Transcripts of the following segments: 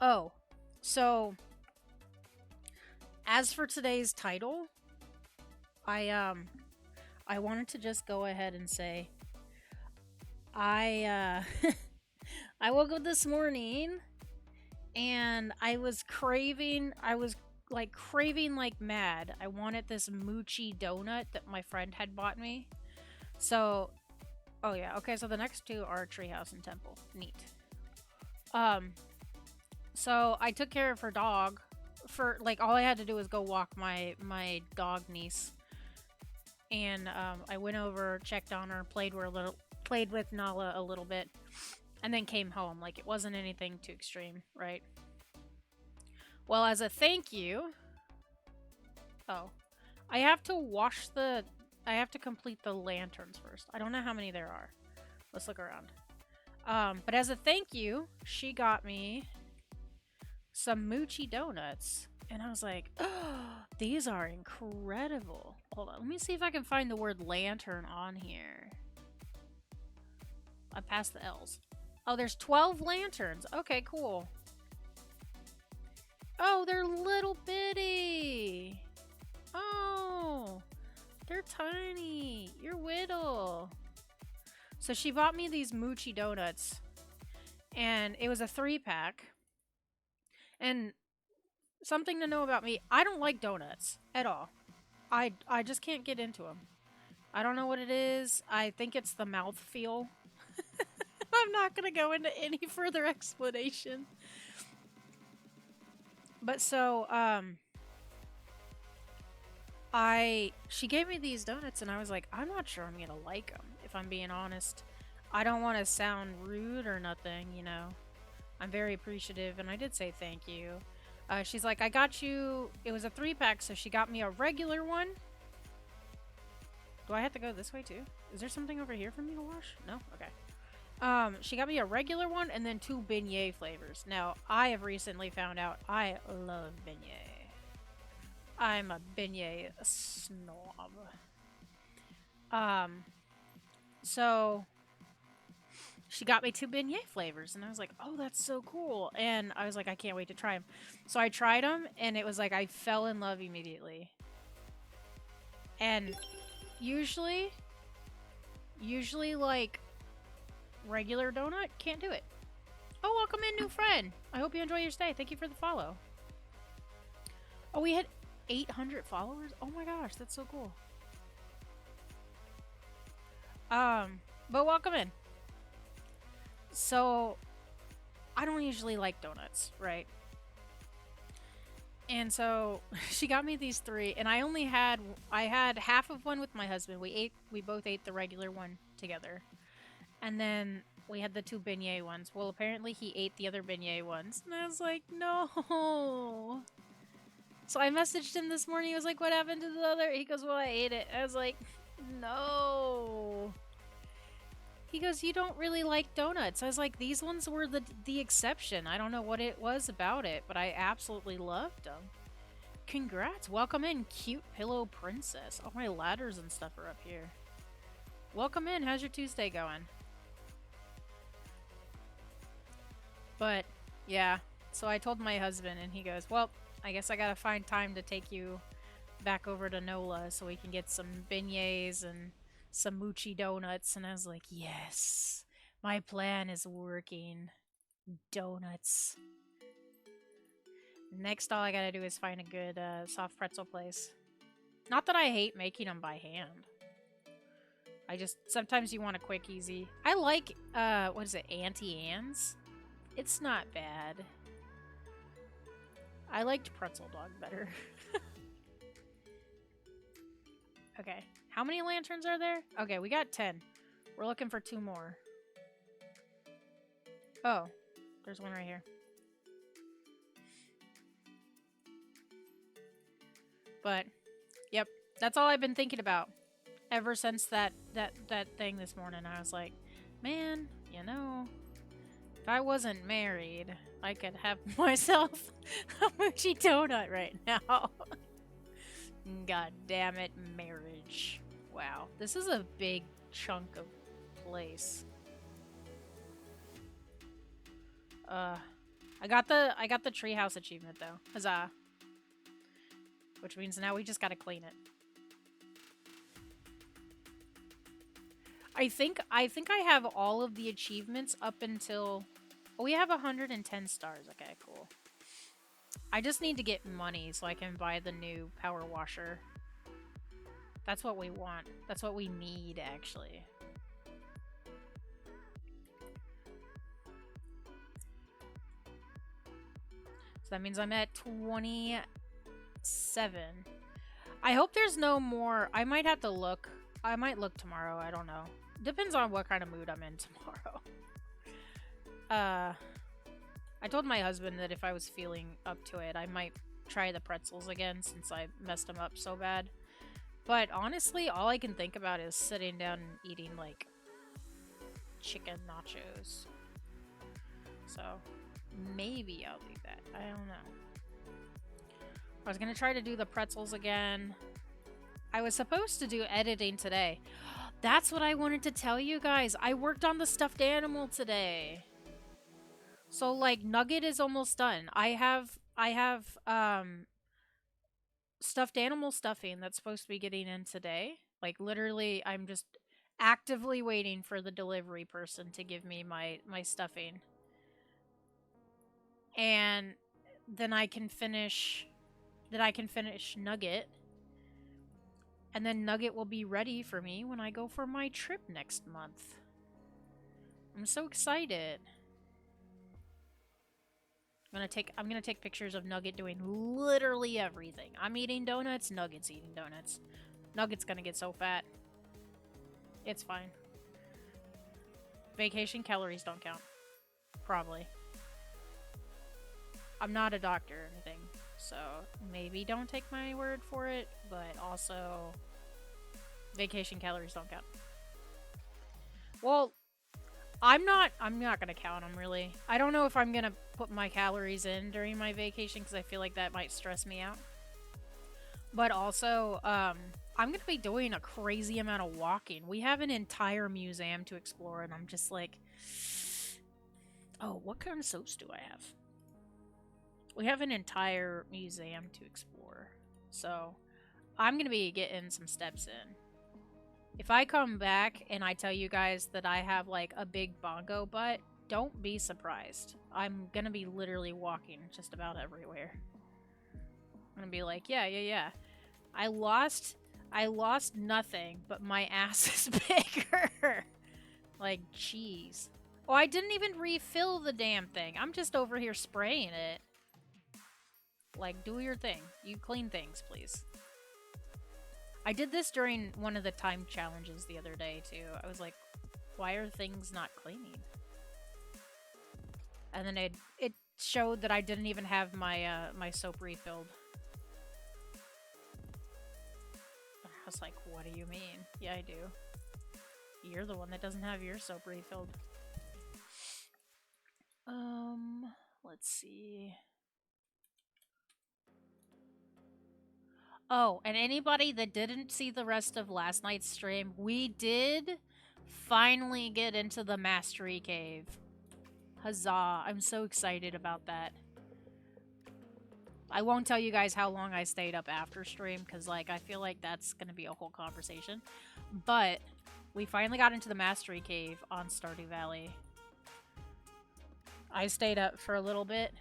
Oh, so as for today's title, I I wanted to just go ahead and say I I woke up this morning and I was like craving like mad. I wanted this Mochi donut that my friend had bought me. So, oh yeah, okay, so the next two are Treehouse and Temple. Neat. Um, so I took care of her dog for like all I had to do was go walk my dog niece, and I went over, checked on her, played with Nala a little bit, and then came home. Like it wasn't anything too extreme, right? Well, as a thank you, oh, I have to I have to complete the lanterns first. I don't know how many there are. Let's look around. But as a thank you, she got me some Mochi donuts. And I was like, oh, these are incredible. Hold on, let me see if I can find the word lantern on here. I passed the L's. Oh, there's 12 lanterns. Okay, cool. Oh, they're little bitty. Oh, they're tiny. You're whittle. So she bought me these Mochi donuts, and it was a 3-pack. And something to know about me, I don't like donuts at all. I just can't get into them. I don't know what it is. I think it's the mouth feel. I'm not going to go into any further explanation. But so, she gave me these donuts and I was like, I'm not sure I'm gonna like them, if I'm being honest. I don't want to sound rude or nothing, you know. I'm very appreciative and I did say thank you. She's like, I got you, it was a 3-pack, so she got me a regular one. Do I have to go this way too? Is there something over here for me to wash? No? Okay. She got me a regular one and then 2 beignet flavors. Now, I have recently found out I love beignet. I'm a beignet snob. So she got me 2 beignet flavors, and I was like, "Oh, that's so cool!" And I was like, "I can't wait to try them." So I tried them, and it was like I fell in love immediately. And usually, like regular donut can't do it. Oh, welcome in, new friend. I hope you enjoy your stay. Thank you for the follow. Oh, we had 800 followers? Oh my gosh, that's so cool. But welcome in. So, I don't usually like donuts, right? And so, she got me these 3, and I had half of one with my husband. We both ate the regular one together. And then we had the 2 beignet ones. Well, apparently he ate the other beignet ones. And I was like, no. So I messaged him this morning. He was like, what happened to the other? He goes, well, I ate it. I was like, no. He goes, you don't really like donuts. I was like, these ones were the exception. I don't know what it was about it, but I absolutely loved them. Congrats. Welcome in, cute pillow princess. All my ladders and stuff are up here. Welcome in. How's your Tuesday going? But, yeah. So I told my husband, and he goes, well, I guess I gotta find time to take you back over to NOLA so we can get some beignets and some Mochi donuts. And I was like, yes, my plan is working. Donuts. Next, all I gotta do is find a good soft pretzel place. Not that I hate making them by hand. I just, sometimes you want a quick, easy. I like, what is it, Auntie Anne's? It's not bad. I liked Pretzel Dog better. Okay, how many lanterns are there? Okay, we got 10. We're looking for 2 more. Oh, there's one right here. But, yep, that's all I've been thinking about ever since that thing this morning. I was like, man, you know, if I wasn't married, I could have myself a Mochi donut right now. God damn it, marriage. Wow, this is a big chunk of place. I got the treehouse achievement though. Huzzah. Which means now we just gotta clean it. I think I have all of the achievements up until... Oh, we have 110 stars. Okay, cool. I just need to get money so I can buy the new power washer. That's what we want. That's what we need, actually. So that means I'm at 27. I hope there's no more... I might have to look. I might look tomorrow. I don't know. Depends on what kind of mood I'm in tomorrow. I told my husband that if I was feeling up to it, I might try the pretzels again since I messed them up so bad. But honestly, all I can think about is sitting down and eating, like, chicken nachos. So, maybe I'll do that. I don't know. I was gonna try to do the pretzels again. I was supposed to do editing today. That's what I wanted to tell you guys. I worked on the stuffed animal today. So, like, Nugget is almost done. I have stuffed animal stuffing that's supposed to be getting in today. Like, literally, I'm just actively waiting for the delivery person to give me my stuffing. And then I can finish Nugget. And then Nugget will be ready for me when I go for my trip next month. I'm so excited. I'm gonna take pictures of Nugget doing literally everything. I'm eating donuts, Nugget's eating donuts. Nugget's gonna get so fat. It's fine. Vacation calories don't count. Probably. I'm not a doctor or anything, so maybe don't take my word for it, but also vacation calories don't count. Well, I'm not gonna count them, really. I don't know if I'm gonna put my calories in during my vacation because I feel like that might stress me out. But also, I'm gonna be doing a crazy amount of walking. We have an entire museum to explore, and I'm just like... Oh, what kind of soaps do I have? We have an entire museum to explore. So, I'm gonna be getting some steps in. If I come back and I tell you guys that I have, like, a big bongo butt, don't be surprised. I'm gonna be literally walking just about everywhere. I'm gonna be like, yeah. I lost nothing, but my ass is bigger. Like, jeez. Oh, I didn't even refill the damn thing. I'm just over here spraying it. Like, do your thing. You clean things, please. I did this during one of the time challenges the other day, too. I was like, why are things not cleaning? And then it showed that I didn't even have my my soap refilled. I was like, what do you mean? Yeah, I do. You're the one that doesn't have your soap refilled. Let's see. Oh, and anybody that didn't see the rest of last night's stream, we did finally get into the Mastery Cave. Huzzah. I'm so excited about that. I won't tell you guys how long I stayed up after stream, because, like, I feel like that's going to be a whole conversation. But we finally got into the Mastery Cave on Stardew Valley. I stayed up for a little bit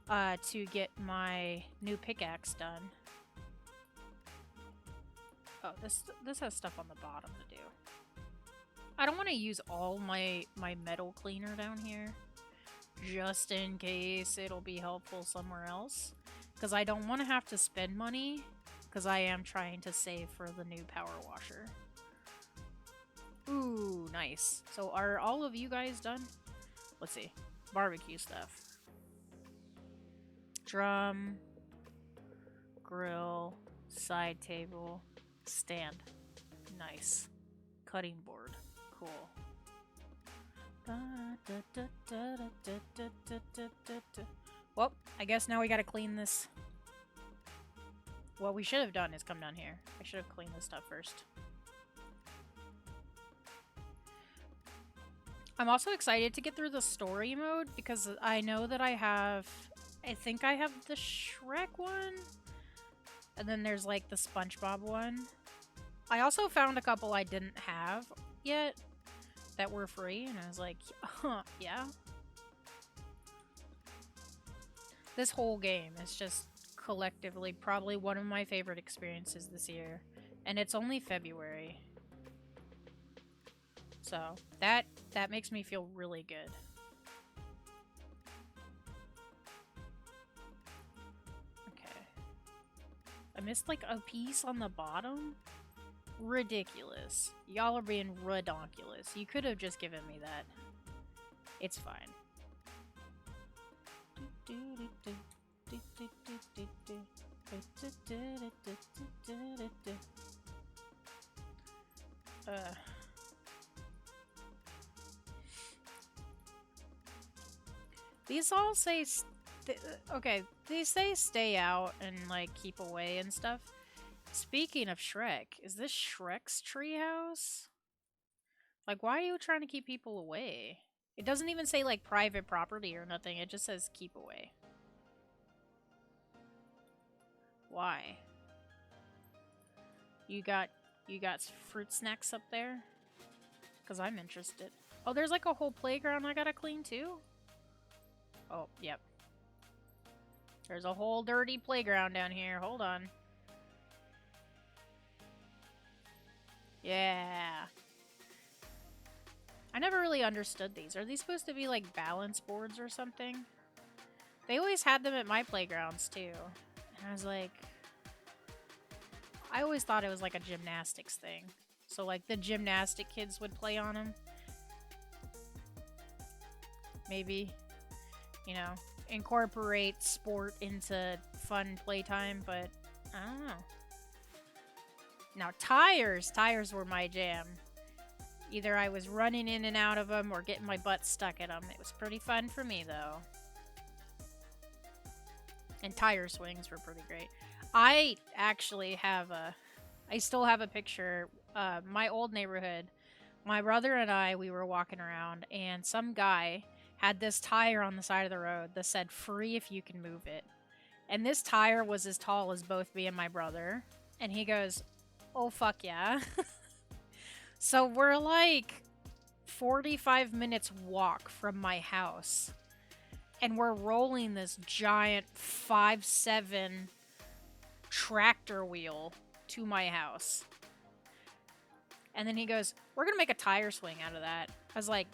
to get my new pickaxe done. Oh, this has stuff on the bottom to do. I don't want to use all my metal cleaner down here, just in case it'll be helpful somewhere else. Because I don't want to have to spend money, because I am trying to save for the new power washer. Ooh, nice. So are all of you guys done? Let's see. Barbecue stuff. Drum. Grill. Side table. Stand. Nice. Cutting board. Cool. Well, I guess now we gotta clean this. What we should have done is come down here. I should have cleaned this stuff first. I'm also excited to get through the story mode because I know that I think I have the Shrek one, and then there's like the SpongeBob one. I also found a couple I didn't have yet that were free, and I was like, yeah. This whole game is just collectively probably one of my favorite experiences this year, and it's only February. So that makes me feel really good. Okay. I missed like a piece on the bottom? Ridiculous. Y'all are being redonkulous. You could have just given me that. It's fine. These all say, okay, these say stay out and like keep away and stuff. Speaking of Shrek, is this Shrek's treehouse? Like, why are you trying to keep people away? It doesn't even say like private property or nothing, it just says keep away. Why? You got fruit snacks up there? Cause I'm interested. Oh, there's like a whole playground I gotta clean too? Oh, yep. There's a whole dirty playground down here. Hold on. Yeah. I never really understood these. Are these supposed to be like balance boards or something? They always had them at my playgrounds too. And I was like... I always thought it was like a gymnastics thing. So like the gymnastic kids would play on them. Maybe. You know, incorporate sport into fun playtime, but I don't know. Now tires were my jam. Either I was running in and out of them or getting my butt stuck at them. It was pretty fun for me though. And tire swings were pretty great. I actually have I still have a picture. My old neighborhood, my brother and I, we were walking around and some guy had this tire on the side of the road that said free if you can move it. And this tire was as tall as both me and my brother. And he goes, oh fuck yeah. So we're like 45 minutes walk from my house. And we're rolling this giant 5'7" tractor wheel to my house. And then he goes, we're gonna make a tire swing out of that. I was like,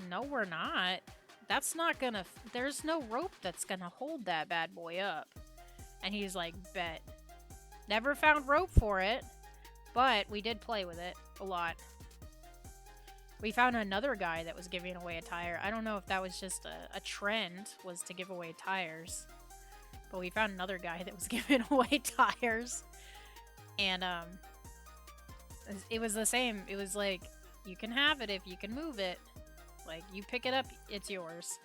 no we're not. That's not gonna... There's no rope that's gonna hold that bad boy up. And he's like, bet. Never found rope for it, but we did play with it a lot. We found another guy that was giving away a tire. I don't know if that was just a trend, was to give away tires. But we found another guy that was giving away tires. And, it was the same. It was like, you can have it if you can move it. Like, you pick it up, it's yours.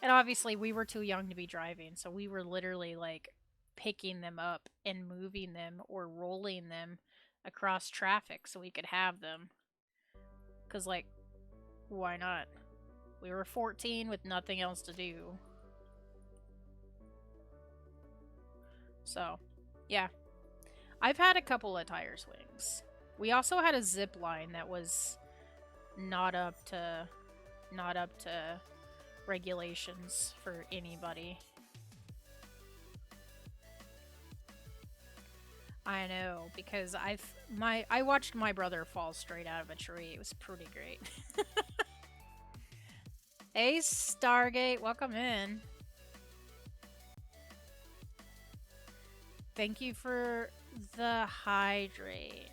And obviously, we were too young to be driving, so we were literally, like, picking them up and moving them or rolling them across traffic so we could have them. Because, like, why not? We were 14 with nothing else to do. So, yeah. I've had a couple of tire swings. We also had a zip line that was not up to regulations for anybody. I know, because I watched my brother fall straight out of a tree. It was pretty great. Hey Stargate, welcome in. Thank you for the hydrate.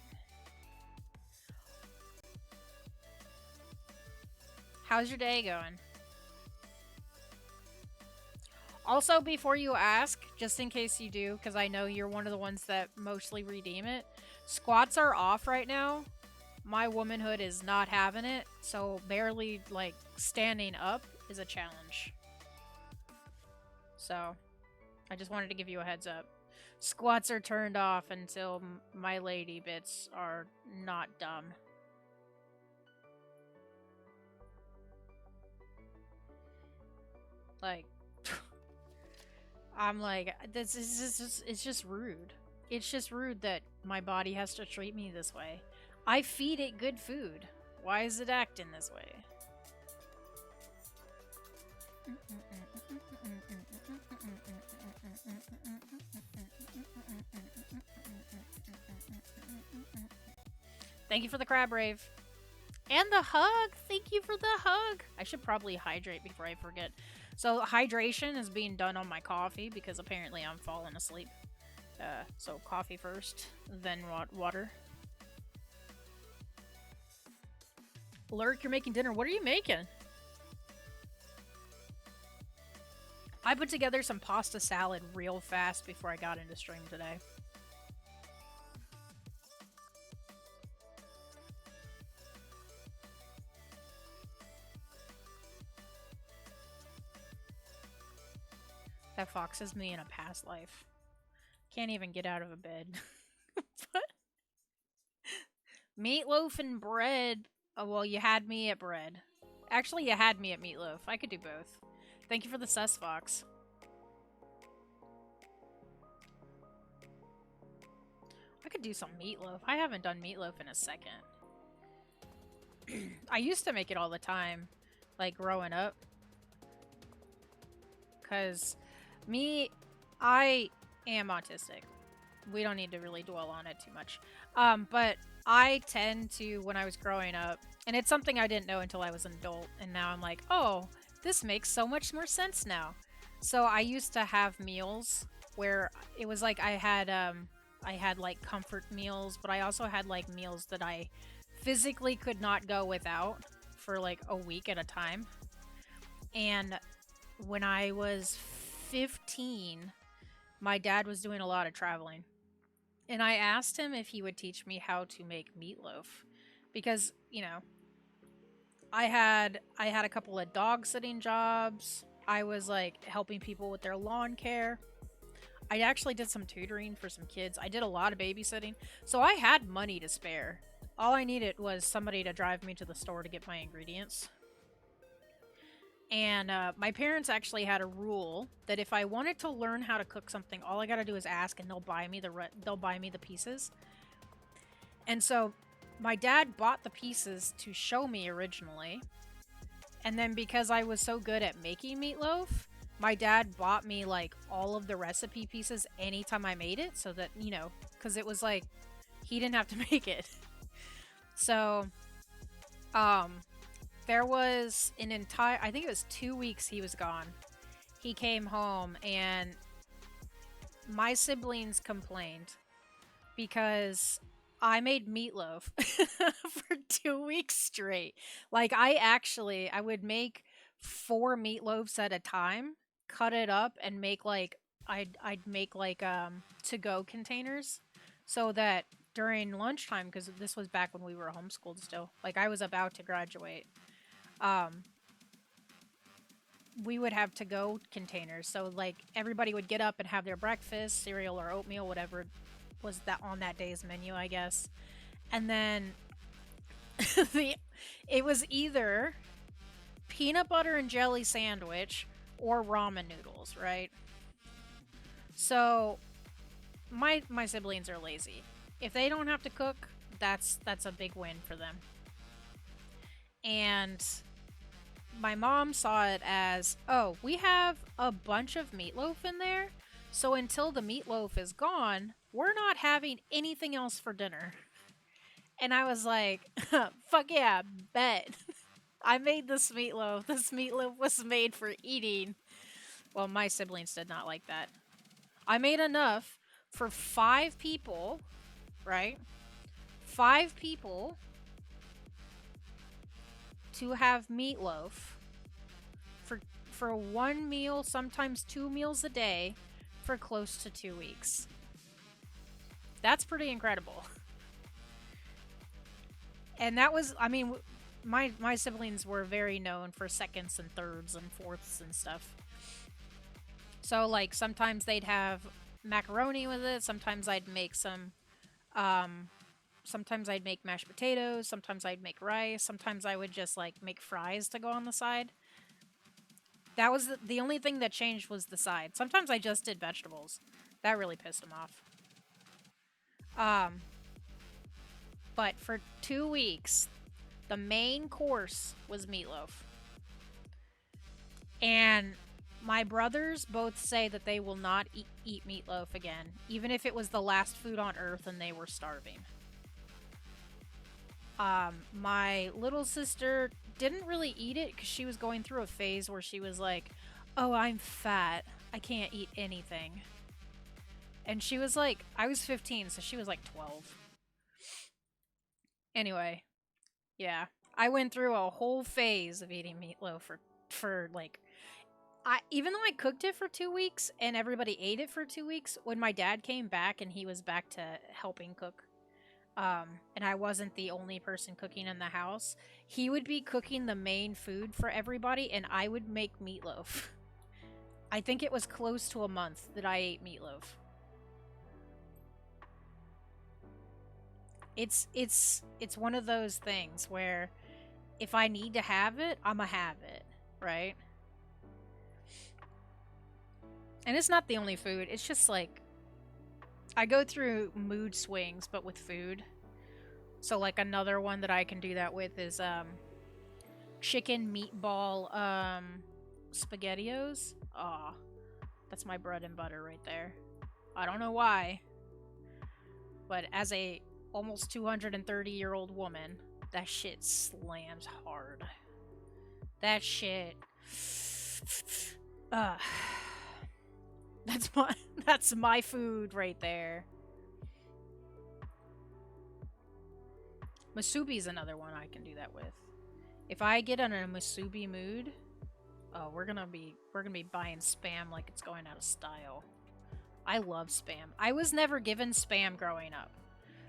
How's your day going? Also, before you ask, just in case you do, because I know you're one of the ones that mostly redeem it, squats are off right now. My womanhood is not having it, so barely, like, standing up is a challenge. So, I just wanted to give you a heads up. Squats are turned off until my lady bits are not dumb. Like, I'm like, this is just, it's just rude. It's just rude that my body has to treat me this way. I feed it good food. Why is it acting this way? Thank you for the crab rave. And the hug! Thank you for the hug! I should probably hydrate before I forget. So hydration is being done on my coffee because apparently I'm falling asleep. So coffee first, then water. Lurk, you're making dinner. What are you making? I put together some pasta salad real fast before I got into stream today. That foxes me in a past life. Can't even get out of a bed. Meatloaf and bread. Oh, well, you had me at bread. Actually, you had me at meatloaf. I could do both. Thank you for the sus fox. I could do some meatloaf. I haven't done meatloaf in a second. I used to make it all the time, like growing up. Because I am autistic. We don't need to really dwell on it too much. But I tend to, when I was growing up, and it's something I didn't know until I was an adult, and now I'm like, oh, this makes so much more sense now. So I used to have meals where it was like I had like comfort meals, but I also had like meals that I physically could not go without for like a week at a time. And when I was 15, my dad was doing a lot of traveling. And I asked him if he would teach me how to make meatloaf because, you know, I had a couple of dog sitting jobs. I was like helping people with their lawn care. I actually did some tutoring for some kids. I did a lot of babysitting. So I had money to spare. All I needed was somebody to drive me to the store to get my ingredients. And my parents actually had a rule that if I wanted to learn how to cook something, all I got to do is ask, and they'll buy me the pieces. And so my dad bought the pieces to show me originally, and then because I was so good at making meatloaf, my dad bought me like all of the recipe pieces anytime I made it, so that, you know, because it was like he didn't have to make it. So, there was an entire, I think it was 2 weeks he was gone. He came home and my siblings complained because I made meatloaf for 2 weeks straight. Like I would make 4 meatloaves at a time, cut it up and make like, I'd make like to-go containers so that during lunchtime, because this was back when we were homeschooled still, like I was about to graduate, we would have to-go containers. So like everybody would get up and have their breakfast, cereal or oatmeal, whatever was that on that day's menu, I guess. And then it was either peanut butter and jelly sandwich or ramen noodles, right? So my siblings are lazy. If they don't have to cook, that's a big win for them. And my mom saw it as, oh, we have a bunch of meatloaf in there, so until the meatloaf is gone, we're not having anything else for dinner. And I was like, fuck yeah, bet. I made this meatloaf. This meatloaf was made for eating. Well, my siblings did not like that. I made enough for 5 people, right? 5 people to have meatloaf for 1 meal, sometimes 2 meals a day for close to 2 weeks. That's pretty incredible. And that was, I mean, my siblings were very known for seconds and thirds and fourths and stuff. So like sometimes they'd have macaroni with it, sometimes I'd make sometimes I'd make mashed potatoes, sometimes I'd make rice, sometimes I would just like make fries to go on the side. That was the only thing that changed was the side. Sometimes I just did vegetables. That really pissed him off. But for 2 weeks, the main course was meatloaf. And my brothers both say that they will not eat meatloaf again, even if it was the last food on earth and they were starving. My little sister didn't really eat it because she was going through a phase where she was like, oh, I'm fat. I can't eat anything. And she was like, I was 15, so she was like 12. Anyway, yeah. I went through a whole phase of eating meatloaf for like even though I cooked it for 2 weeks and everybody ate it for 2 weeks, when my dad came back and he was back to helping cook, and I wasn't the only person cooking in the house, he would be cooking the main food for everybody and I would make meatloaf. I think it was close to a month that I ate meatloaf. It's one of those things where if I need to have it, I'ma have it, right? And it's not the only food. It's just like I go through mood swings but with food. So like another one that I can do that with is chicken meatball spaghettios. Aw, that's my bread and butter right there. I don't know why, but as a almost 230-year-old woman, that shit slams hard. That shit. That's my food right there. Masubi's another one I can do that with. If I get in a masubi mood, oh, we're gonna be buying spam like it's going out of style. I love spam. I was never given spam growing up.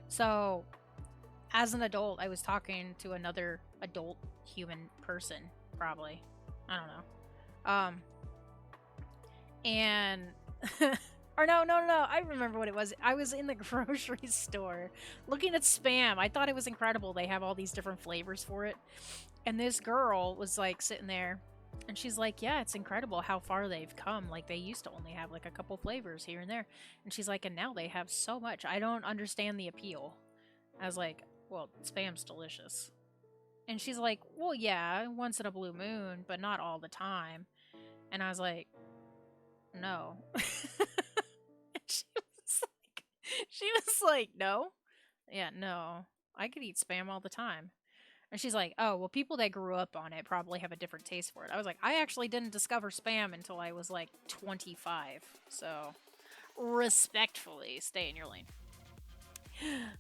So, as an adult, I was talking to another adult human person, probably. I don't know. And or no, I remember what it was. I was in the grocery store looking at spam. I thought it was incredible. They have all these different flavors for it. And this girl was like sitting there and she's like, yeah, it's incredible how far they've come. Like they used to only have like a couple flavors here and there. And she's like, and now they have so much. I don't understand the appeal. I was like, well, spam's delicious. And she's like, well, yeah, once in a blue moon, but not all the time. And I was like, no. she was like, no. Yeah, no. I could eat spam all the time. And she's like, oh, well, people that grew up on it probably have a different taste for it. I was like, I actually didn't discover spam until I was like 25. So, respectfully, stay in your lane.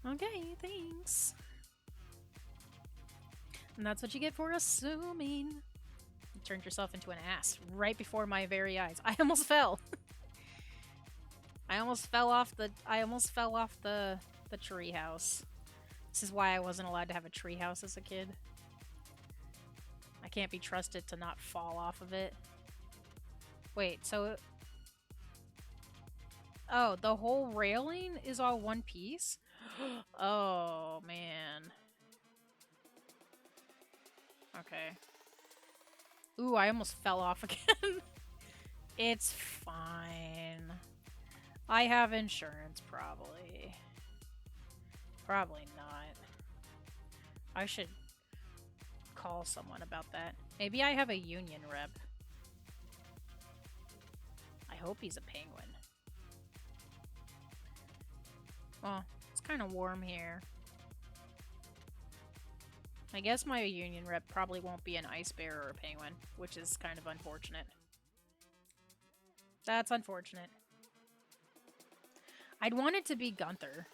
Okay, thanks. And that's what you get for assuming. You turned yourself into an ass right before my very eyes. I almost fell. I almost fell off the treehouse. This is why I wasn't allowed to have a treehouse as a kid. I can't be trusted to not fall off of it. Wait, so... Oh, the whole railing is all one piece? Oh, man. Okay. Ooh, I almost fell off again. It's fine. I have insurance, probably. Probably not. I should call someone about that. Maybe I have a union rep. I hope he's a penguin. Well, it's kind of warm here. I guess my union rep probably won't be an ice bear or a penguin, which is kind of unfortunate. That's unfortunate. I'd want it to be Gunther.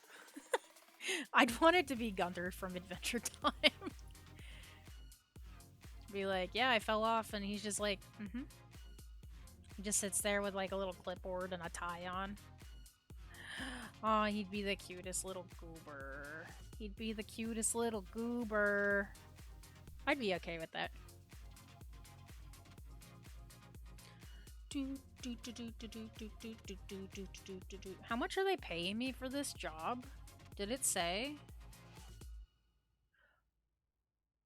I'd want it to be Gunther from Adventure Time. Be like, yeah, I fell off, and he's just like, mm-hmm. He just sits there with like a little clipboard and a tie on. Oh, he'd be the cutest little goober. He'd be the cutest little goober. I'd be okay with that. How much are they paying me for this job? Did it say?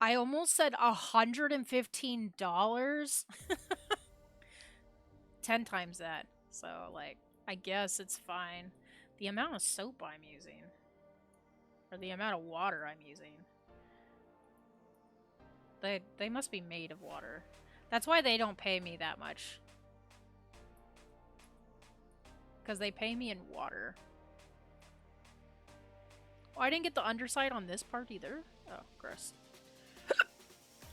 I almost said $115. 10 times that. So, like, I guess it's fine. The amount of soap I'm using, or the amount of water I'm using, they must be made of water. That's why they don't pay me that much. Because they pay me in water. Oh, I didn't get the underside on this part either. Oh, gross.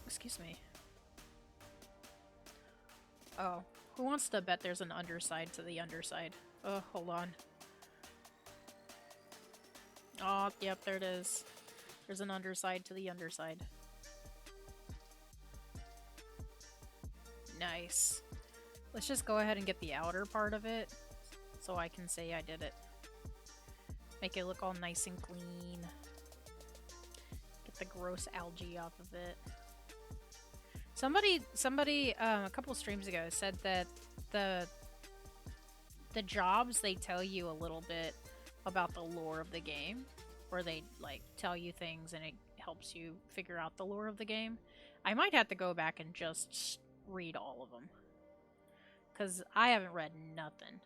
Excuse me. Oh, who wants to bet there's an underside to the underside? Oh, hold on. Oh, yep, there it is. There's an underside to the underside. Nice. Let's just go ahead and get the outer part of it so I can say I did it. Make it look all nice and clean. Get the gross algae off of it. Somebody, a couple streams ago said that the jobs, they tell you a little bit about the lore of the game, or they like tell you things and it helps you figure out the lore of the game. I might have to go back and just read all of them, because I haven't read nothing.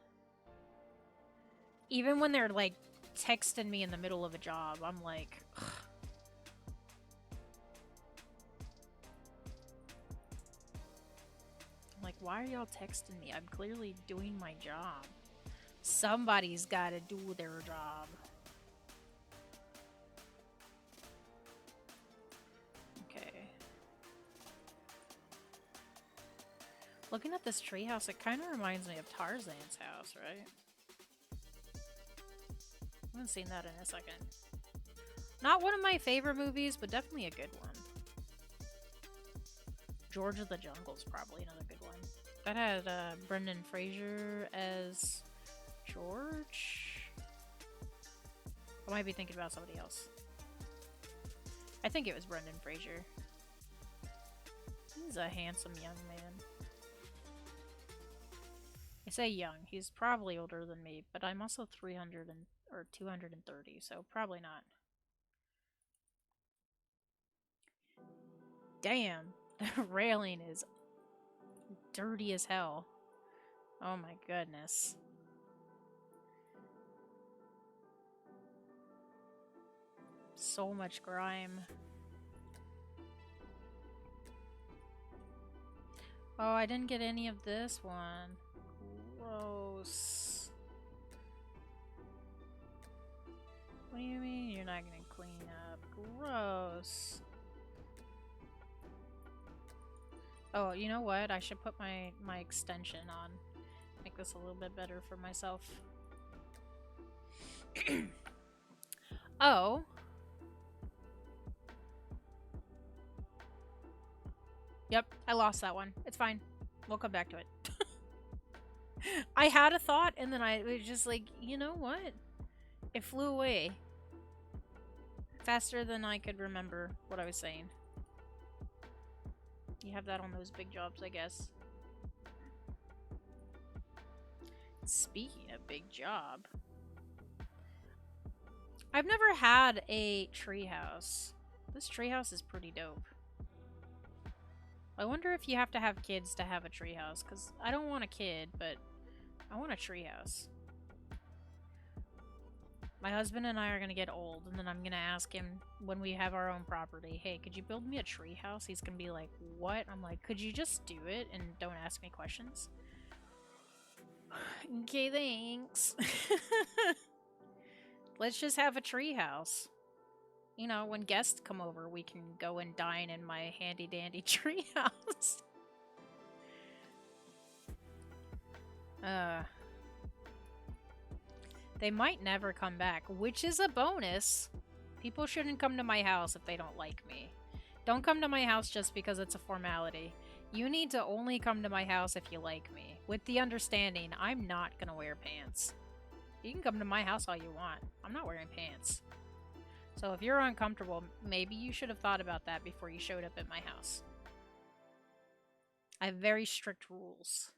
Even when they're like texting me in the middle of a job, I'm like, ugh. I'm like, why are y'all texting me? I'm clearly doing my job. Somebody's got to do their job. Okay. Looking at this treehouse, it kind of reminds me of Tarzan's house, right? I haven't seen that in a second. Not one of my favorite movies, but definitely a good one. George of the Jungle is probably another good one. That had Brendan Fraser as George? I might be thinking about somebody else. I think it was Brendan Fraser. He's a handsome young man. I say young. He's probably older than me, but I'm also 300 or 230, so probably not. Damn, the railing is dirty as hell. Oh my goodness. So much grime. Oh, I didn't get any of this one. Gross. What do you mean you're not gonna clean up? Gross. Oh, you know what? I should put my extension on. Make this a little bit better for myself. Oh. Yep, I lost that one. It's fine. We'll come back to it. I had a thought, and then I was just like, you know what? It flew away. Faster than I could remember what I was saying. You have that on those big jobs, I guess. Speaking of big job, I've never had a treehouse. This treehouse is pretty dope. I wonder if you have to have kids to have a treehouse, because I don't want a kid, but I want a treehouse. My husband and I are going to get old, and then I'm going to ask him when we have our own property, hey, could you build me a treehouse? He's going to be like, what? I'm like, could you just do it and don't ask me questions? Okay, thanks. Let's just have a treehouse. You know, when guests come over, we can go and dine in my handy-dandy treehouse. They might never come back, which is a bonus. People shouldn't come to my house if they don't like me. Don't come to my house just because it's a formality. You need to only come to my house if you like me, with the understanding I'm not gonna wear pants. You can come to my house all you want. I'm not wearing pants. So if you're uncomfortable, maybe you should have thought about that before you showed up at my house. I have very strict rules.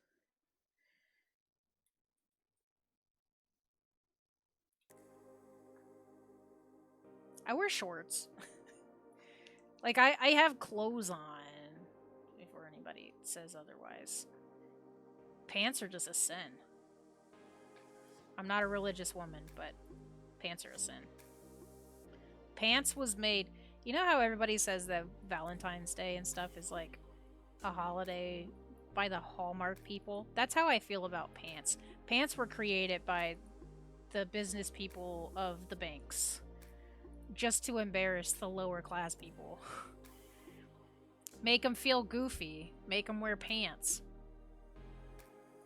I wear shorts. Like, I have clothes on, before anybody says otherwise. Pants are just a sin. I'm not a religious woman, but pants are a sin. Pants was made... You know how everybody says that Valentine's Day and stuff is like a holiday by the Hallmark people? That's how I feel about pants. Pants were created by the business people of the banks just to embarrass the lower class people. Make them feel goofy. Make them wear pants.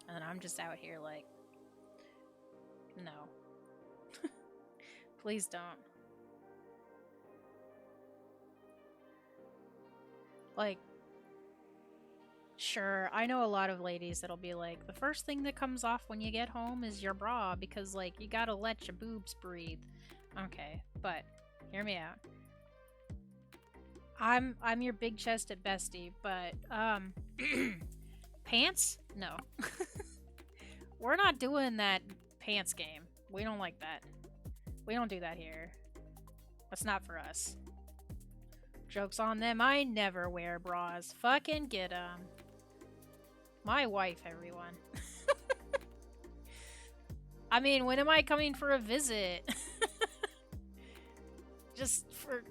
And I'm just out here like, no. Please don't. Like, sure, I know a lot of ladies that'll be like, the first thing that comes off when you get home is your bra because, like, you gotta let your boobs breathe. Okay, but hear me out. I'm your big-chested bestie, but, pants? No. We're not doing that pants game. We don't like that. We don't do that here. That's not for us. Joke's on them. I never wear bras. Fucking get 'em. My wife, everyone. I mean, when am I coming for a visit? Just for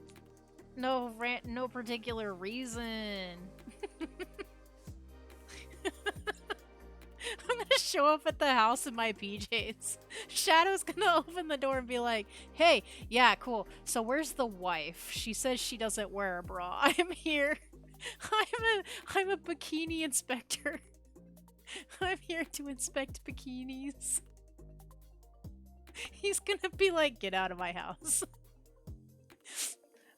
no particular reason. I'm gonna show up at the house in my PJs. Shadow's gonna open the door and be like, hey, yeah, cool. So where's the wife? She says she doesn't wear a bra. I'm here. I'm a bikini inspector. I'm here to inspect bikinis. He's gonna be like, get out of my house.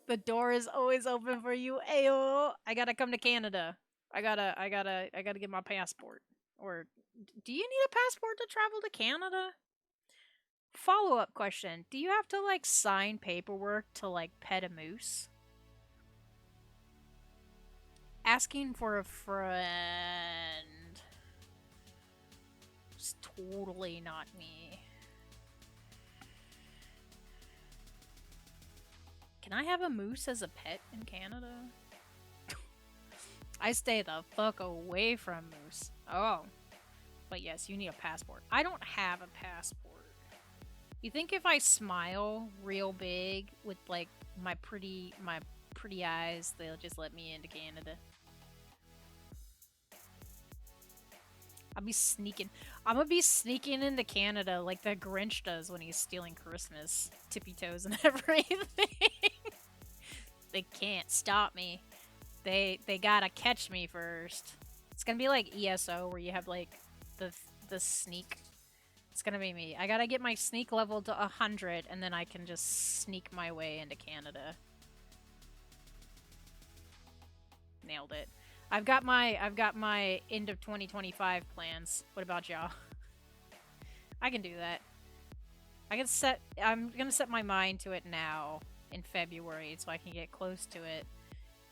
The door is always open for you. Ayo, I gotta come to Canada. I gotta get my passport. Or, do you need a passport to travel to Canada? Follow-up question. Do you have to, like, sign paperwork to, like, pet a moose? Asking for a friend. It's totally not me. Can I have a moose as a pet in Canada? I stay the fuck away from moose. Oh. But yes, you need a passport. I don't have a passport. You think if I smile real big with like my pretty eyes, they'll just let me into Canada? I'm gonna be sneaking into Canada like the Grinch does when he's stealing Christmas. Tippy toes and everything. They can't stop me. They gotta catch me first. It's gonna be like ESO where you have like the sneak. It's gonna be me. I gotta get my sneak level to 100 and then I can just sneak my way into Canada. Nailed it. I've got my end of 2025 plans. What about y'all? I can do that. I'm gonna set my mind to it now in February so I can get close to it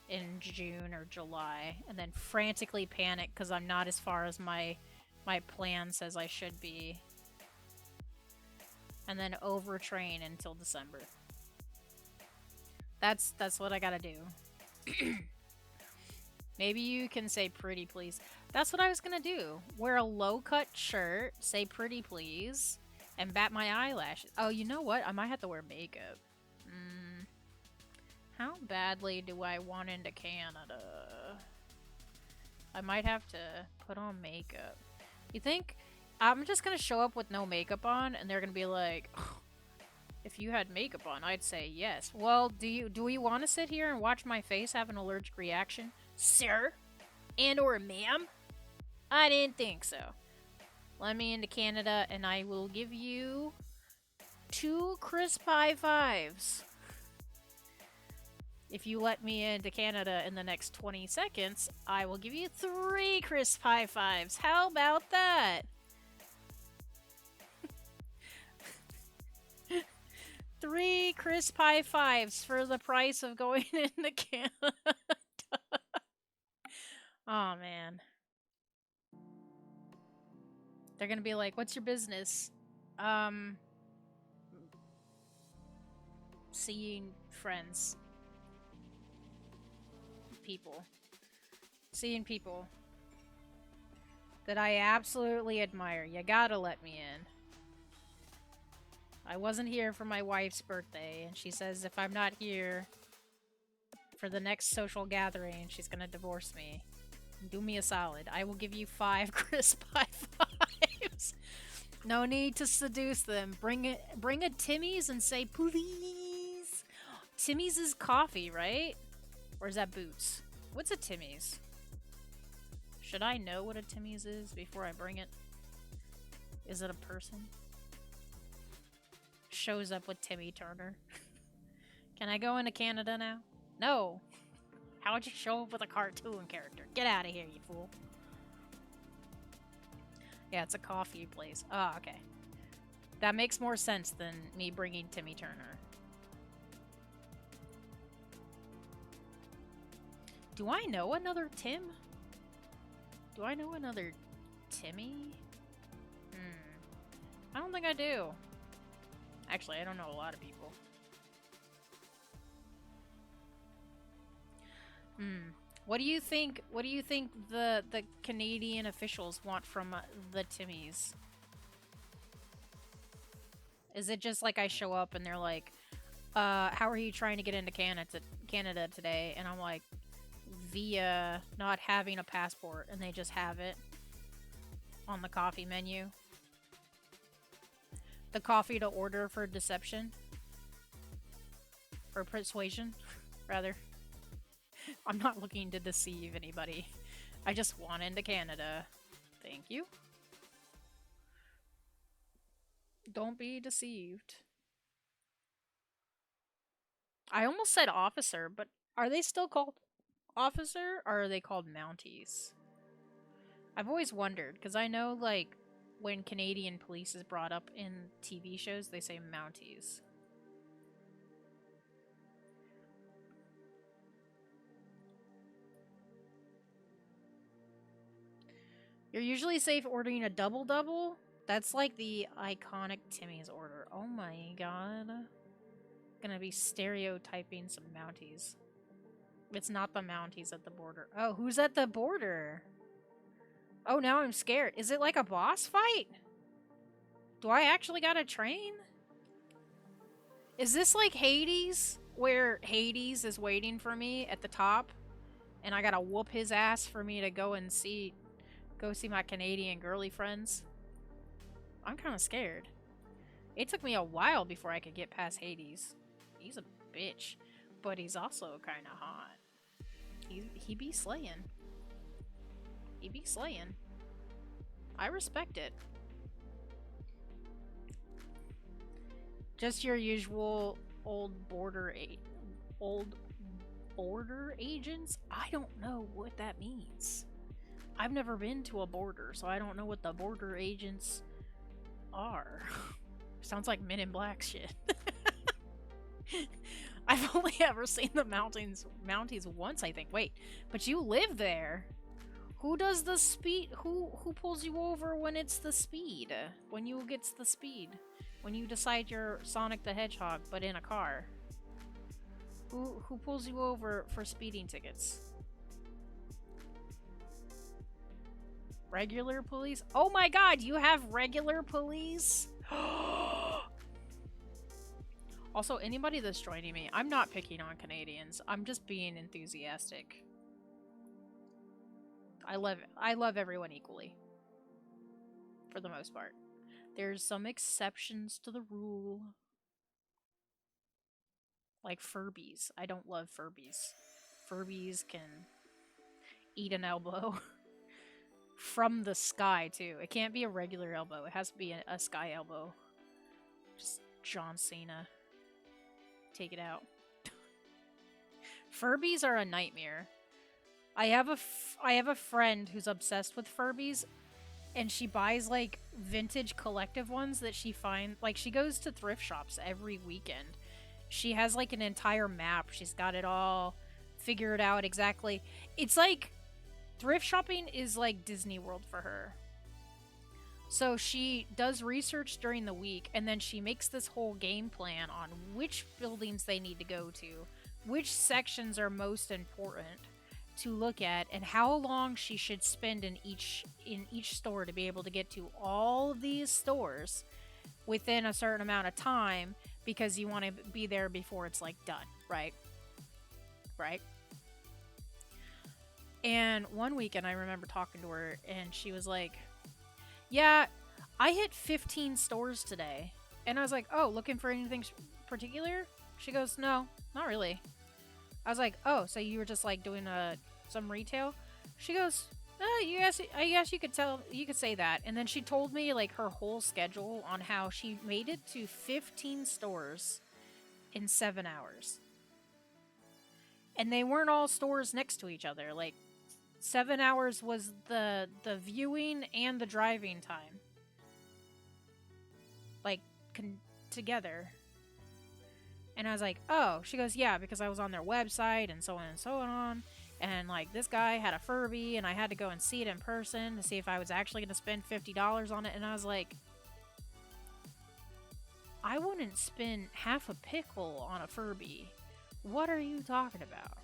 in June or July, and then frantically panic because I'm not as far as my plan says I should be, and then overtrain until December. That's what I gotta do. Maybe you can say pretty please. That's what I was gonna do. Wear a low-cut shirt, say pretty please, and bat my eyelashes. Oh, you know what? I might have to wear makeup. How badly do I want into Canada? I might have to put on makeup. You think I'm just gonna show up with no makeup on and they're gonna be like, oh, if you had makeup on, I'd say yes. Well, do we want to sit here and watch my face have an allergic reaction? Sir? And or ma'am? I didn't think so. Let me into Canada and I will give you 2 crisp high fives. If you let me into Canada in the next 20 seconds, I will give you 3 crisp high fives. How about that? 3 crisp high fives for the price of going into Canada. Oh, man. They're gonna be like, what's your business? Seeing friends. People. Seeing people. that I absolutely admire. You gotta let me in. I wasn't here for my wife's birthday, and she says if I'm not here for the next social gathering, she's gonna divorce me. Do me a solid. I will give you 5 crisp high fives. No need to seduce them. Bring a Timmy's and say please. Timmy's is coffee, right? Or is that Boots? What's a Timmy's? Should I know what a Timmy's is before I bring it? Is it a person? Shows up with Timmy Turner. Can I go into Canada now? No. How would you show up with a cartoon character? Get out of here, you fool. Yeah, it's a coffee place. Oh, okay. That makes more sense than me bringing Timmy Turner. Do I know another Tim? Do I know another Timmy? I don't think I do. Actually, I don't know a lot of people. What do you think? What do you think the Canadian officials want from the Timmies? Is it just like I show up and they're like, "How are you trying to get into Canada today?" And I'm like, "Via not having a passport," and they just have it on the coffee menu. The coffee to order for deception or persuasion, rather. I'm not looking to deceive anybody. I just want into Canada. Thank you. Don't be deceived. I almost said officer, but are they still called officer or are they called Mounties? I've always wondered, because I know, like, when Canadian police is brought up in TV shows, they say Mounties. You're usually safe ordering a double-double? That's like the iconic Timmy's order. Oh my god. Gonna be stereotyping some Mounties. It's not the Mounties at the border. Oh, who's at the border? Oh, now I'm scared. Is it like a boss fight? Do I actually gotta train? Is this like Hades? Where Hades is waiting for me at the top? And I gotta whoop his ass for me to go see my Canadian girly friends? I'm kinda scared. It took me a while before I could get past Hades. He's a bitch. But he's also kinda hot. He be slaying. He be slaying. I respect it. Just your usual old border agents? I don't know what that means. I've never been to a border, so I don't know what the border agents are. Sounds like Men in Black shit. I've only ever seen the Mounties once, I think. Wait, but you live there. Who does the speed? Who pulls you over when it's the speed? When you gets the speed? When you decide you're Sonic the Hedgehog, but in a car? Who pulls you over for speeding tickets? Regular police? Oh my god, you have regular police? Also, anybody that's joining me, I'm not picking on Canadians. I'm just being enthusiastic. I love everyone equally. For the most part. There's some exceptions to the rule. Like Furbies. I don't love Furbies. Furbies can eat an elbow. From the sky, too. It can't be a regular elbow. It has to be a sky elbow. Just John Cena. Take it out. Furbies are a nightmare. I have a friend who's obsessed with Furbies, and she buys like vintage collective ones that she finds. Like, she goes to thrift shops every weekend. She has like an entire map. She's got it all figured out exactly. It's like thrift shopping is like Disney World for her. So she does research during the week, and then she makes this whole game plan on which buildings they need to go to, which sections are most important to look at and how long she should spend in each store to be able to get to all of these stores within a certain amount of time because you want to be there before it's like done, right? Right? And one weekend I remember talking to her and she was like, "Yeah, I hit 15 stores today." And I was like, "Oh, looking for anything particular?" She goes, "No, not really." I was like, "Oh, so you were just like doing some retail?" She goes, I guess you could say that." And then she told me like her whole schedule on how she made it to 15 stores in 7 hours. And they weren't all stores next to each other. Like 7 hours was the viewing and the driving time. Like together. And I was like, "Oh." She goes, "Yeah, because I was on their website and so on and so on. And like this guy had a Furby and I had to go and see it in person to see if I was actually going to spend $50 on it." And I was like, "I wouldn't spend half a pickle on a Furby. What are you talking about?"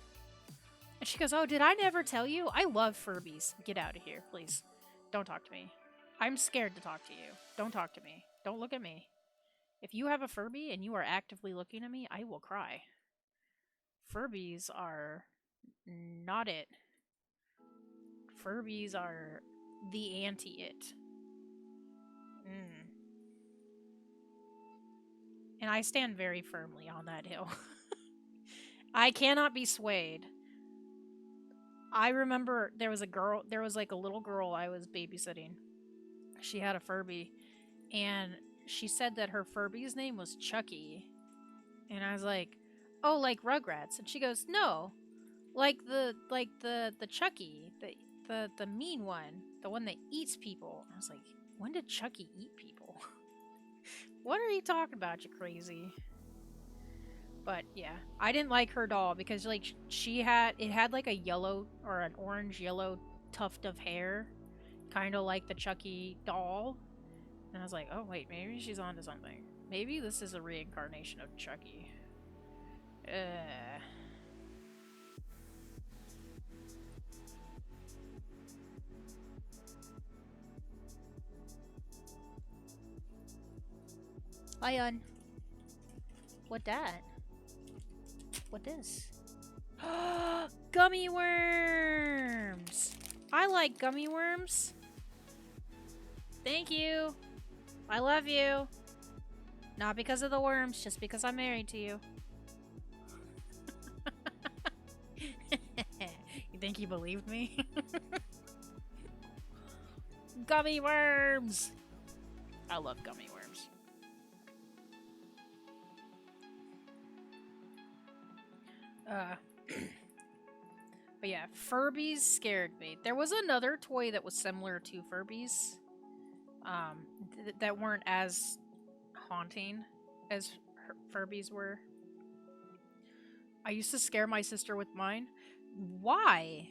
And she goes, "Oh, did I never tell you? I love Furbies. Get out of here, please. Don't talk to me. I'm scared to talk to you. Don't talk to me. Don't look at me. If you have a Furby and you are actively looking at me, I will cry. Furbies are not it. Furbies are the anti-it." And I stand very firmly on that hill. I cannot be swayed. I remember there was like a little girl I was babysitting. She had a Furby, and she said that her Furby's name was Chucky. And I was like, "Oh, like Rugrats?" And she goes, "No, like the Chucky, the mean one, the one that eats people." And I was like, "When did Chucky eat people?" What are you talking about, you crazy? But yeah, I didn't like her doll because like it had like a yellow or an orange yellow tuft of hair, kind of like the Chucky doll. And I was like, "Oh wait, maybe she's onto something. Maybe this is a reincarnation of Chucky." Ion. What that? What this? Gummy worms! I like gummy worms. Thank you. I love you. Not because of the worms, just because I'm married to you. You think you believed me? Gummy worms! I love gummy worms. But yeah, Furbies scared me. There was another toy that was similar to Furbies, that weren't as haunting as Furbies were. I used to scare my sister with mine. Why?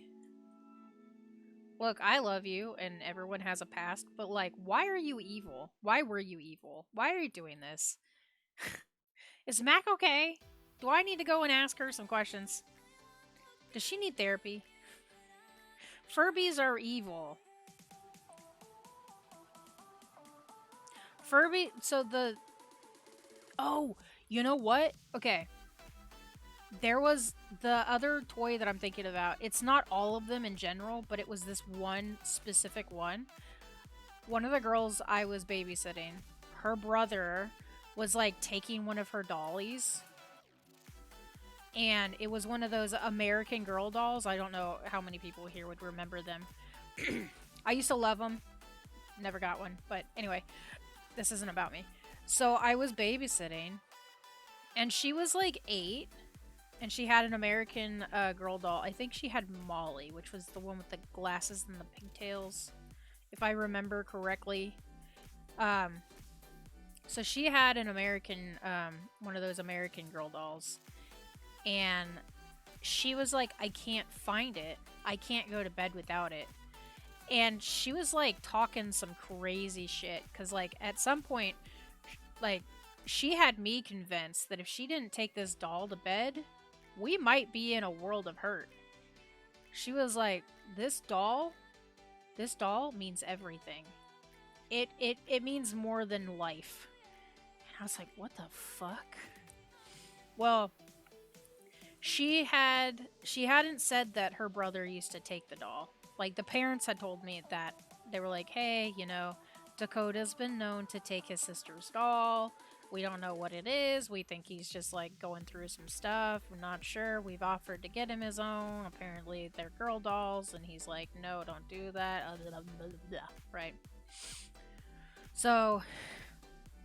Look, I love you, and everyone has a past, but like, why are you evil? Why were you evil? Why are you doing this? Is Mac okay? Do I need to go and ask her some questions? Does she need therapy? Furbies are evil. Oh, you know what? Okay. There was the other toy that I'm thinking about. It's not all of them in general, but it was this one specific one. One of the girls I was babysitting, her brother was like taking one of her dollies. And it was one of those American Girl dolls. I don't know how many people here would remember them. I used to love them. Never got one. But anyway, this isn't about me. So I was babysitting, and she was like 8, and she had an American Girl doll. I think she had Molly, which was the one with the glasses and the pigtails, if I remember correctly. So she had an American, one of those American Girl dolls. And she was like, "I can't find it. I can't go to bed without it." And she was like talking some crazy shit. Because like at some point, like she had me convinced that if she didn't take this doll to bed, we might be in a world of hurt. She was like, this doll means everything. It means more than life. And I was like, what the fuck? Well, she hadn't said that her brother used to take the doll. Like the parents had told me that. They were like, "Hey, you know, Dakota's been known to take his sister's doll. We don't know what it is. We think he's just like going through some stuff. We're not sure. We've offered to get him his own. Apparently, they're girl dolls." And he's like, "No, don't do that." Right. So,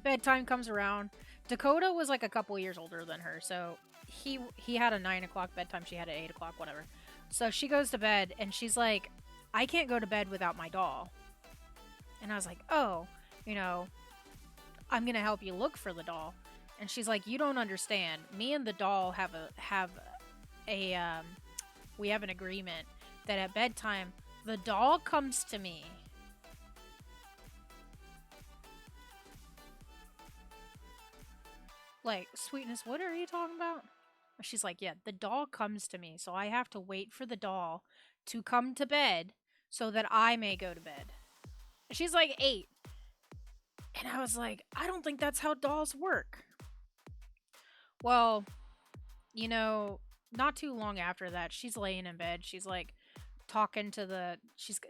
bedtime comes around. Dakota was like a couple years older than her, so he had a 9 o'clock bedtime. She had an 8 o'clock, whatever. So she goes to bed, and she's like, "I can't go to bed without my doll." And I was like, "Oh, you know, I'm gonna help you look for the doll." And she's like, "You don't understand. Me and the doll a we have an agreement that at bedtime the doll comes to me." Like, Sweetness, what are you talking about? She's like, "Yeah, the doll comes to me, so I have to wait for the doll to come to bed so that I may go to bed." She's like 8. And I was like, "I don't think that's how dolls work." Well, you know, not too long after that, she's laying in bed. She's like talking to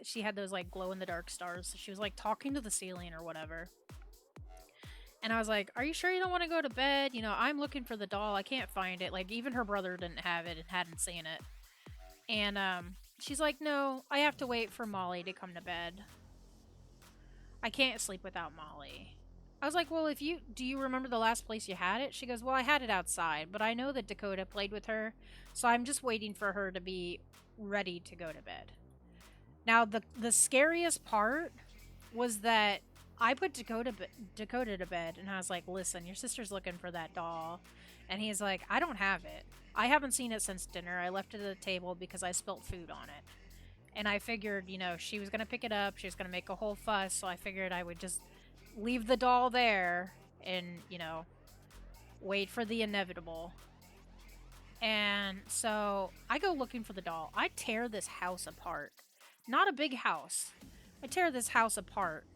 she had those like glow in the dark stars. So she was like talking to the ceiling or whatever. And I was like, "Are you sure you don't want to go to bed? You know, I'm looking for the doll. I can't find it." Like even her brother didn't have it and hadn't seen it. And she's like, "No, I have to wait for Molly to come to bed. I can't sleep without Molly." I was like, "Well, do you remember the last place you had it?" She goes, "Well, I had it outside, but I know that Dakota played with her, so I'm just waiting for her to be ready to go to bed." Now, the scariest part was that I put Dakota to bed, and I was like, "Listen, your sister's looking for that doll." And he's like, "I don't have it. I haven't seen it since dinner. I left it at the table because I spilt food on it." And I figured, you know, she was going to pick it up. She was going to make a whole fuss. So I figured I would just leave the doll there and, you know, wait for the inevitable. And so I go looking for the doll. I tear this house apart. Not a big house. I tear this house apart.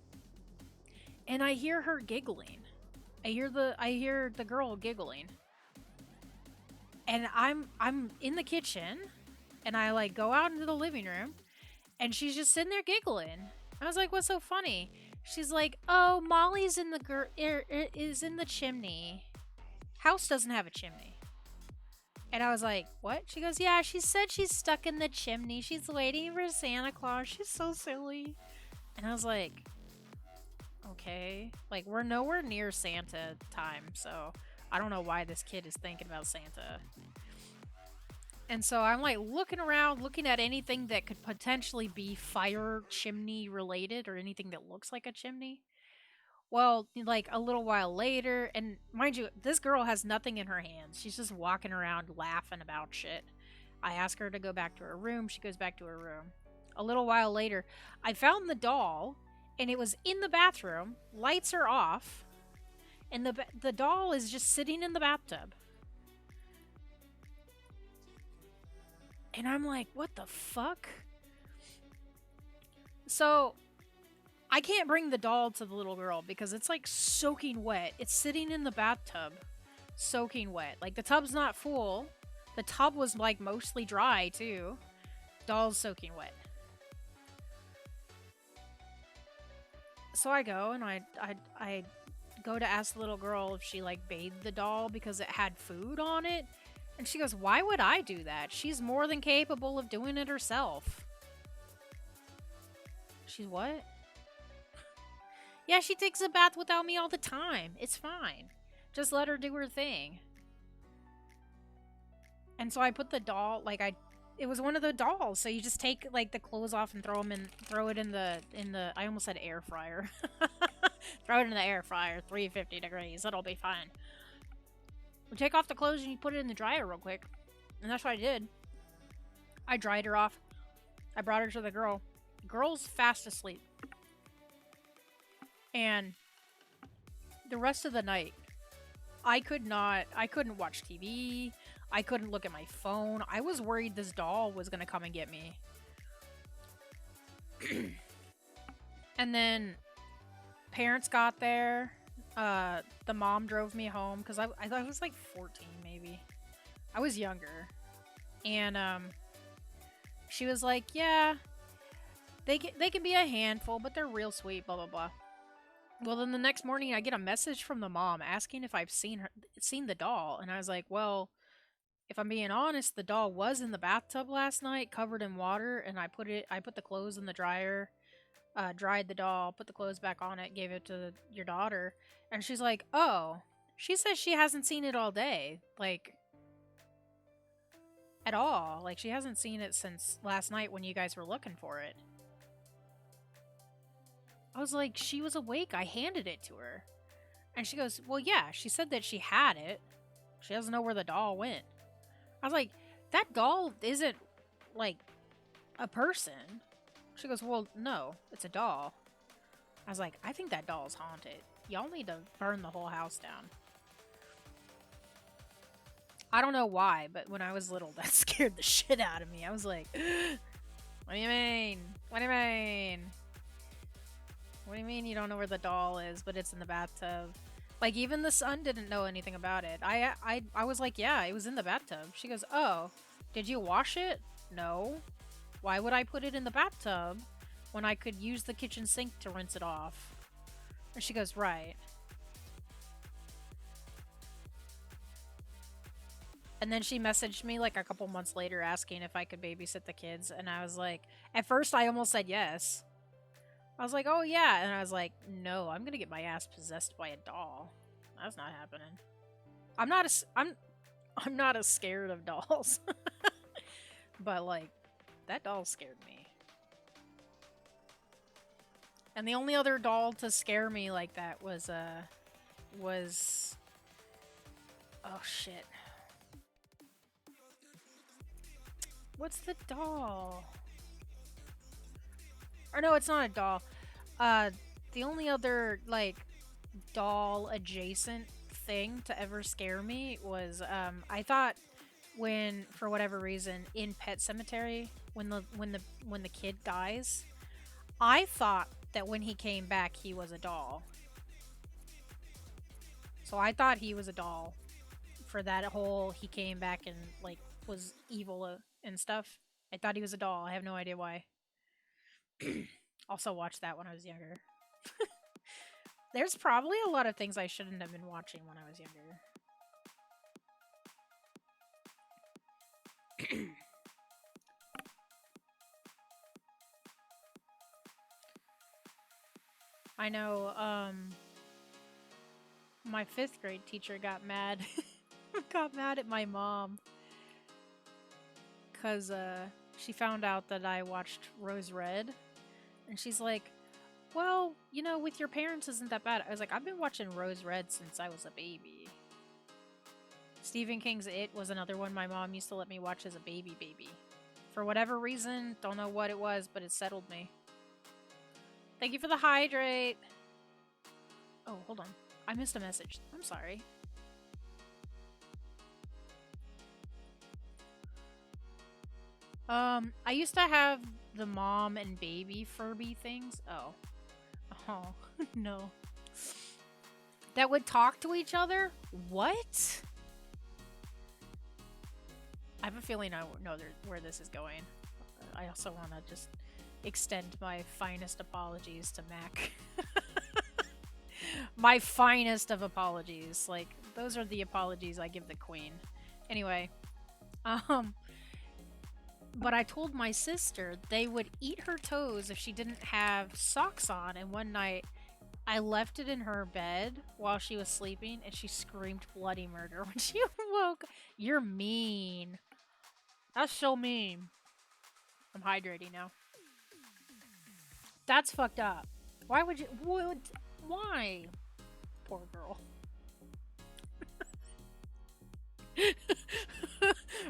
And I hear her giggling. I hear the girl giggling. And I'm in the kitchen and I like go out into the living room and she's just sitting there giggling. I was like, "What's so funny?" She's like, "Oh, Molly's in the is in the chimney. House doesn't have a chimney." And I was like, "What?" She goes, "Yeah, she said she's stuck in the chimney. She's waiting for Santa Claus. She's so silly." And I was like, "Okay." Like, we're nowhere near Santa time, so I don't know why this kid is thinking about Santa. And so I'm like looking around, looking at anything that could potentially be fire chimney related or anything that looks like a chimney. Well, like a little while later, and mind you, this girl has nothing in her hands. She's just walking around laughing about shit. I ask her to go back to her room. She goes back to her room. A little while later, I found the doll, and it was in the bathroom. Lights are off, and the doll is just sitting in the bathtub. And I'm like, "What the fuck?" So I can't bring the doll to the little girl because it's like soaking wet. It's sitting in the bathtub, soaking wet. Like the tub's not full. The tub was like mostly dry too. Doll's soaking wet. So I go and I go to ask the little girl if she like bathed the doll because it had food on it. And she goes, "Why would I do that? She's more than capable of doing it herself." She's what? "Yeah, she takes a bath without me all the time. It's fine. Just let her do her thing." And so I put the doll, like it was one of the dolls. So you just take like the clothes off and throw it in the, I almost said air fryer. Throw it in the air fryer, 350 degrees. It'll be fine. You take off the clothes and you put it in the dryer real quick. And that's what I did. I dried her off. I brought her to the girl. Girl's fast asleep. And the rest of the night, I couldn't watch TV. I couldn't look at my phone. I was worried this doll was gonna come and get me. And then parents got there. The mom drove me home because I was like 14 maybe. I was younger. And she was like, yeah, they can be a handful, but they're real sweet, blah blah blah. Well, then the next morning I get a message from the mom asking if I've seen the doll, and I was like, well, if I'm being honest, the doll was in the bathtub last night, covered in water, and I put the clothes in the dryer, dried the doll, put the clothes back on it, gave it to your daughter, and she's like, oh, she says she hasn't seen it all day, like, at all, like she hasn't seen it since last night when you guys were looking for it. I was like, she was awake, I handed it to her. And she goes, well, yeah, she said that she had it. She doesn't know where the doll went. I was like, that doll isn't, like, a person. She goes, well, no, it's a doll. I was like, I think that doll's haunted. Y'all need to burn the whole house down. I don't know why, but when I was little, that scared the shit out of me. I was like, what do you mean? What do you mean? What do you mean you don't know where the doll is, but it's in the bathtub? Like, even the son didn't know anything about it. I was like, yeah, it was in the bathtub. She goes, oh, did you wash it? No. Why would I put it in the bathtub when I could use the kitchen sink to rinse it off? And she goes, right. And then she messaged me like a couple months later asking if I could babysit the kids. And I was like, at first I almost said yes. I was like, oh yeah. And I was like, no, I'm going to get my ass possessed by a doll. That's not happening. I'm not as scared of dolls. But like, that doll scared me. And the only other doll to scare me like that was oh shit. What's the doll? Or no, it's not a doll. The only other, like, doll adjacent thing to ever scare me was, I thought when, for whatever reason, in Pet Cemetery, when the kid dies, I thought that when he came back, he was a doll. So I thought he was a doll for that whole, he came back and, like, was evil and stuff. I thought he was a doll. I have no idea why. Also watched that when I was younger. There's probably a lot of things I shouldn't have been watching when I was younger. I know, my 5th grade teacher got mad. Got mad at my mom. Because, she found out that I watched Rose Red. And she's like, well, you know, with your parents isn't that bad. I was like, I've been watching Rose Red since I was a baby. Stephen King's It was another one my mom used to let me watch as a baby. For whatever reason, don't know what it was, but it settled me. Thank you for the hydrate. Oh, hold on. I missed a message. I'm sorry. I used to have the mom and baby Furby things. Oh. Oh, no. That would talk to each other? What? I have a feeling I know where this is going. I also want to just extend my finest apologies to Mac. My finest of apologies. Like, those are the apologies I give the queen. Anyway, but I told my sister they would eat her toes if she didn't have socks on, and one night I left it in her bed while she was sleeping, and she screamed bloody murder when she awoke. You're mean. That's so mean. I'm hydrating now. That's fucked up. Why would you... Why? Poor girl.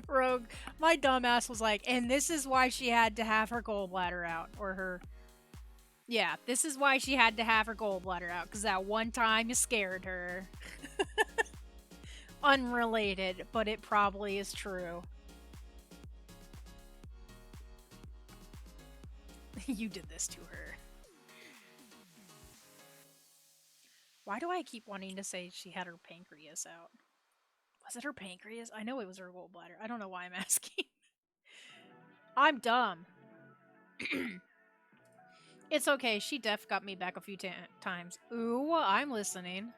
Rogue, my dumbass was like, and this is why she had to have her gallbladder out, or her... Yeah, this is why she had to have her gallbladder out, because that one time you scared her. Unrelated, but it probably is true. You did this to her. Why do I keep wanting to say she had her pancreas out? Was it her pancreas? I know it was her gallbladder. I don't know why I'm asking. I'm dumb. It's okay. She def got me back a few times. Ooh, I'm listening.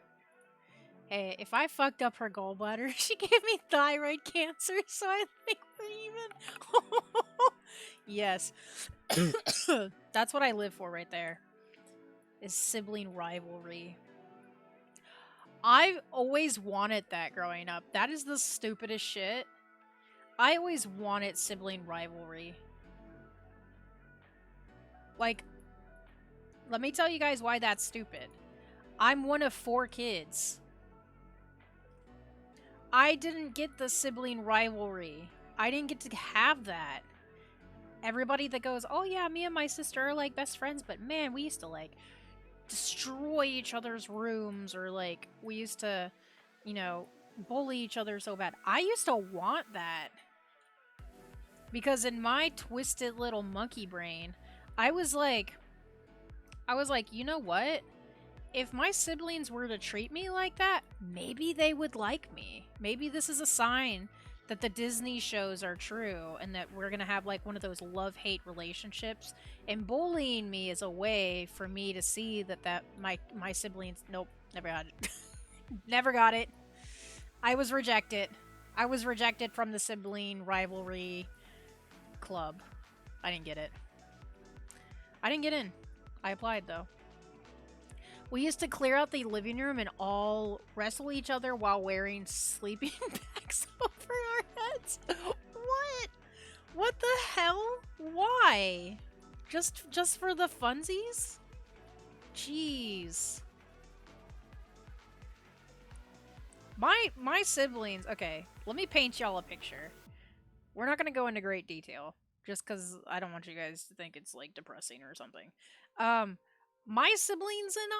Hey, if I fucked up her gallbladder, she gave me thyroid cancer, so I think we're even. Yes. That's what I live for right there. Is sibling rivalry. I've always wanted that growing up. That is the stupidest shit. I always wanted sibling rivalry. Like, let me tell you guys why that's stupid. I'm one of 4 kids. I didn't get the sibling rivalry. I didn't get to have that. Everybody that goes, oh yeah, me and my sister are like best friends, but man, we used to like destroy each other's rooms, or like we used to, you know, bully each other so bad. I used to want that. Because in my twisted little monkey brain, I was like, you know what? If my siblings were to treat me like that, maybe they would like me. Maybe this is a sign that the Disney shows are true and that we're gonna have like one of those love-hate relationships. And bullying me is a way for me to see that my siblings, nope, never got it. Never got it. I was rejected. I was rejected from the sibling rivalry club. I didn't get it. I didn't get in. I applied though. We used to clear out the living room and all wrestle each other while wearing sleeping bags over our heads. What? What the hell? Why? Just for the funsies? Jeez. My siblings, okay, let me paint y'all a picture. We're not gonna go into great detail, just because I don't want you guys to think it's like depressing or something. My siblings and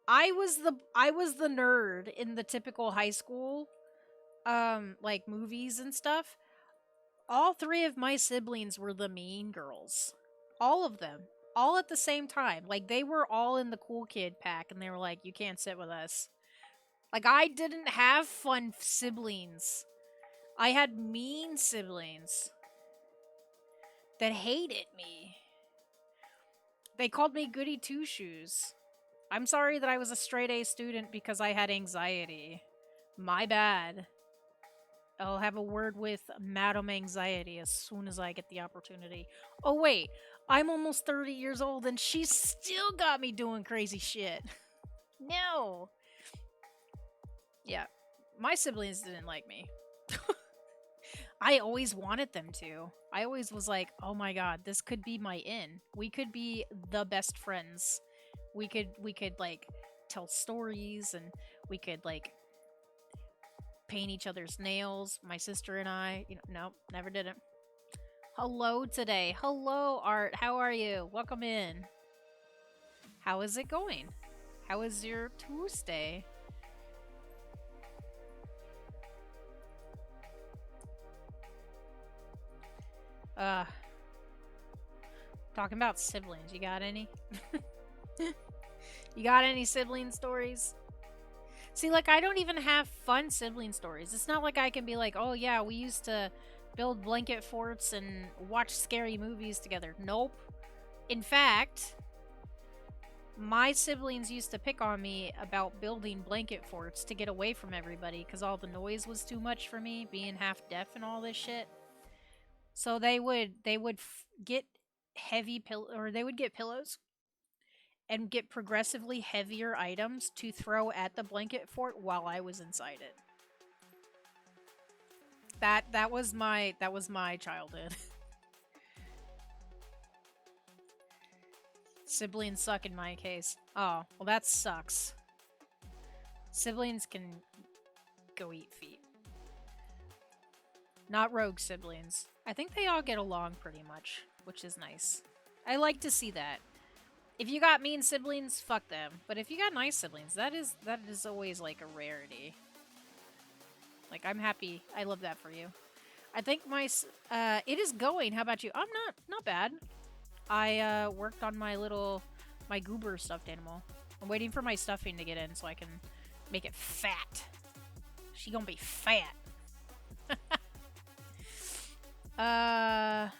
I was the nerd in the typical high school, like movies and stuff. All 3 of my siblings were the mean girls. All of them. All at the same time. Like, they were all in the cool kid pack, and they were like, you can't sit with us. Like, I didn't have fun siblings. I had mean siblings that hated me. They called me Goody Two-Shoes. I'm sorry that I was a straight A student because I had anxiety. My bad. I'll have a word with Madam Anxiety as soon as I get the opportunity. Oh wait, I'm almost 30 years old and she still got me doing crazy shit. No. Yeah, my siblings didn't like me. I always wanted them to. I always was like, oh my god, this could be my in. We could be the best friends. We could like tell stories, and we could like paint each other's nails. My sister and I, nope, never did it. Hello today. Hello, Art. How are you? Welcome in. How is it going? How is your Tuesday? Talking about siblings. You got any? You got any sibling stories? See, like, I don't even have fun sibling stories. It's not like I can be like, oh yeah, we used to build blanket forts and watch scary movies together. Nope. In fact, my siblings used to pick on me about building blanket forts to get away from everybody because all the noise was too much for me, being half deaf and all this shit. So they would get they would get pillows and get progressively heavier items to throw at the blanket fort while I was inside it. That was my childhood. Siblings suck in my case. Oh, well that sucks. Siblings can go eat feet. Not rogue siblings. I think they all get along pretty much, which is nice. I like to see that. If you got mean siblings, fuck them. But if you got nice siblings, that is always like a rarity. Like, I'm happy. I love that for you. I think it is going. How about you? I'm not bad. I worked on my goober stuffed animal. I'm waiting for my stuffing to get in so I can make it fat. She gonna be fat. I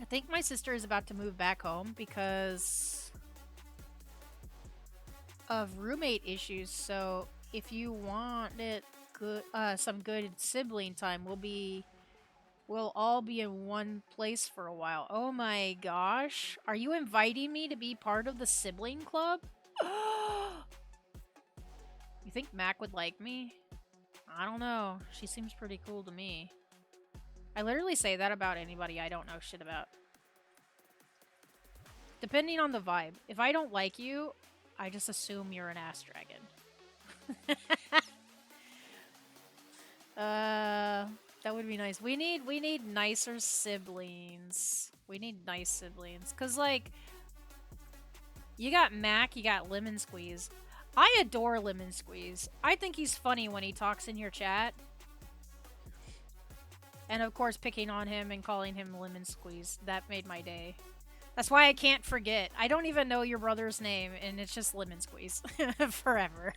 think my sister is about to move back home because of roommate issues. So if you want some good sibling time, we'll all be in one place for a while. Oh my gosh. Are you inviting me to be part of the sibling club? You think Mac would like me? I don't know. She seems pretty cool to me. I literally say that about anybody I don't know shit about. Depending on the vibe. If I don't like you, I just assume you're an ass dragon. That would be nice. We need nicer siblings. We need nice siblings. Cause like you got Mac, you got Lemon Squeeze. I adore Lemon Squeeze. I think he's funny when he talks in your chat. And of course picking on him and calling him Lemon Squeeze. That made my day. That's why I can't forget. I don't even know your brother's name, and it's just Lemon Squeeze. Forever.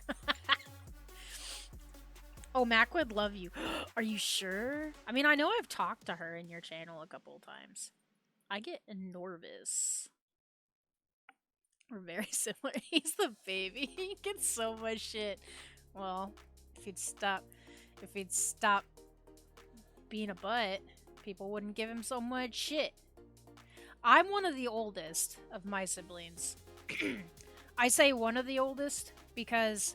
Oh, Mac would love you. Are you sure? I mean, I know I've talked to her in your channel a couple of times. I get nervous. We're very similar. He's the baby. He gets so much shit. Well, if he'd stop being a butt, people wouldn't give him so much shit. I'm one of the oldest of my siblings. I say one of the oldest because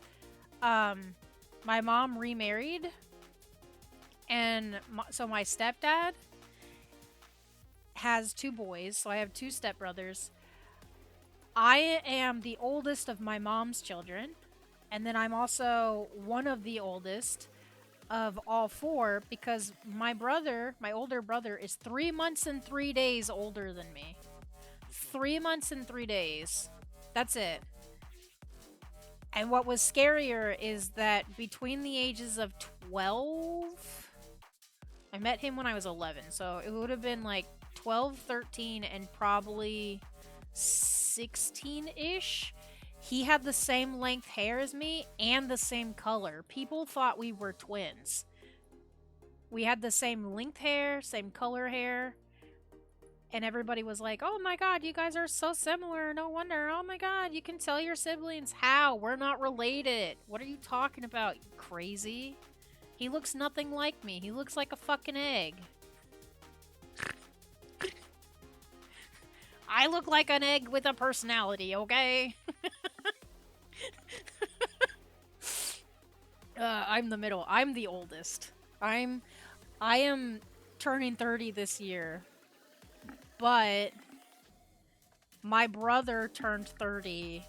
my mom remarried, and so my stepdad has 2 boys, so I have 2 stepbrothers. I am the oldest of my mom's children, and then I'm also one of the oldest of all 4 because my older brother, is 3 months and 3 days older than me. 3 months and 3 days. That's it. And what was scarier is that between the ages of 12, I met him when I was 11, so it would have been like 12, 13, and probably 16-ish. He had the same length hair as me and the same color. People thought we were twins. We had the same length hair, same color hair. And everybody was like, oh my god, you guys are so similar. No wonder. Oh my god, you can tell your siblings. How? We're not related. What are you talking about, you crazy? He looks nothing like me. He looks like a fucking egg. I look like an egg with a personality, okay? I'm the middle. I'm the oldest. I am turning 30 this year. But my brother turned 30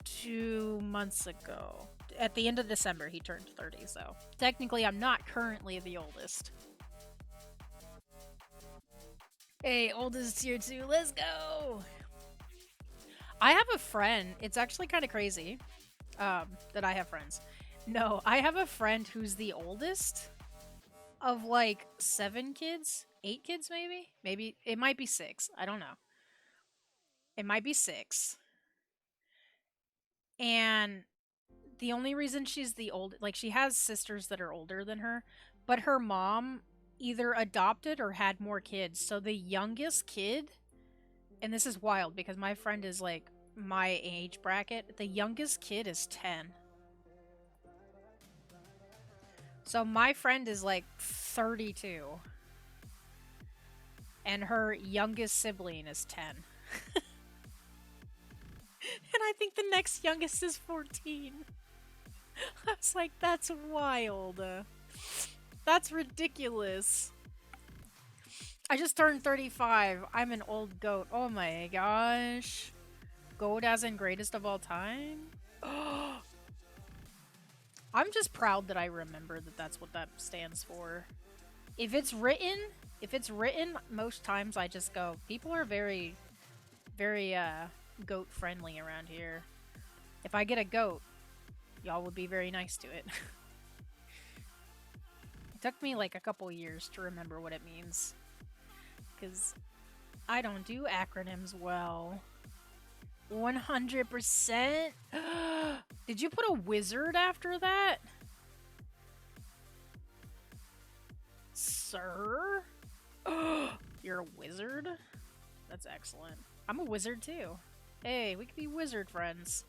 2 months ago. At the end of December, he turned 30, so technically I'm not currently the oldest. Hey, oldest tier 2, let's go! I have a friend, it's actually kind of crazy that I have friends. No, I have a friend who's the oldest of like 7 kids, 8 kids maybe? Maybe, it might be 6, I don't know. It might be 6. And the only reason she's the old, like she has sisters that are older than her, but her mom either adopted or had more kids. So the youngest kid, and this is wild because my friend is like my age bracket, the youngest kid is 10. So my friend is like 32. And her youngest sibling is 10. And I think the next youngest is 14. I was like, that's wild. That's ridiculous. I just turned 35. I'm an old goat. Oh my gosh. Goat as in greatest of all time? I'm just proud that I remember that that's what that stands for. If it's written, most times I just go, people are very, very, goat friendly around here. If I get a goat, y'all would be very nice to it. It took me like a couple years to remember what it means. Because I don't do acronyms well. 100%? Did you put a wizard after that? Sir? You're a wizard? That's excellent. I'm a wizard too. Hey, we could be wizard friends.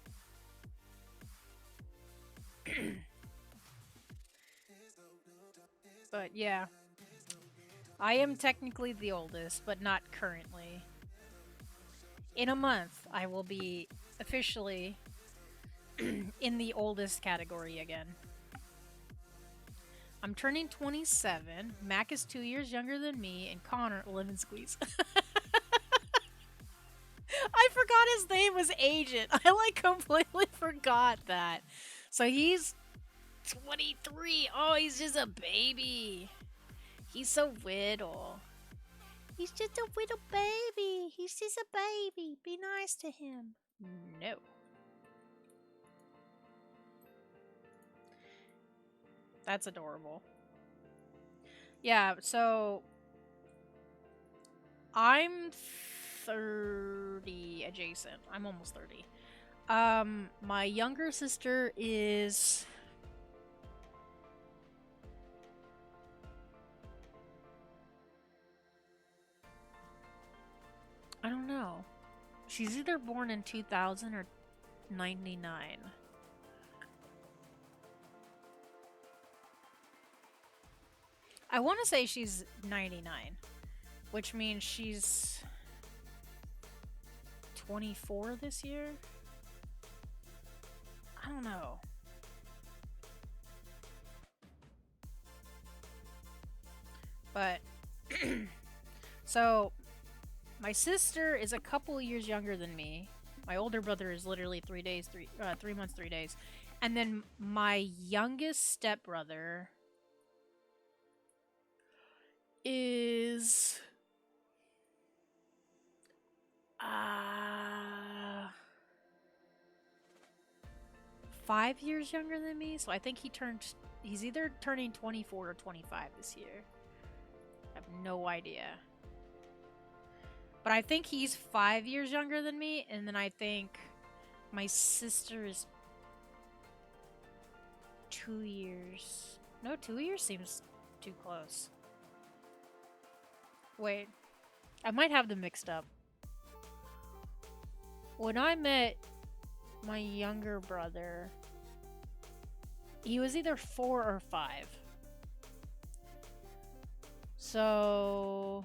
But yeah. I am technically the oldest, but not currently. In a month, I will be officially in the oldest category again. I'm turning 27. Mac is 2 years younger than me, and Connor, lemon squeeze. I forgot his name was Agent. I like completely forgot that. So he's 23. Oh, he's just a baby. He's so little. He's just a little baby. He's just a baby. Be nice to him. No. That's adorable. Yeah, so I'm 30 adjacent. I'm almost 30. My younger sister is I don't know. She's either born in 2000 or 99. I want to say she's 99, which means she's 24 this year? I don't know. But, so, my sister is a couple years younger than me. My older brother is literally 3 months, 3 days. And then my youngest stepbrother is 5 years younger than me, so I think he's either turning 24 or 25 this year. I have no idea. But I think he's 5 years younger than me, and then I think my sister is 2 years. No, 2 years seems too close. Wait, I might have them mixed up. When I met my younger brother, he was either 4 or 5. So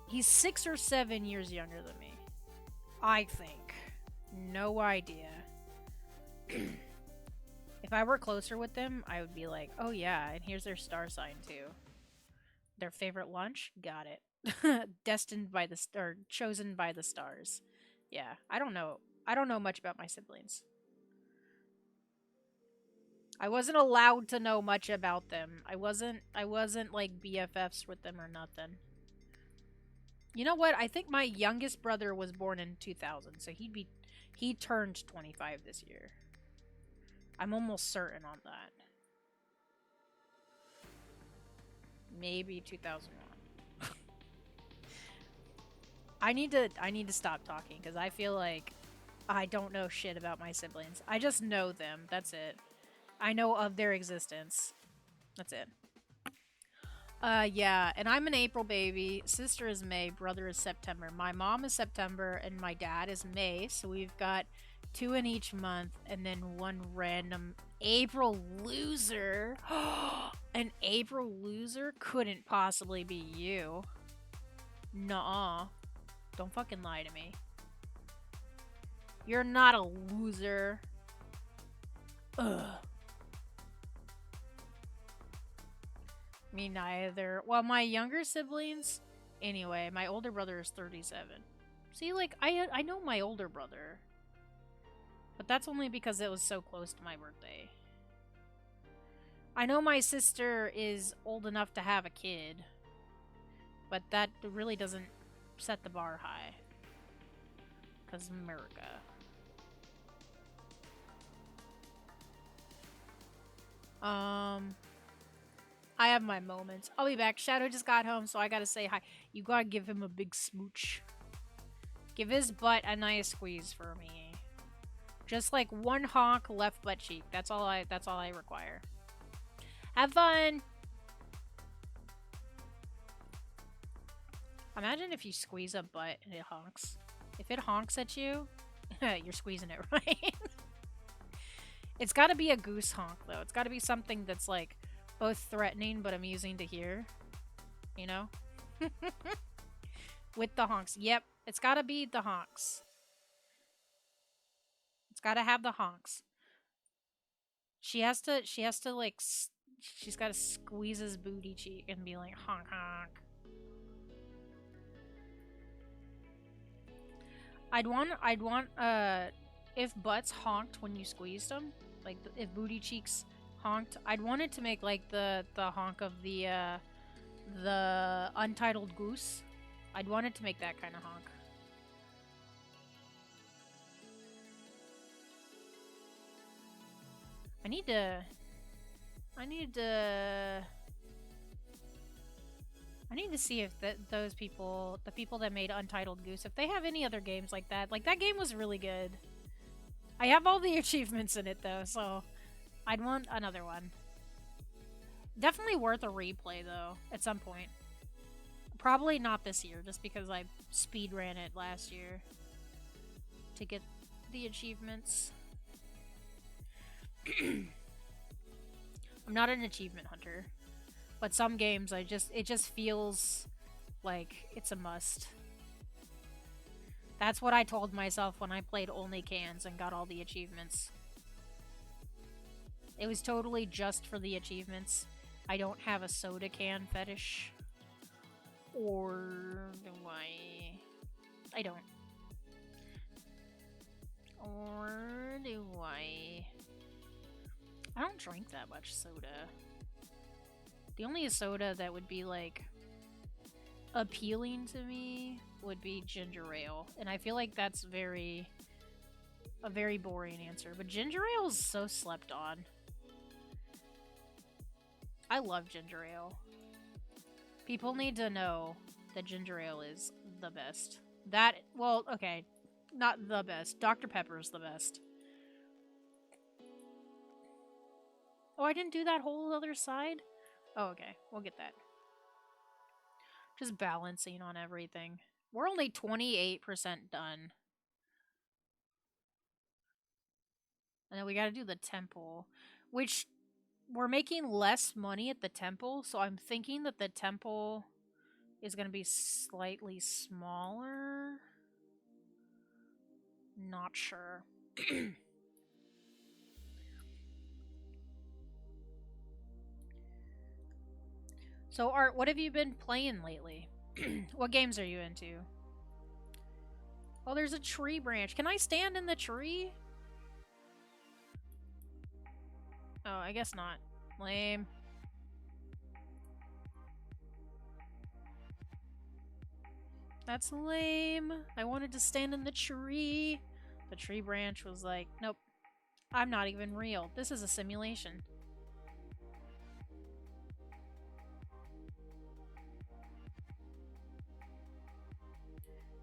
he's 6 or 7 years younger than me, I think. No idea. If I were closer with them, I would be like, oh yeah, and here's their star sign too. Their favorite lunch? Got it. Destined by the star, chosen by the stars. Yeah, I don't know. I don't know much about my siblings. I wasn't allowed to know much about them. I wasn't like BFFs with them or nothing. You know what? I think my youngest brother was born in 2000, so he turned 25 this year. I'm almost certain on that. Maybe 2001. I need to stop talking because I feel like I don't know shit about my siblings. I just know them. That's it. I know of their existence. That's it. Yeah, and I'm an April baby. Sister is May, brother is September. My mom is September, and my dad is May, so we've got 2 in each month, and then one random April loser. An April loser couldn't possibly be you. Nuh-uh. Don't fucking lie to me. You're not a loser. Ugh. Me neither. Well, my younger siblings... Anyway, my older brother is 37. See, like, I know my older brother. But that's only because it was so close to my birthday. I know my sister is old enough to have a kid. But that really doesn't set the bar high. Because America. Um, I have my moments. I'll be back. Shadow just got home, so I gotta say hi. You gotta give him a big smooch. Give his butt a nice squeeze for me. Just like one honk left butt cheek. That's all I require. Have fun. Imagine if you squeeze a butt and it honks. If it honks at you, you're squeezing it right. It's got to be a goose honk though. It's got to be something that's like both threatening but amusing to hear. You know? With the honks. Yep, it's got to be the honks. It's got to have the honks. She has to like she's got to squeeze his booty cheek and be like honk honk. I'd want if butts honked when you squeezed them, like if booty cheeks honked, I'd want it to make like the honk of the untitled goose. I'd want it to make that kind of honk. I need to see if those people, the people that made Untitled Goose, if they have any other games like that. Like, that game was really good. I have all the achievements in it, though, so I'd want another one. Definitely worth a replay, though, at some point. Probably not this year, just because I speedran it last year to get the achievements. I'm not an achievement hunter. But some games, it just feels like it's a must. That's what I told myself when I played only cans and got all the achievements. It was totally just for the achievements. I don't have a soda can fetish. Or do I? I don't. Or do I? I don't drink that much soda. The only soda that would be, like, appealing to me would be ginger ale. And I feel like that's a very boring answer. But ginger ale is so slept on. I love ginger ale. People need to know that ginger ale is the best. Well, okay. Not the best. Dr. Pepper is the best. Oh, I didn't do that whole other side? Oh, okay. We'll get that. Just balancing on everything. We're only 28% done. And then we gotta do the temple. Which, we're making less money at the temple, so I'm thinking that the temple is gonna be slightly smaller. Not sure. So, Art, what have you been playing lately? What games are you into? Oh, there's a tree branch. Can I stand in the tree? Oh, I guess not. Lame. That's lame. I wanted to stand in the tree. The tree branch was like, nope. I'm not even real. This is a simulation.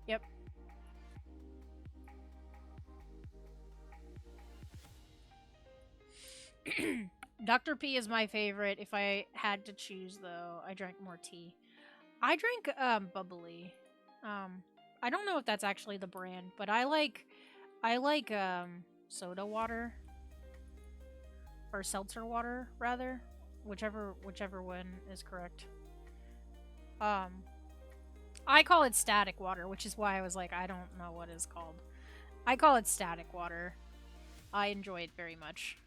Yep. Dr. P is my favorite. If I had to choose, though, I drank more tea. I drink bubbly. I don't know if that's actually the brand, but I like soda water or seltzer water rather, whichever one is correct. I call it static water, which is why I was like, I don't know what it's called. I call it static water. I enjoy it very much.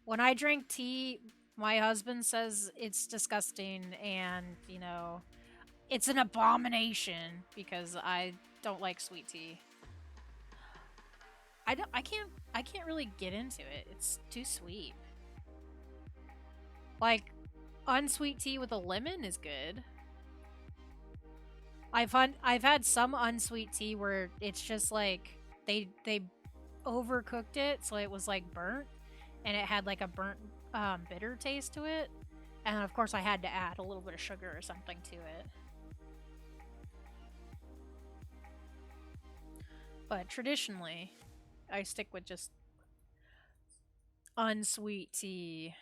When I drink tea, my husband says it's disgusting and, you know, it's an abomination because I don't like sweet tea. I can't really get into it. It's too sweet. Like, unsweet tea with a lemon is good. I've had some unsweet tea where it's just like they overcooked it, so it was like burnt, and it had like a burnt, bitter taste to it. And of course, I had to add a little bit of sugar or something to it. But traditionally, I stick with just unsweet tea.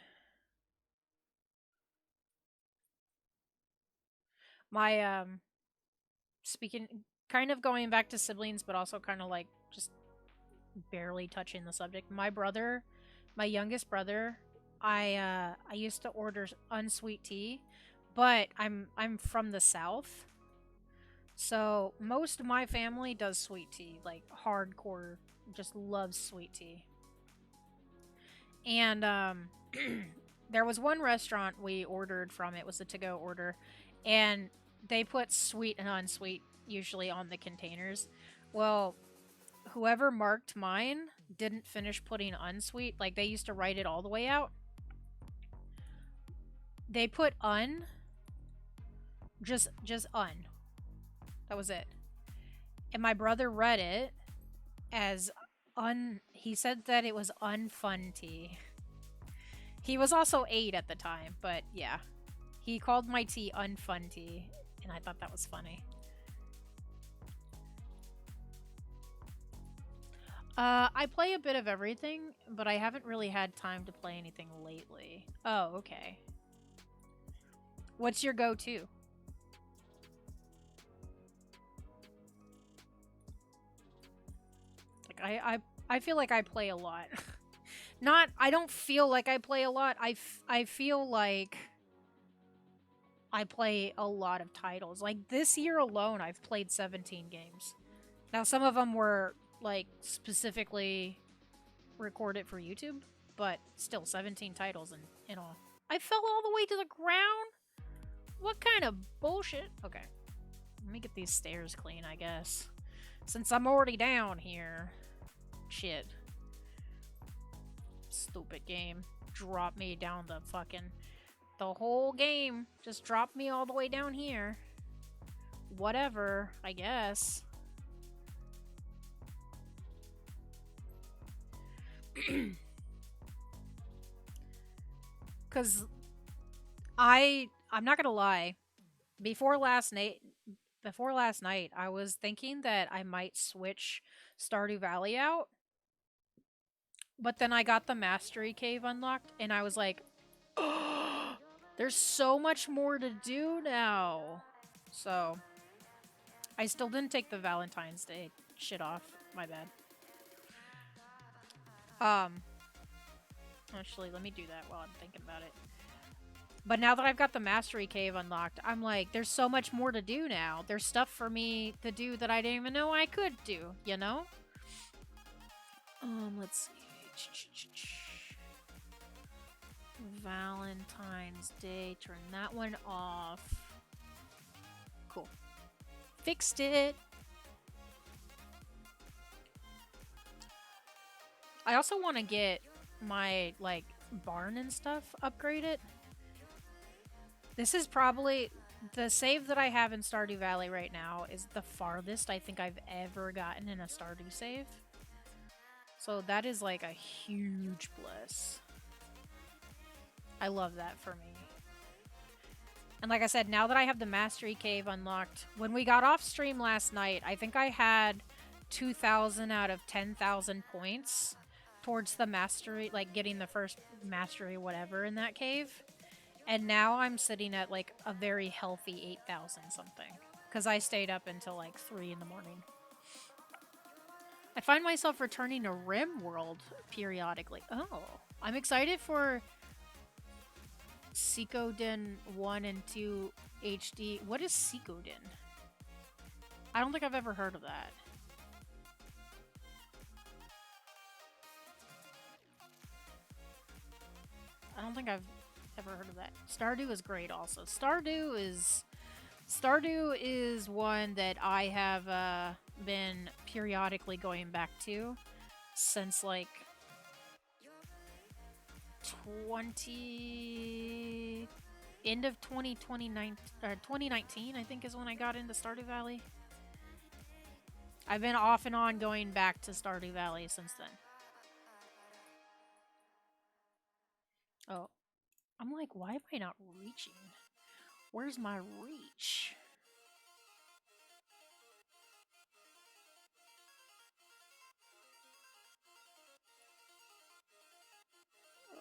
My speaking kind of going back to siblings, but also kind of like just barely touching the subject. My brother, my youngest brother, I used to order unsweet tea, but I'm from the south. So most of my family does sweet tea, like hardcore, just loves sweet tea. And there was one restaurant we ordered from. It was a to-go order, and they put sweet and unsweet usually on the containers. Well, whoever marked mine didn't finish putting unsweet. Like they used to write it all the way out. They put just un. That was it. And my brother read it as he said that it was unfun tea. He was also 8 at the time, but yeah. He called my tea unfun tea, and I thought that was funny. I play a bit of everything, but I haven't really had time to play anything lately. Oh, okay. What's your go-to? Like I feel like I play a lot. Not I don't feel like I play a lot. I feel like I play a lot of titles. Like this year alone, I've played 17 games. Now some of them were like specifically recorded for YouTube, but still 17 titles in all. I fell all the way to the ground? What kind of bullshit? Okay. Let me get these stairs clean, I guess. Since I'm already down here. Shit. Stupid game. Drop me down the fucking... The whole game just dropped me all the way down here. Whatever, I guess. Cause I'm not gonna lie. Before last night, I was thinking that I might switch Stardew Valley out, but then I got the Mastery Cave unlocked, and I was like, oh, there's so much more to do now. So, I still didn't take the Valentine's Day shit off. My bad. Actually, let me do that while I'm thinking about it. But now that I've got the Mastery Cave unlocked, I'm like, there's so much more to do now. There's stuff for me to do that I didn't even know I could do, you know? Let's see. Valentine's Day. Turn that one off. Cool. Fixed it. I also want to get my, like, barn and stuff upgraded. This is probably... The save that I have in Stardew Valley right now is the farthest I think I've ever gotten in a Stardew save. So that is like a huge bliss. I love that for me. And like I said, now that I have the Mastery Cave unlocked, when we got off stream last night, I think I had 2,000 out of 10,000 points towards the Mastery, like getting the first Mastery whatever in that cave. And now I'm sitting at like a very healthy 8,000 something. Because I stayed up until like 3 in the morning. I find myself returning to Rim World periodically. Oh, I'm excited for Suikoden 1 and 2 HD. What is Suikoden? I don't think I've ever heard of that. I don't think I've ever heard of that. Stardew is great also. Stardew is one that I have been periodically going back to since like 2019 or 2019 I think is when I got into Stardew Valley. I've been off and on going back to Stardew Valley since then. Oh, I'm like, why am I not reaching? Where's my reach?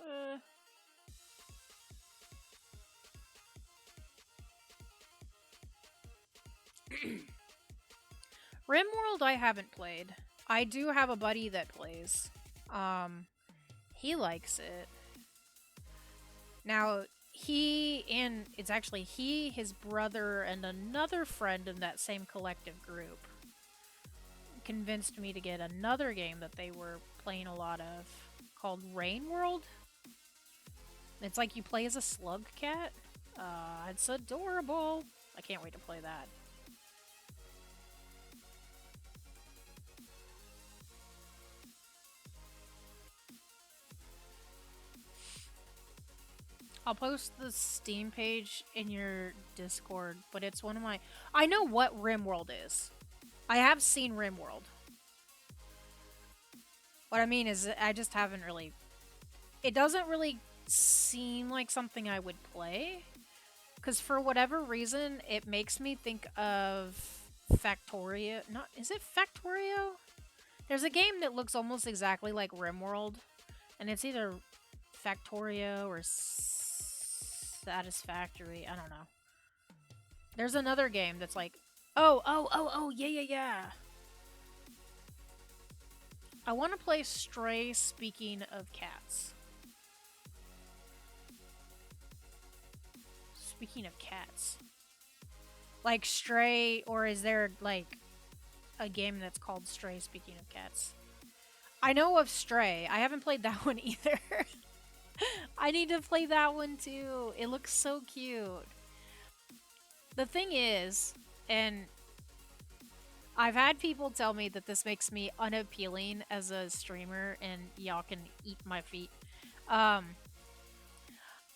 Uh, RimWorld I haven't played. I do have a buddy that plays. Um, he likes it. Now, it's actually he, his brother, and another friend in that same collective group convinced me to get another game that they were playing a lot of called Rain World. It's like you play as a slug cat. It's adorable. I can't wait to play that. I'll post the Steam page in your Discord, but it's one of my. I know what RimWorld is. I have seen RimWorld. What I mean is, I just haven't really. It doesn't really seem like something I would play, because for whatever reason, it makes me think of Factorio. Not is it Factorio? There's a game that looks almost exactly like RimWorld, and it's either Factorio or Satisfactory. I don't know. There's another game that's like, oh, yeah, yeah, yeah. I want to play Stray. Speaking of cats. Speaking of cats, like Stray, or is there like a game that's called Stray? Speaking of cats, I know of Stray. I haven't played that one either. I need to play that one too. It looks so cute. The thing is, and I've had people tell me that this makes me unappealing as a streamer, and y'all can eat my feet. Um,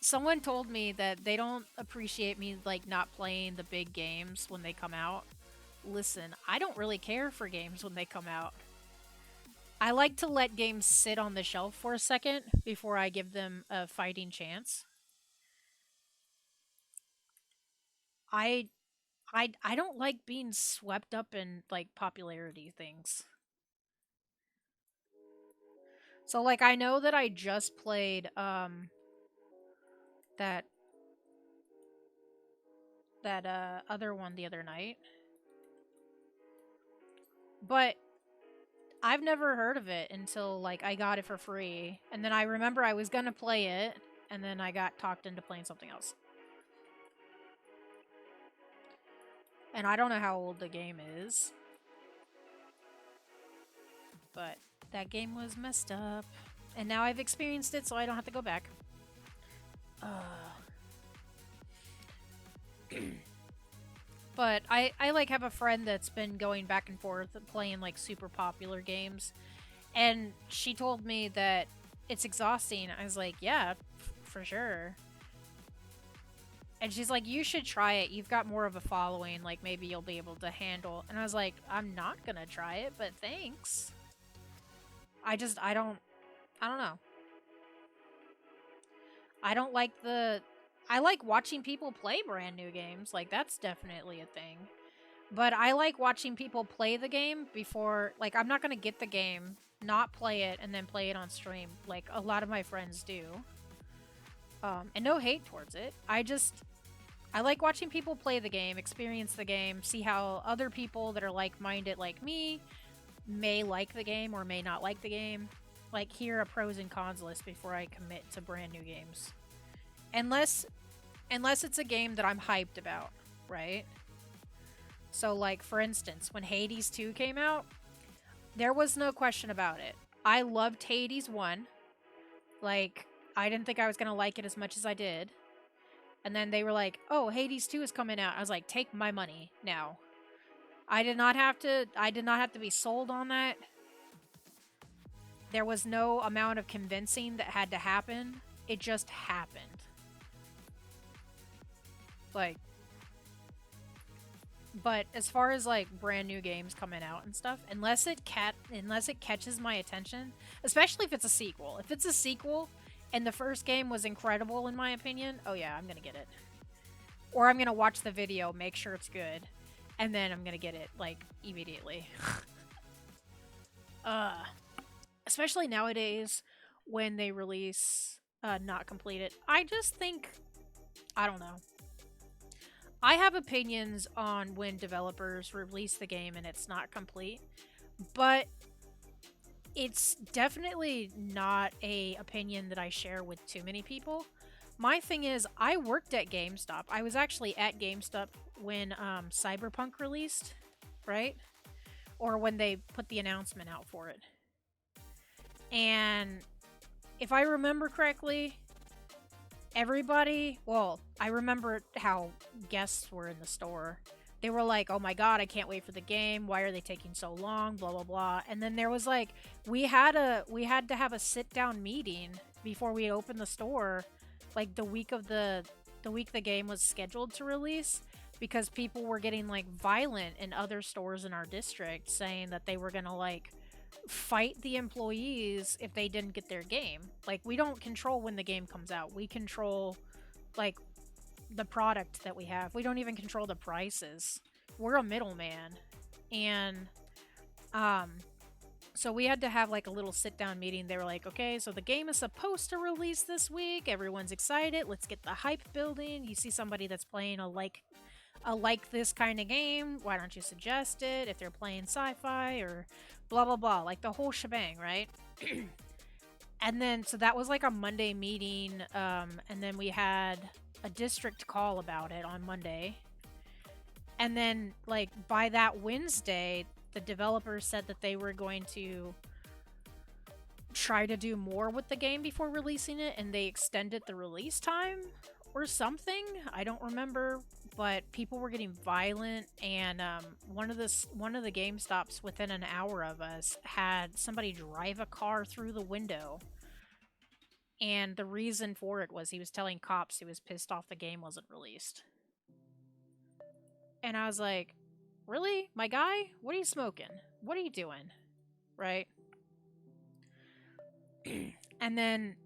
Someone told me that they don't appreciate me like not playing the big games when they come out. Listen, I don't really care for games when they come out. I like to let games sit on the shelf for a second before I give them a fighting chance. I I don't like being swept up in like popularity things. So like I know that I just played that other one the other night. But I've never heard of it until like I got it for free. And then I remember I was going to play it and then I got talked into playing something else. And I don't know how old the game is. But that game was messed up. And now I've experienced it so I don't have to go back. But I like have a friend that's been going back and forth playing like super popular games, and she told me that it's exhausting. I was like, yeah, for sure. And she's like, you should try it. You've got more of a following. Like maybe you'll be able to handle. And I was like, I'm not gonna try it, but thanks. I don't know. I don't like the. I like watching people play brand new games. Like that's definitely a thing. But I like watching people play the game before, like, I'm not going to get the game, not play it, and then play it on stream, like a lot of my friends do. And no hate towards it. I like watching people play the game, experience the game, see how other people that are like-minded like me may like the game or may not like the game. Like, hear a pros and cons list before I commit to brand new games. Unless, unless it's a game that I'm hyped about, right? So, like, for instance, when Hades 2 came out, there was no question about it. I loved Hades 1. Like, I didn't think I was going to like it as much as I did. And then they were like, oh, Hades 2 is coming out. I was like, take my money now. I did not have to be sold on that. There was no amount of convincing that had to happen. It just happened. Like, but as far as like brand new games coming out and stuff, unless it catches my attention, especially if it's a sequel. If it's a sequel and the first game was incredible in my opinion, oh yeah, I'm gonna get it. Or I'm gonna watch the video, make sure it's good, and then I'm gonna get it, like, immediately. uh, Especially nowadays when they release not completed. I just think, I don't know. I have opinions on when developers release the game and it's not complete, but it's definitely not a opinion that I share with too many people. My thing is, I worked at GameStop. I was actually at GameStop when Cyberpunk released, right? Or when they put the announcement out for it. And if I remember correctly, everybody, well, I remember how guests were in the store. They were like, oh my god, I can't wait for the game. Why are they taking so long? Blah, blah, blah. And then there was like, we had to have a sit down meeting before we opened the store, like the week the game was scheduled to release, because people were getting like violent in other stores in our district, saying that they were gonna like fight the employees if they didn't get their game. Like, we don't control when the game comes out. We control, like, the product that we have. We don't even control the prices. We're a middleman. And, so we had to have, like, a little sit-down meeting. They were like, okay, so the game is supposed to release this week. Everyone's excited. Let's get the hype building. You see somebody that's playing a like this kind of game, why don't you suggest it? If they're playing sci-fi or blah blah blah, like the whole shebang, right? And then so that was like a Monday meeting, and then we had a district call about it on Monday. And then like by that Wednesday, the developers said that they were going to try to do more with the game before releasing it, and they extended the release time or something. I don't remember, but people were getting violent, and one of the GameStops within an hour of us had somebody drive a car through the window, and the reason for it was he was telling cops he was pissed off the game wasn't released. And I was like, really, my guy? What are you smoking? What are you doing? Right? And then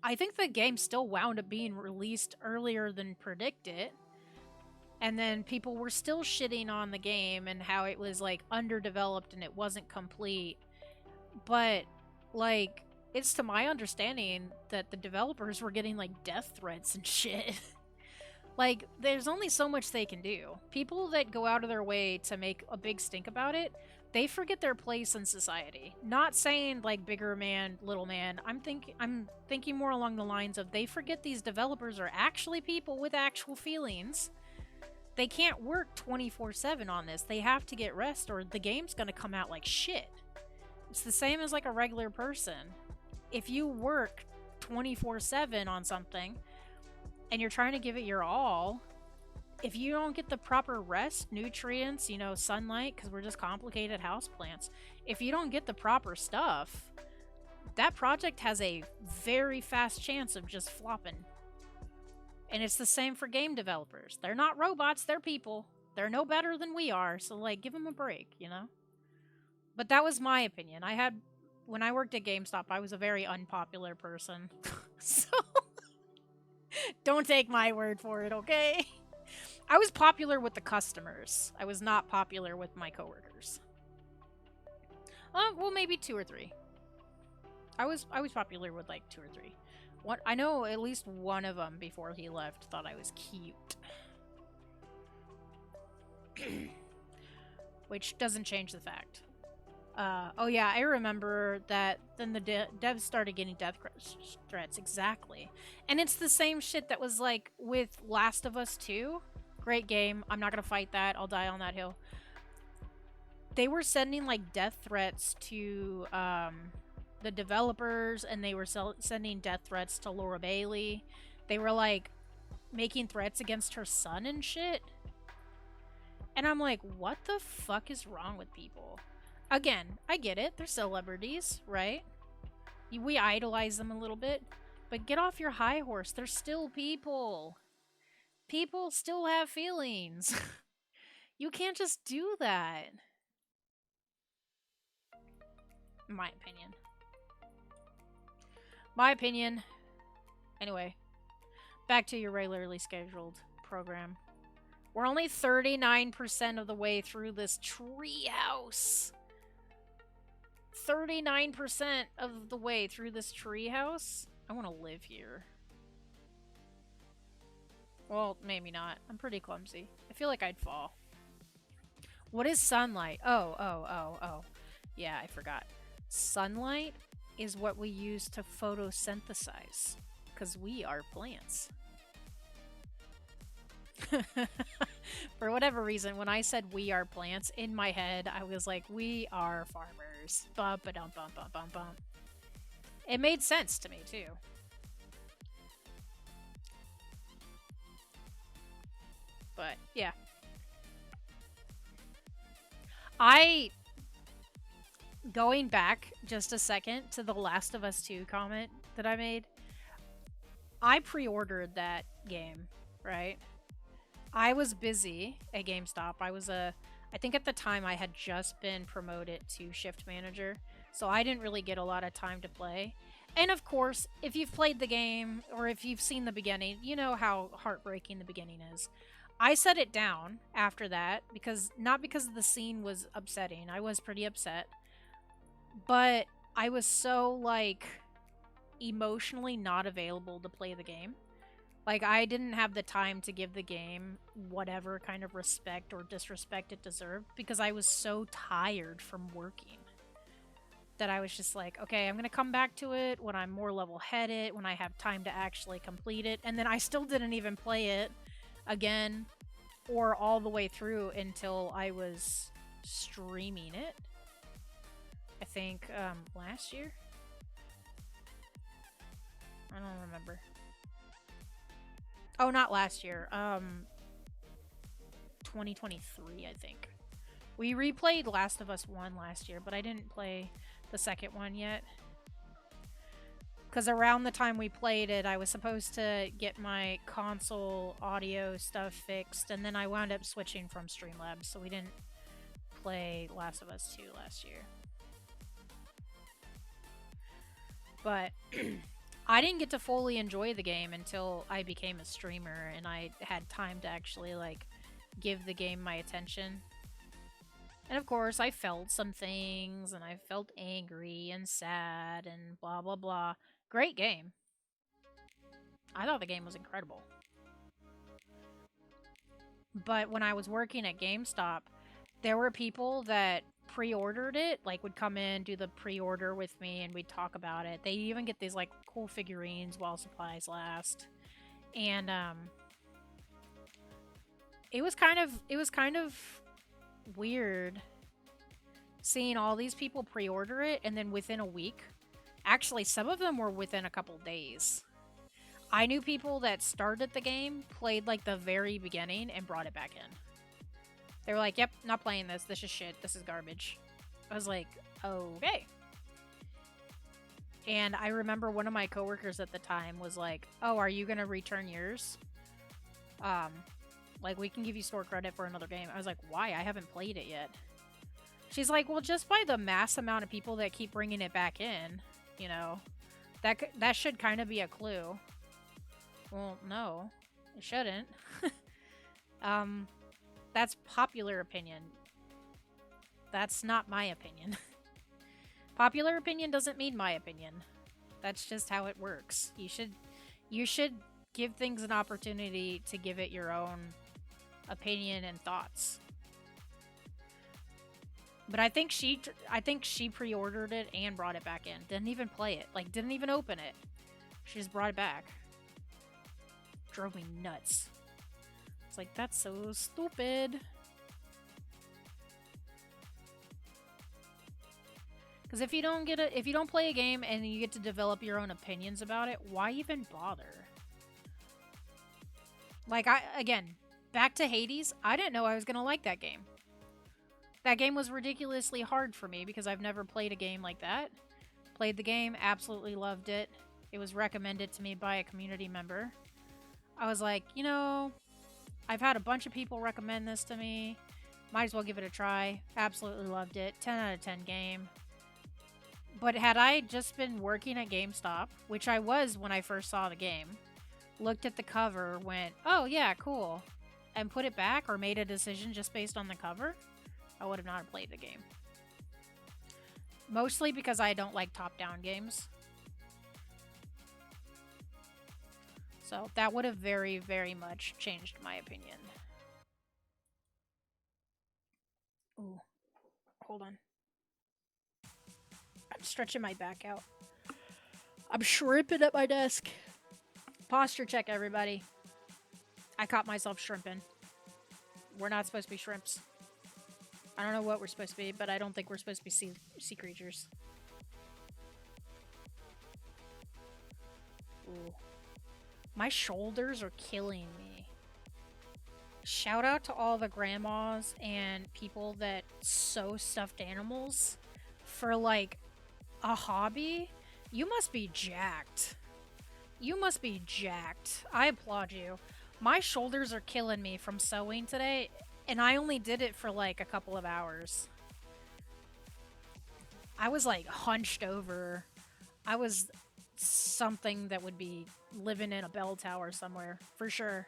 I think the game still wound up being released earlier than predicted. And then people were still shitting on the game and how it was like underdeveloped and it wasn't complete. But like, it's to my understanding that the developers were getting like death threats and shit. Like, there's only so much they can do. People that go out of their way to make a big stink about it, they forget their place in society. Not saying like bigger man, little man. I'm thinking more along the lines of they forget these developers are actually people with actual feelings. They can't work 24/7 on this. They have to get rest or the game's gonna come out like shit. It's the same as like a regular person. If you work 24/7 on something and you're trying to give it your all, if you don't get the proper rest, nutrients, you know, sunlight, because we're just complicated houseplants, if you don't get the proper stuff, that project has a very fast chance of just flopping. And it's the same for game developers. They're not robots, they're people. They're no better than we are, so like, give them a break, you know? But that was my opinion. When I worked at GameStop, I was a very unpopular person. So, don't take my word for it, okay? I was popular with the customers. I was not popular with my coworkers. Well, maybe 2 or 3. I was popular with like 2 or 3. I know at least one of them before he left thought I was cute. Which doesn't change the fact. Oh yeah, I remember that then the devs started getting death threats, exactly. And it's the same shit that was like with Last of Us 2. Great game, I'm not gonna fight that, I'll die on that hill. They were sending like death threats to the developers, and they were sending death threats to Laura Bailey. They were like making threats against her son and shit. And I'm like, what the fuck is wrong with people? Again, I get it. They're celebrities, right? We idolize them a little bit. But get off your high horse. They're still people. People still have feelings. You can't just do that. My opinion. My opinion. Anyway, back to your regularly scheduled program. We're only 39% of the way through this treehouse. 39% of the way through this treehouse? I want to live here. Well, maybe not. I'm pretty clumsy. I feel like I'd fall. What is sunlight? Oh. Yeah, I forgot. Sunlight is what we use to photosynthesize. Because we are plants. For whatever reason, when I said we are plants, in my head, I was like, we are farmers. Bum-ba-dum-bum-bum-bum-bum. It made sense to me, too. But, yeah. Going back just a second to the Last of Us 2 comment that I made, I pre-ordered that game, right? I was busy at GameStop. I think at the time I had just been promoted to shift manager, so I didn't really get a lot of time to play. And of course, if you've played the game or if you've seen the beginning, you know how heartbreaking the beginning is. I set it down after that not because the scene was upsetting. I was pretty upset. But I was so, like, emotionally not available to play the game. Like, I didn't have the time to give the game whatever kind of respect or disrespect it deserved because I was so tired from working that I was just like, okay, I'm going to come back to it when I'm more level-headed, when I have time to actually complete it. And then I still didn't even play it again or all the way through until I was streaming it. I think last year? I don't remember. Oh, not last year. 2023, I think. We replayed Last of Us 1 last year, but I didn't play the second one yet. Because around the time we played it, I was supposed to get my console audio stuff fixed, and then I wound up switching from Streamlabs, so we didn't play Last of Us 2 last year. But I didn't get to fully enjoy the game until I became a streamer and I had time to actually, like, give the game my attention. And of course, I felt some things, and I felt angry and sad and blah blah blah. Great game. I thought the game was incredible. But when I was working at GameStop, there were people that pre-ordered it, like would come in, do the pre-order with me, and we'd talk about it. They even get these like cool figurines while supplies last. And it was kind of weird seeing all these people pre-order it and then within a week, actually some of them were within a couple days. I knew people that started the game, played like the very beginning, and brought it back in. They were like, yep, not playing this. This is shit. This is garbage. I was like, okay. And I remember one of my coworkers at the time was like, oh, are you going to return yours? Like, we can give you store credit for another game. I was like, why? I haven't played it yet. She's like, well, just by the mass amount of people that keep bringing it back in, you know, that should kind of be a clue. Well, no, it shouldn't. That's popular opinion. That's not my opinion. Popular opinion doesn't mean my opinion. That's just how it works. You should give things an opportunity to give it your own opinion and thoughts. But I think she pre-ordered it and brought it back in. Didn't even play it. Like, didn't even open it. She just brought it back. Drove me nuts. It's like, that's so stupid. Because if you don't play a game and you get to develop your own opinions about it, why even bother? Like, again, back to Hades, I didn't know I was gonna like that game. That game was ridiculously hard for me because I've never played a game like that. Played the game, absolutely loved it. It was recommended to me by a community member. I was like, you know, I've had a bunch of people recommend this to me. Might as well give it a try. Absolutely loved it. 10 out of 10 game. But had I just been working at GameStop, which I was when I first saw the game, looked at the cover, went, oh yeah, cool, and put it back or made a decision just based on the cover, I would have not played the game. Mostly because I don't like top-down games. So that would have very, very much changed my opinion. Ooh, hold on. I'm stretching my back out. I'm shrimping at my desk. Posture check, everybody. I caught myself shrimping. We're not supposed to be shrimps. I don't know what we're supposed to be, but I don't think we're supposed to be sea creatures. Ooh. My shoulders are killing me. Shout out to all the grandmas and people that sew stuffed animals for like a hobby. You must be jacked. You must be jacked. I applaud you. My shoulders are killing me from sewing today, and I only did it for like a couple of hours. I was like hunched over. I was something that would be living in a bell tower somewhere, for sure.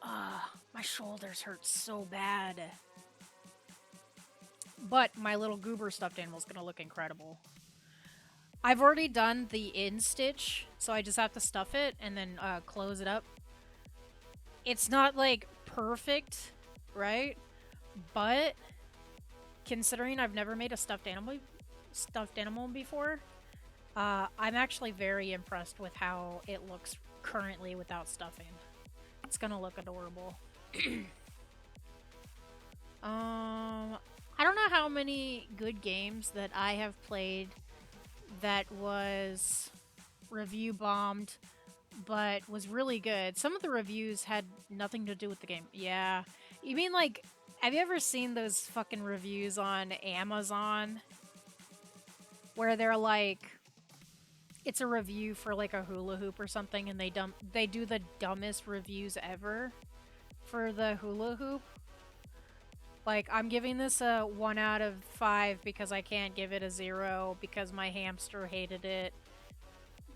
My shoulders hurt so bad. But my little goober stuffed animal is going to look incredible. I've already done the in stitch, so I just have to stuff it and then close it up. It's not like perfect, right? But considering I've never made a stuffed animal before, I'm actually very impressed with how it looks currently without stuffing. It's gonna look adorable. I don't know how many good games that I have played that was review bombed, but was really good. Some of the reviews had nothing to do with the game. Yeah. You mean like, have you ever seen those fucking reviews on Amazon? Where they're like, it's a review for like a hula hoop or something, and they do the dumbest reviews ever for the hula hoop. Like, I'm giving this a 1 out of 5 because I can't give it a 0 because my hamster hated it.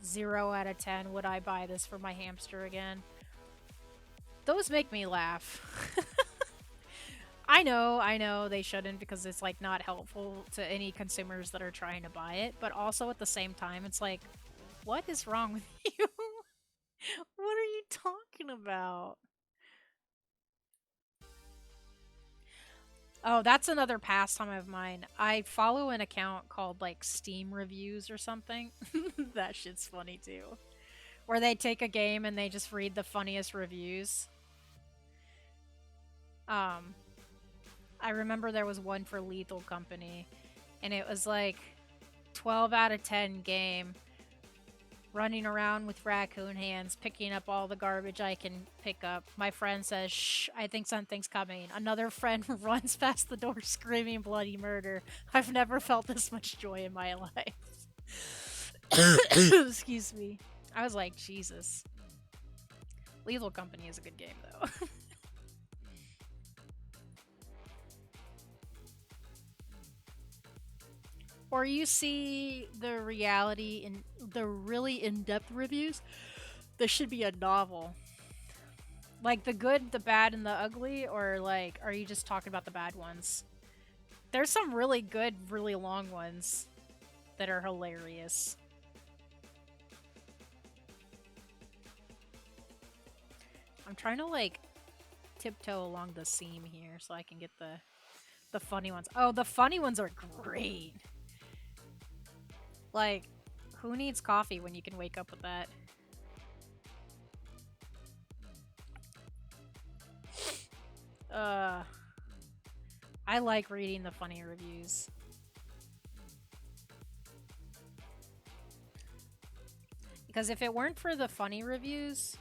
0 out of 10, would I buy this for my hamster again? Those make me laugh. I know, they shouldn't because it's like not helpful to any consumers that are trying to buy it, but also at the same time, it's like, what is wrong with you? What are you talking about? Oh, that's another pastime of mine. I follow an account called like Steam Reviews or something. That shit's funny too. Where they take a game and they just read the funniest reviews. I remember there was one for Lethal Company, and it was like 12 out of 10 game. Running around with raccoon hands, picking up all the garbage I can pick up. My friend says, shh, I think something's coming. Another friend runs past the door screaming bloody murder. I've never felt this much joy in my life. Excuse me. I was like, Jesus. Lethal Company is a good game, though. Or you see the reality in the really in-depth reviews. This should be a novel. Like the good, the bad, and the ugly, or like, are you just talking about the bad ones? There's some really good, really long ones that are hilarious. I'm trying to like tiptoe along the seam here so I can get the funny ones. Oh, the funny ones are great. Like, who needs coffee when you can wake up with that? I like reading the funny reviews. Because if it weren't for the funny reviews,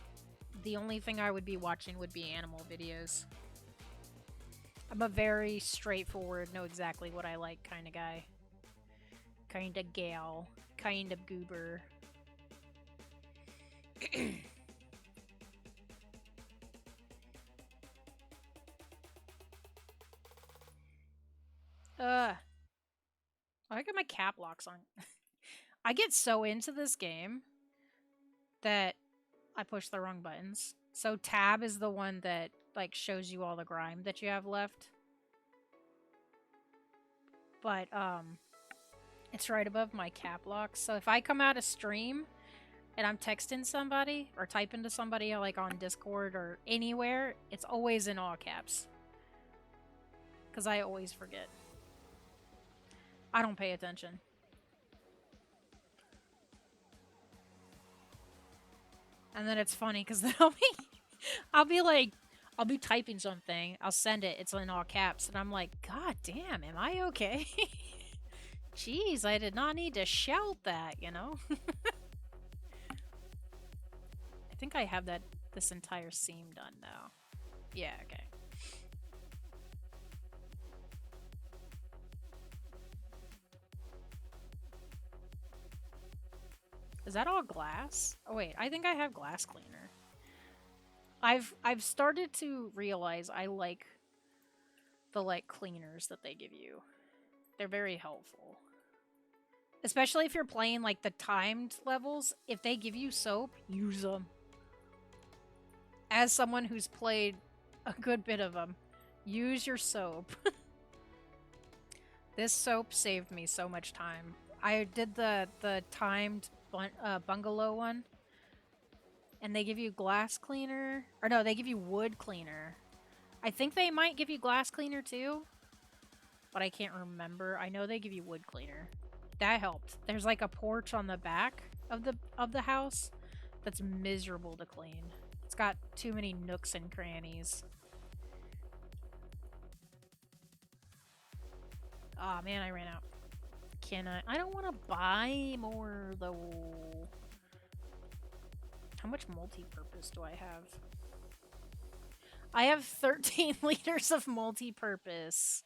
the only thing I would be watching would be animal videos. I'm a very straightforward, know exactly what I like kind of guy. Kind of gal. Kind of goober. Oh, I got my cap locks on. I get so into this game that I push the wrong buttons. So tab is the one that like shows you all the grime that you have left. But it's right above my cap lock. So if I come out of stream and I'm texting somebody or typing to somebody like on Discord or anywhere, it's always in all caps. Because I always forget. I don't pay attention. And then it's funny because then I'll be typing something, I'll send it, it's in all caps, and I'm like, God damn, am I okay? Jeez, I did not need to shout that, you know? I think I have this entire seam done now. Yeah, okay. Is that all glass? Oh wait, I think I have glass cleaner. I've started to realize I like the like cleaners that they give you. They're very helpful. Especially if you're playing like the timed levels, if they give you soap, use them. As someone who's played a good bit of them, use your soap. This soap saved me so much time. I did the timed bungalow one, and they give you glass cleaner. Or no, they give you wood cleaner. I think they might give you glass cleaner too, but I can't remember. I know they give you wood cleaner. That helped. There's like a porch on the back of the house that's miserable to clean. It's got too many nooks and crannies. Aw, oh, man, I ran out. Can I? I don't want to buy more, though. How much multi-purpose do I have? I have 13 liters of multi-purpose.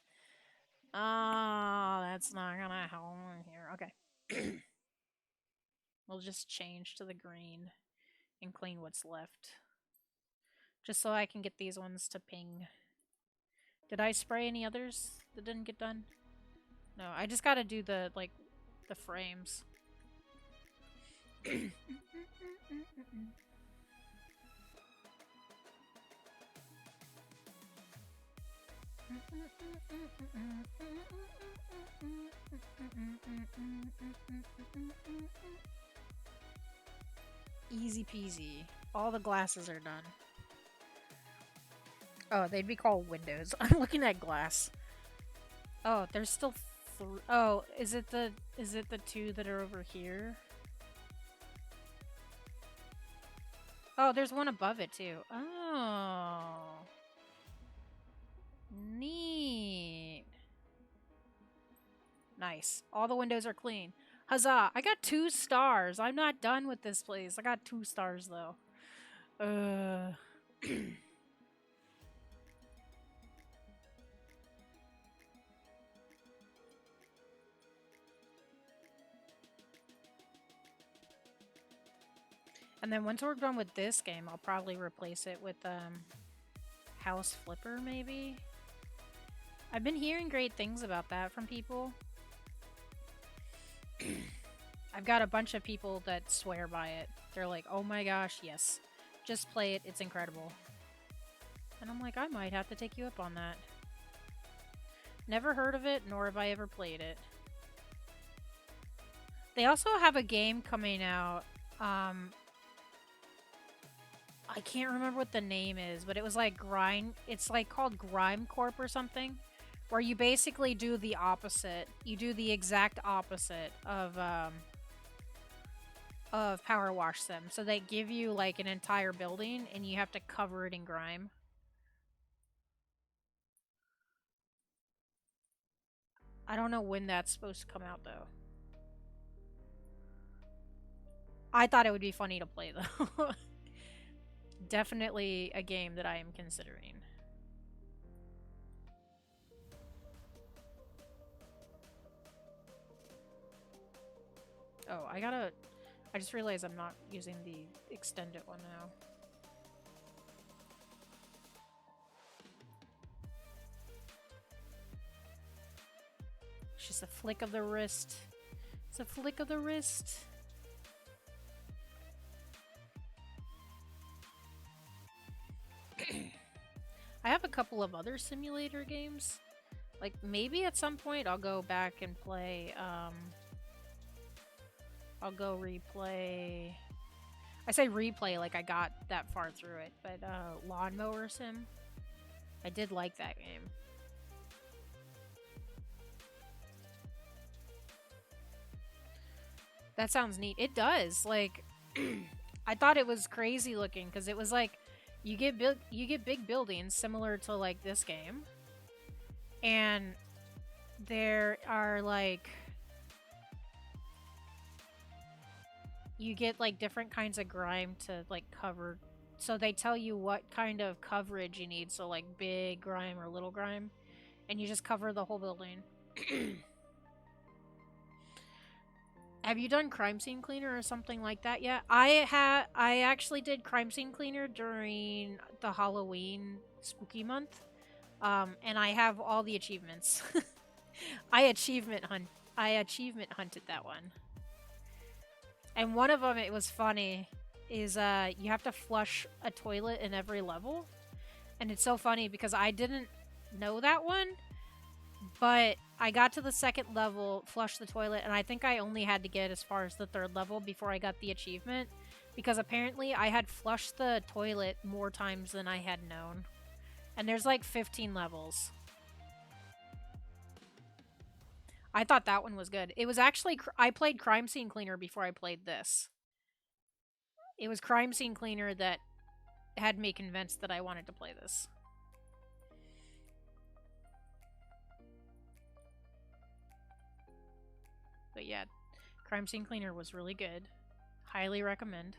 Oh, that's not gonna help here. Okay. We'll just change to the green and clean what's left. Just so I can get these ones to ping. Did I spray any others that didn't get done? No, I just gotta do the, like, the frames. Easy peasy. All the glasses are done. Oh, they'd be called windows. I'm looking at glass. Oh, there's still oh, is it the two that are over here? Oh, there's one above it too. Oh. Neat. Nice. All the windows are clean. Huzzah! I got 2 stars. I'm not done with this place. I got 2 stars though. And then once we're done with this game, I'll probably replace it with House Flipper, maybe? I've been hearing great things about that from people. I've got a bunch of people that swear by it. They're like, oh my gosh, yes. Just play it, it's incredible. And I'm like, I might have to take you up on that. Never heard of it, nor have I ever played it. They also have a game coming out, I can't remember what the name is, but it was like it's like called Grime Corp or something, where you basically do the opposite. You do the exact opposite of PowerWash Sim. So they give you like an entire building and you have to cover it in grime. I don't know when that's supposed to come out though. I thought it would be funny to play though. Definitely a game that I am considering. Oh, I just realized I'm not using the extended one now. She said a flick of the wrist. It's a flick of the wrist. I have a couple of other simulator games. Like, maybe at some point I'll go back and play, I'll go replay... I say replay like I got that far through it, but, Lawnmower Sim. I did like that game. That sounds neat. It does. Like, I thought it was crazy looking, because it was like, you get big buildings similar to like this game, and there are like, you get like different kinds of grime to like cover, so they tell you what kind of coverage you need, so like big grime or little grime, and you just cover the whole building. Have you done Crime Scene Cleaner or something like that yet? I actually did Crime Scene Cleaner during the Halloween spooky month. And I have all the achievements. I achievement hunted that one. And one of them, it was funny, is you have to flush a toilet in every level. And it's so funny because I didn't know that one. But I got to the second level, flushed the toilet, and I think I only had to get as far as the third level before I got the achievement. Because apparently I had flushed the toilet more times than I had known. And there's like 15 levels. I thought that one was good. It was actually, I played Crime Scene Cleaner before I played this. It was Crime Scene Cleaner that had me convinced that I wanted to play this. But yeah, Crime Scene Cleaner was really good. Highly recommend.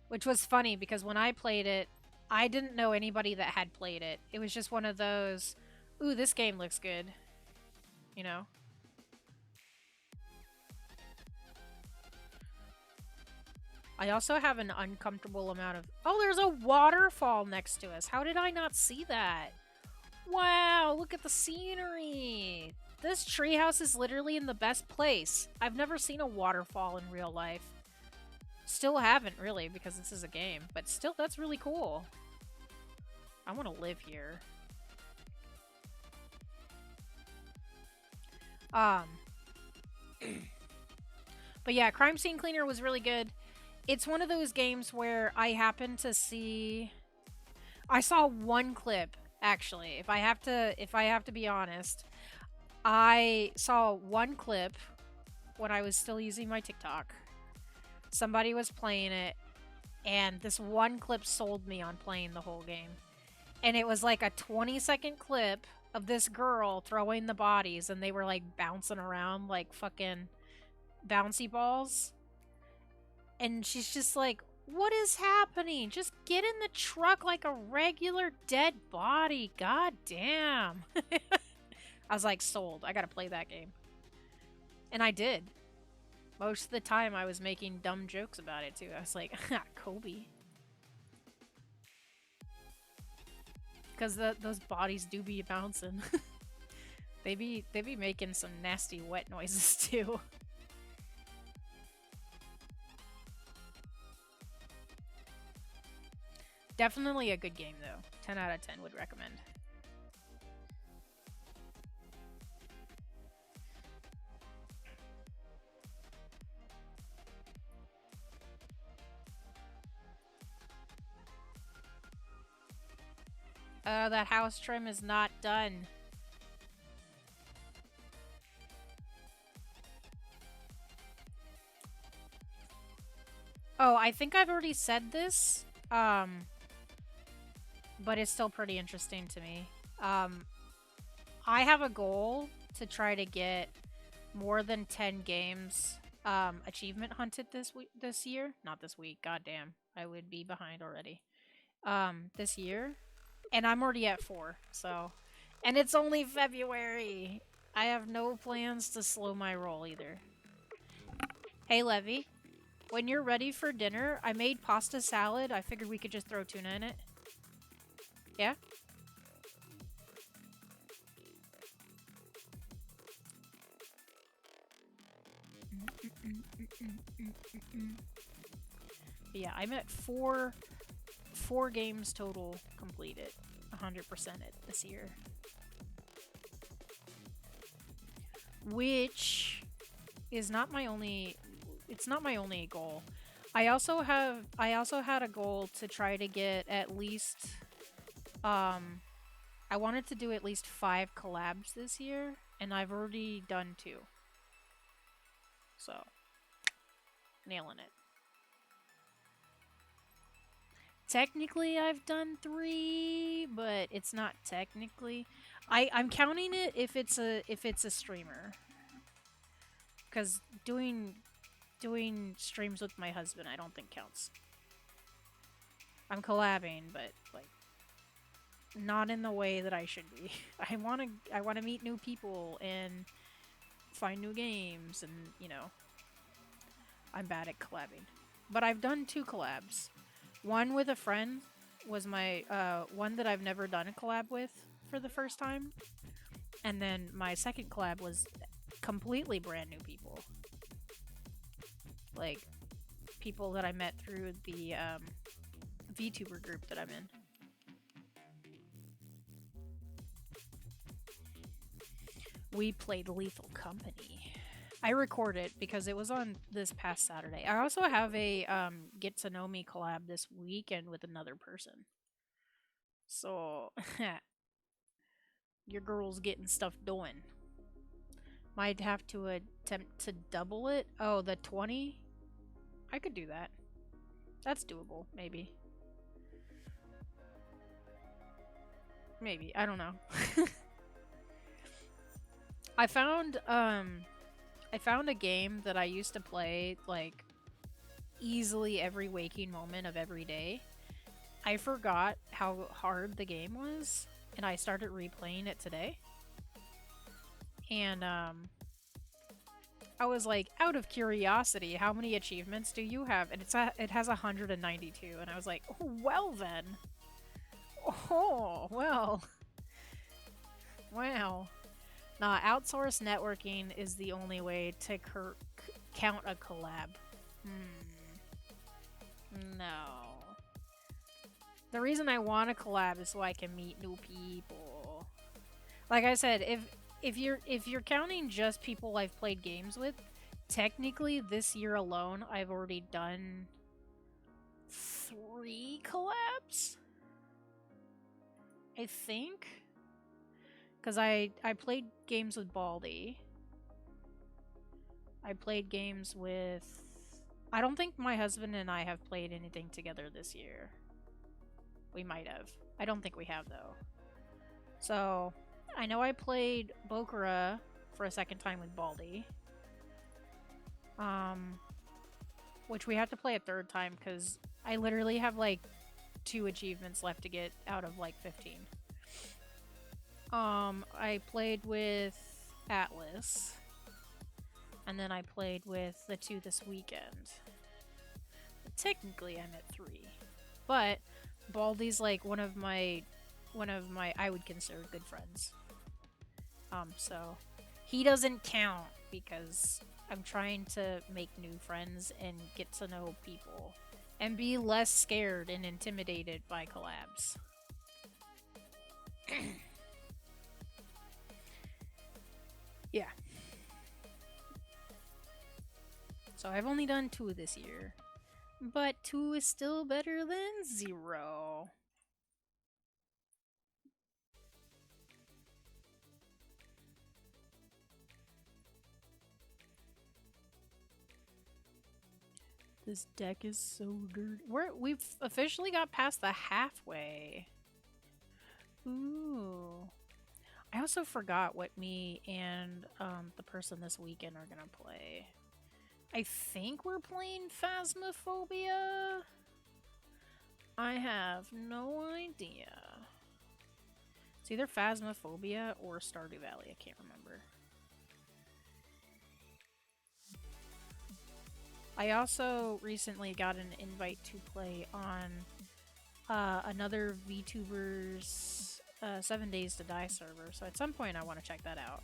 Which was funny because when I played it, I didn't know anybody that had played it. It was just one of those, ooh, this game looks good. You know? I also have an uncomfortable amount of... Oh, there's a waterfall next to us. How did I not see that? Wow, look at the scenery. This treehouse is literally in the best place. I've never seen a waterfall in real life. Still haven't, really, because this is a game. But still, that's really cool. I want to live here. But yeah, Crime Scene Cleaner was really good. It's one of those games where I happen to see... I saw one clip, actually. If I have to be honest, I saw one clip when I was still using my TikTok. Somebody was playing it, and this one clip sold me on playing the whole game. And it was like a 20-second clip of this girl throwing the bodies, and they were like bouncing around like fucking bouncy balls. And she's just like, what is happening? Just get in the truck like a regular dead body. God damn. I was like, sold. I gotta play that game. And I did. Most of the time I was making dumb jokes about it too. I was like, Kobe. Because those bodies do be bouncing. they be making some nasty wet noises too. Definitely a good game though. 10 out of 10 would recommend. That house trim is not done. Oh, I think I've already said this. But it's still pretty interesting to me. I have a goal to try to get more than 10 games achievement hunted this year. Not this week, goddamn. I would be behind already. This year. And I'm already at 4, so... And it's only February! I have no plans to slow my roll either. Hey, Levy. When you're ready for dinner, I made pasta salad. I figured we could just throw tuna in it. Yeah? But yeah, I'm at four games total completed. 100% it this year. Which is not my only it's not my only goal. I also had a goal to try to get at least I wanted to do at least 5 collabs this year, and I've already done 2. So, nailing it. Technically, I've done 3, but it's not technically. I'm counting it if it's a streamer, because doing streams with my husband I don't think counts. I'm collabing, but like not in the way that I should be. I wanna meet new people and find new games, and I'm bad at collabing. But I've done 2 collabs. One with a friend was my one that I've never done a collab with for the first time. And then my second collab was completely brand new people. Like people that I met through the VTuber group that I'm in. We played Lethal Company. I record it because it was on this past Saturday. I also have a get to know me collab this weekend with another person. So your girl's getting stuff done. Might have to attempt to double it. Oh, the 20? I could do that. That's doable, maybe. Maybe. I don't know. I found a game that I used to play like easily every waking moment of every day. I forgot how hard the game was, and I started replaying it today. And I was like, out of curiosity, how many achievements do you have? And it has 192, and I was like, oh, well then. Oh, well. Wow. Nah, outsource networking is the only way to count a collab. No. The reason I want to collab is so I can meet new people. Like I said, if you're counting just people I've played games with, technically this year alone I've already done 3 collabs. I think. Because I played games with Baldy. I played games with... I don't think my husband and I have played anything together this year. We might have. I don't think we have, though. So, I know I played Bokura for a second time with Baldy. Which we have to play a third time, because I literally have, like, 2 achievements left to get out of, like, 15. I played with Atlas. And then I played with the 2 this weekend. Technically, I'm at 3. But Baldy's like one of my I would consider good friends. So he doesn't count because I'm trying to make new friends and get to know people and be less scared and intimidated by collabs. Yeah. So I've only done 2 this year. But 2 is still better than 0. This deck is so dirty. We've officially got past the halfway. Ooh. I also forgot what me and the person this weekend are gonna play. I think we're playing Phasmophobia. I have no idea. It's either Phasmophobia or Stardew Valley. I can't remember. I also recently got an invite to play on another VTuber's 7 Days to Die server, so at some point I want to check that out.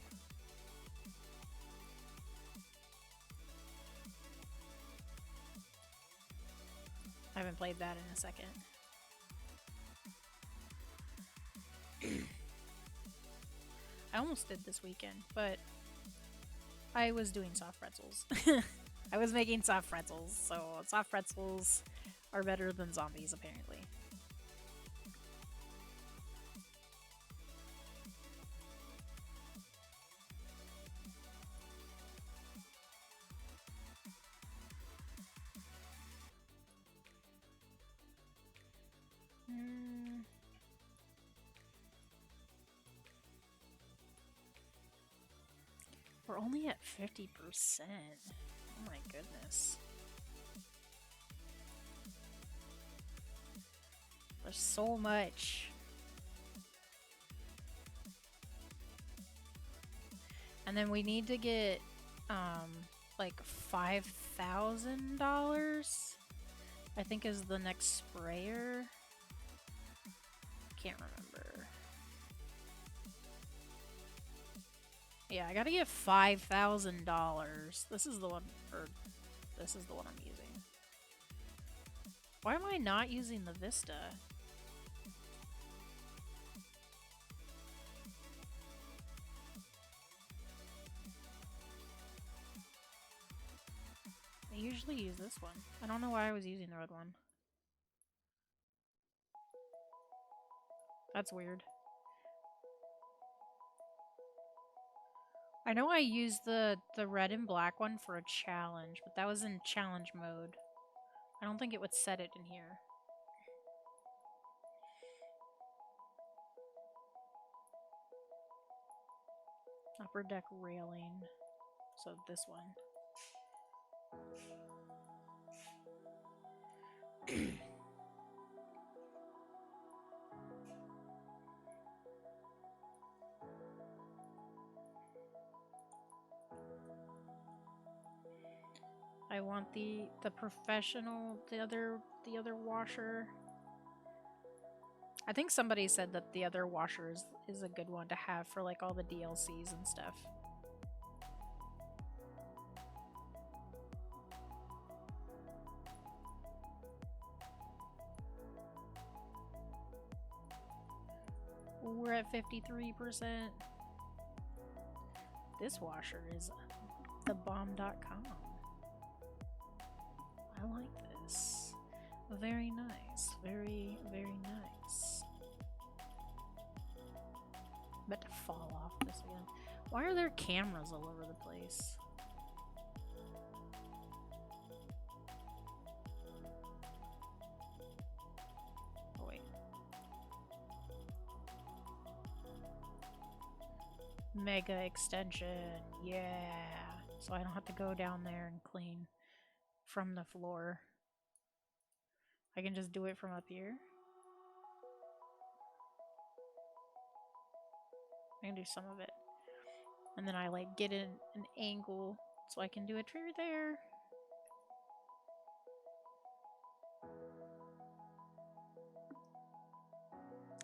haven't played that in a second. I almost did this weekend, but I was doing soft pretzels. I was making soft pretzels, so soft pretzels are better than zombies, apparently. We're only at 50%. Oh my goodness. There's so much. And then we need to get, like $5,000, I think is the next sprayer. Can't remember. Yeah, I gotta get $5,000. This is the one, or this is the one I'm using. Why am I not using the Vista? I usually use this one. I don't know why I was using the red one. That's weird. I know I used the red and black one for a challenge, but that was in challenge mode. I don't think it would set it in here. Upper deck railing. So this one. I want the professional, the other washer. I think somebody said that the other washer is a good one to have for like all the DLCs and stuff. We're at 53%. This washer is thebomb.com. I like this. Very nice. Very, very nice. About to fall off this again. Why are there cameras all over the place? Oh, wait. Mega extension. Yeah. So I don't have to go down there and clean from the floor. I can just do it from up here. I can do some of it. And then I like get in an angle so I can do a tree there.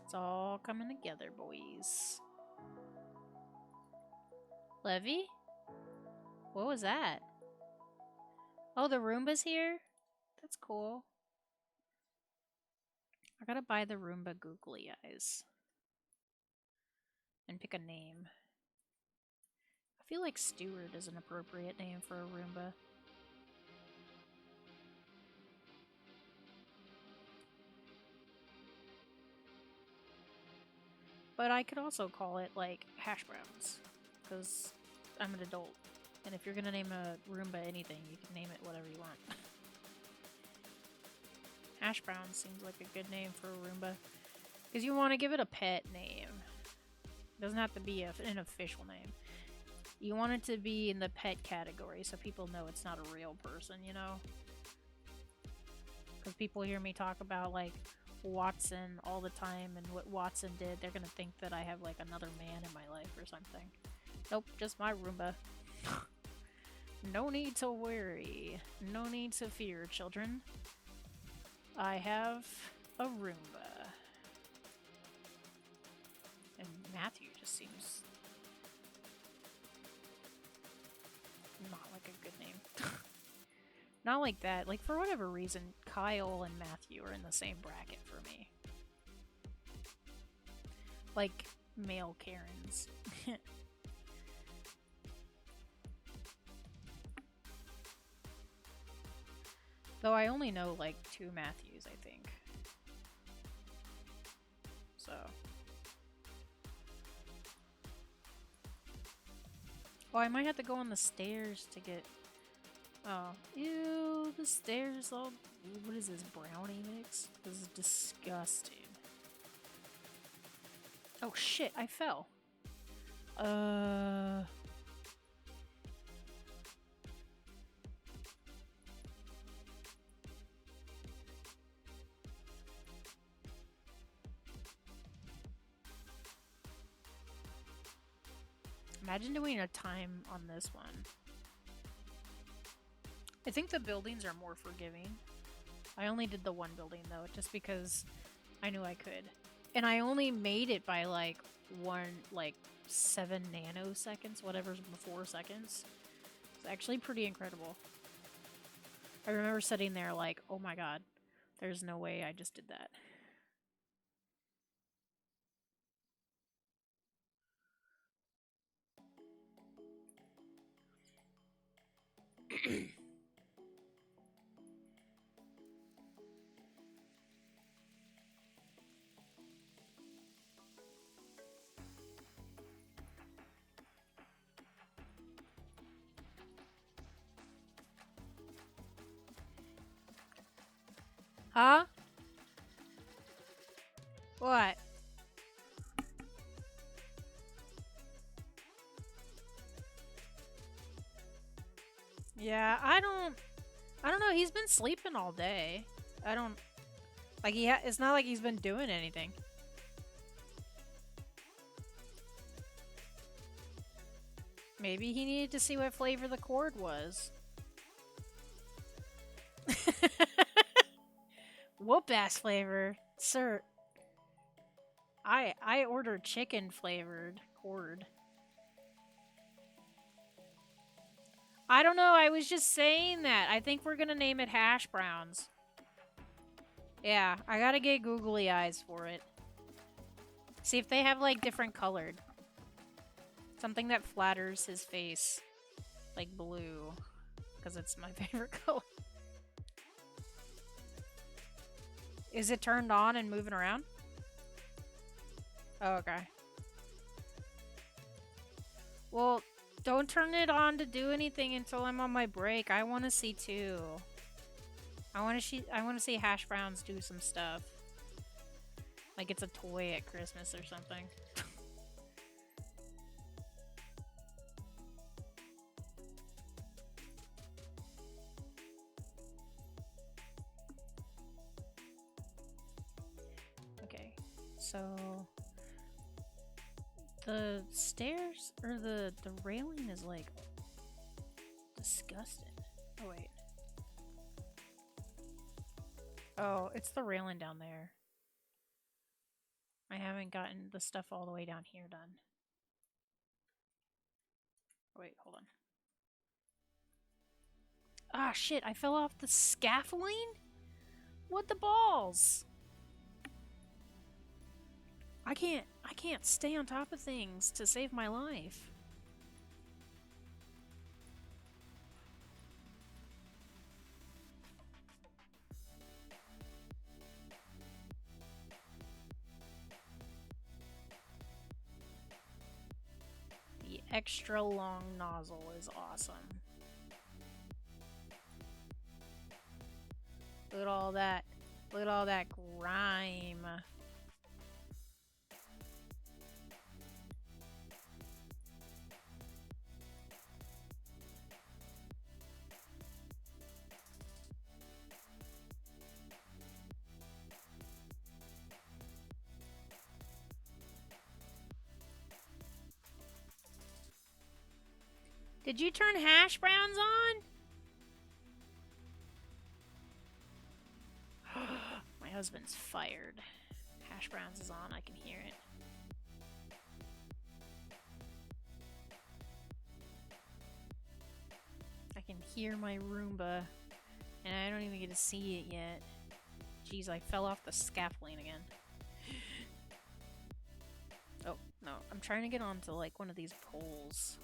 It's all coming together, boys. Levy? What was that? Oh, the Roomba's here? That's cool. I gotta buy the Roomba googly eyes. And pick a name. I feel like Stewart is an appropriate name for a Roomba. But I could also call it, like, hash browns. Because I'm an adult. And if you're gonna name a Roomba anything, you can name it whatever you want. Hash brown seems like a good name for a Roomba. Because you want to give it a pet name. It doesn't have to be an official name. You want it to be in the pet category so people know it's not a real person, you know? Because people hear me talk about, like, Watson all the time and what Watson did, they're gonna think that I have, like, another man in my life or something. Nope, just my Roomba. No need to worry. No need to fear, children. I have a Roomba. And Matthew just seems not like a good name. Not like that. Like, for whatever reason, Kyle and Matthew are in the same bracket for me. Like, male Karens. Though I only know, like, 2 Matthews, I think. So. Oh, I might have to go on the stairs to get... Oh. Ew, the stairs all... What is this, brownie mix? This is disgusting. Oh shit, I fell. Imagine doing a time on this one. I think the buildings are more forgiving. I only did the one building though, just because I knew I could. And I only made it by like 7 nanoseconds, whatever's before seconds. It's actually pretty incredible. I remember sitting there like, oh my god, there's no way I just did that. Huh? What? Yeah, I don't know. He's been sleeping all day. I don't like it's not like he's been doing anything. Maybe he needed to see what flavor the cord was. Whoop ass flavor, sir. I ordered chicken flavored cord. I don't know. I was just saying that. I think we're gonna name it hash browns. Yeah, I gotta get googly eyes for it. See if they have like different colored. Something that flatters his face, like blue, because it's my favorite color. Is it turned on and moving around? Oh, okay. Well, don't turn it on to do anything until I'm on my break. I want to see too. I want to see hash browns do some stuff. Like it's a toy at Christmas or something. Okay. So the stairs or the railing is like disgusting. Oh wait. Oh, it's the railing down there. I haven't gotten the stuff all the way down here done. Wait, hold on. Ah, shit, I fell off the scaffolding? What the balls? I can't stay on top of things to save my life. The extra long nozzle is awesome. Look at all that. Look at all that grime. Did you turn hash browns on? My husband's fired. Hash browns is on, I can hear it. I can hear my Roomba And I don't even get to see it yet. Jeez, I fell off the scaffolding again. Oh, no. I'm trying to get onto, like, one of these poles.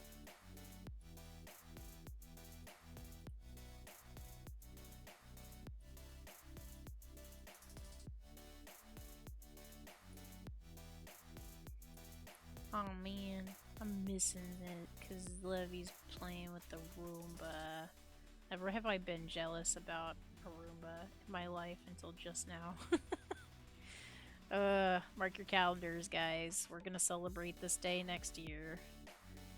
Oh, man. I'm missing it because Levy's playing with the Roomba. Never have I been jealous about a Roomba in my life until just now. Mark your calendars, guys. We're gonna celebrate this day next year.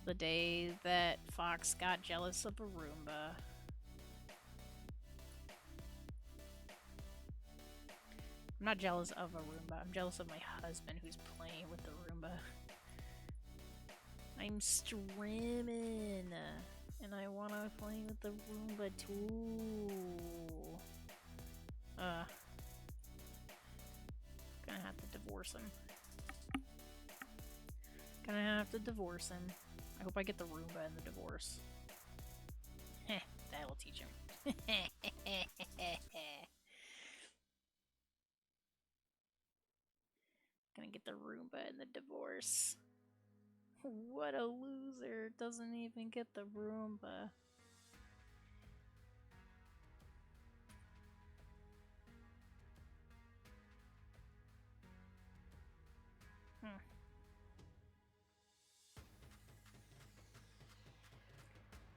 The day that Fox got jealous of a Roomba. I'm not jealous of a Roomba. I'm jealous of my husband who's playing with the Roomba. I'm streaming. And I wanna play with the Roomba too. Gonna have to divorce him. Gonna have to divorce him. I hope I get the Roomba in the divorce. Heh, that'll teach him. Gonna get the Roomba in the divorce. What a loser. Doesn't even get the Roomba.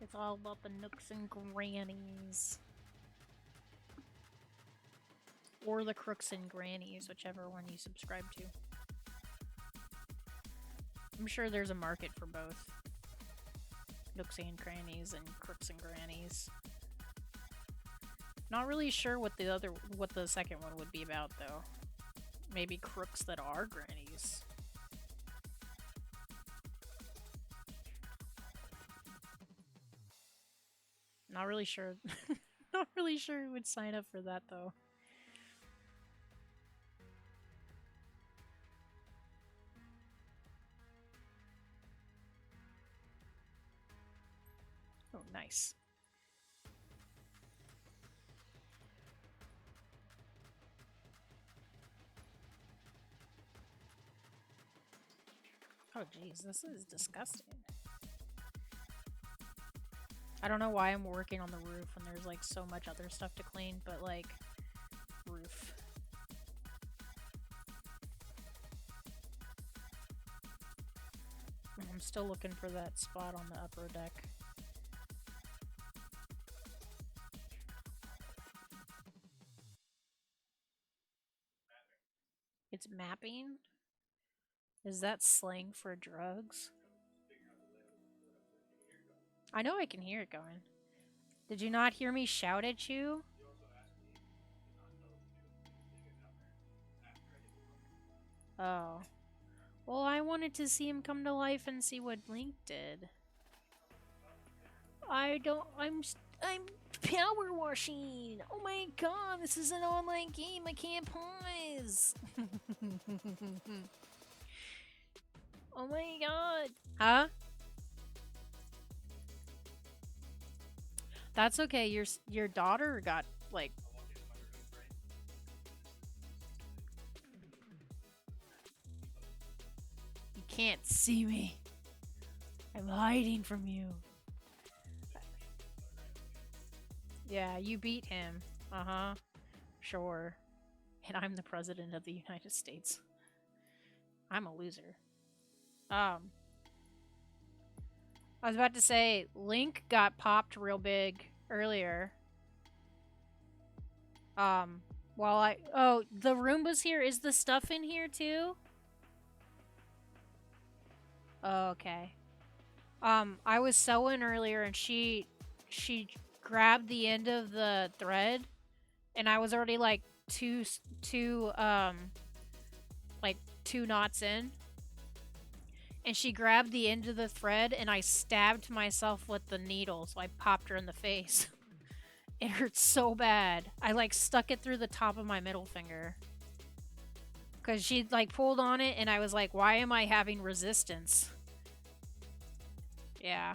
It's all about the nooks and grannies. Or the crooks and grannies, whichever one you subscribe to. I'm sure there's a market for both. Nooks and crannies and crooks and grannies. Not really sure what the second one would be about though. Maybe crooks that are grannies. Not really sure. Not really sure who would sign up for that though. Oh, nice. Oh, jeez, this is disgusting. I don't know why I'm working on the roof when there's, like, so much other stuff to clean, but, like, roof. I'm still looking for that spot on the upper deck. It's mapping? Is that slang for drugs? I know I can hear it going. Did you not hear me shout at you? Oh. Well, I wanted to see him come to life and see what Link did. I'm power washing! Oh my god, this is an online game, I can't pause! Oh my god! Huh? That's okay, your daughter got, like... You can't see me. I'm hiding from you. Yeah, you beat him. Uh-huh. Sure. And I'm the president of the United States. I'm a loser. I was about to say, Link got popped real big earlier. Oh, the Roomba's here. Is the stuff in here too? Oh, okay. I was sewing earlier and she grabbed the end of the thread and I was already like two knots in. And she grabbed the end of the thread and I stabbed myself with the needle, so I popped her in the face. It hurt so bad. I like stuck it through the top of my middle finger. Cause she like pulled on it and I was like, why am I having resistance? Yeah.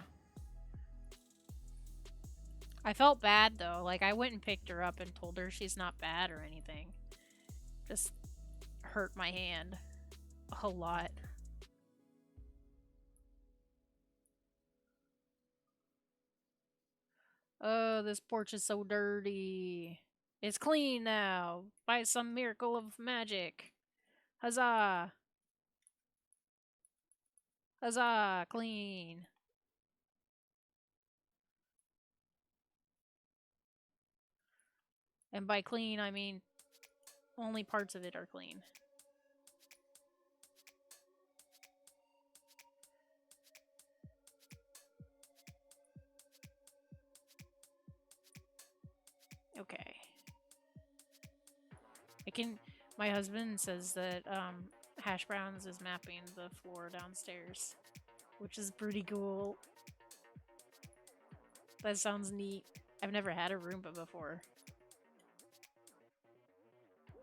I felt bad though. Like I went and picked her up and told her she's not bad or anything. Just hurt my hand a lot. Oh, this porch is so dirty. It's clean now by some miracle of magic. Huzzah! Huzzah! Clean. And by clean, I mean only parts of it are clean. Okay. I can. My husband says that Hash Browns is mapping the floor downstairs, which is pretty cool. That sounds neat. I've never had a Roomba before.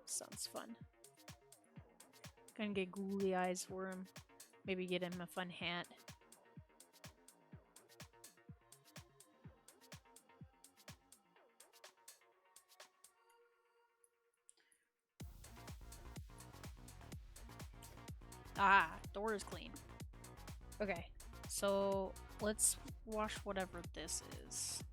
Sounds fun. Gonna get googly eyes for him. Maybe get him a fun hat. Ah, door is clean. Okay, so let's wash whatever this is.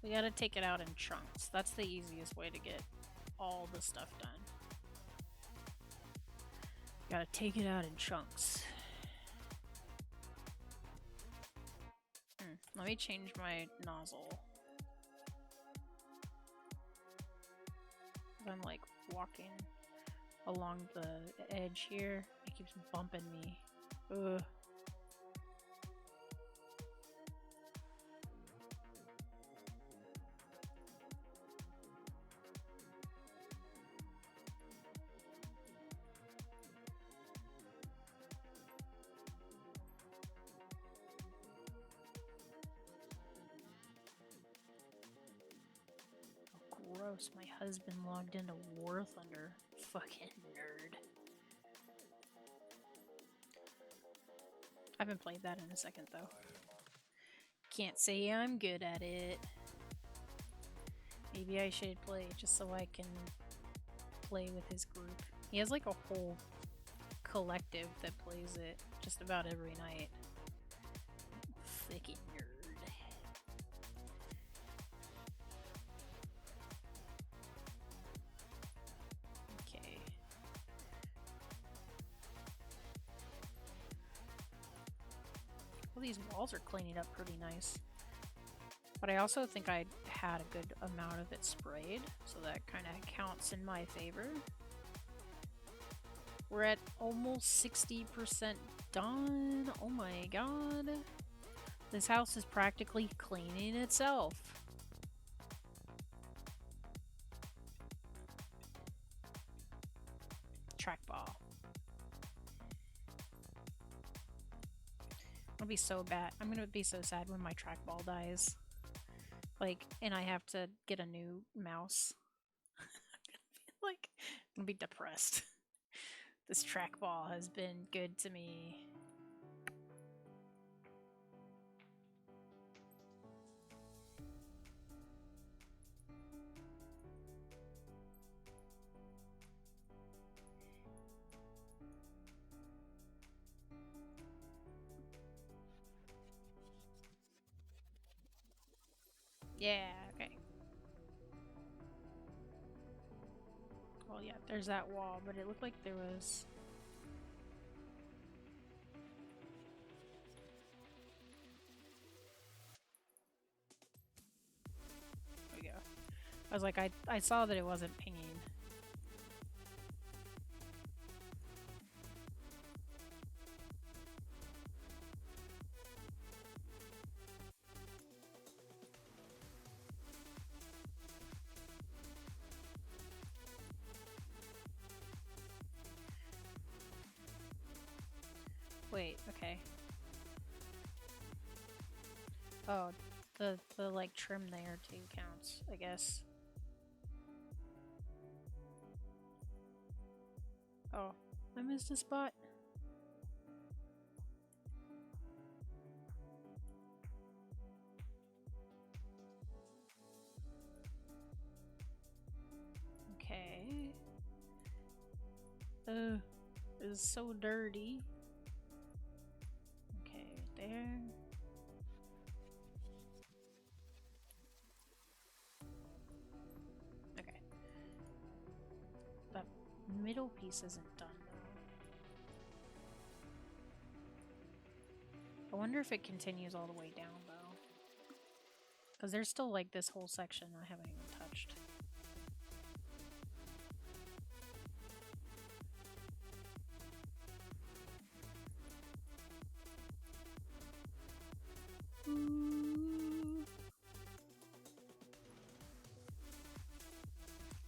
We gotta take it out in chunks. That's the easiest way to get all the stuff done. Gotta take it out in chunks. Let me change my nozzle. I'm like walking along the edge here. It keeps bumping me. Ugh. Gross, my husband logged into War Thunder. Fucking nerd. I haven't played that in a second though. Can't say I'm good at it. Maybe I should play just so I can play with his group. He has like a whole collective that plays it just about every night. Fucking nerd. These walls are cleaning up pretty nice. But I also think I had a good amount of it sprayed, so that kind of counts in my favor. We're at almost 60% done. Oh my god. This house is practically cleaning itself. Trackball. It'll be so bad. I'm gonna be so sad when my trackball dies. Like, and I have to get a new mouse. Like, I'm gonna be depressed. This trackball has been good to me. Yeah, okay. Well, yeah, there's that wall, but it looked like there was... There we go. I was like, I saw that it wasn't pinging. Wait, okay. Oh, the like trim there too counts, I guess. Oh, I missed a spot. is so dirty. Okay, there. Okay. That middle piece isn't done though. I wonder if it continues all the way down though. Because there's still like this whole section I haven't even touched.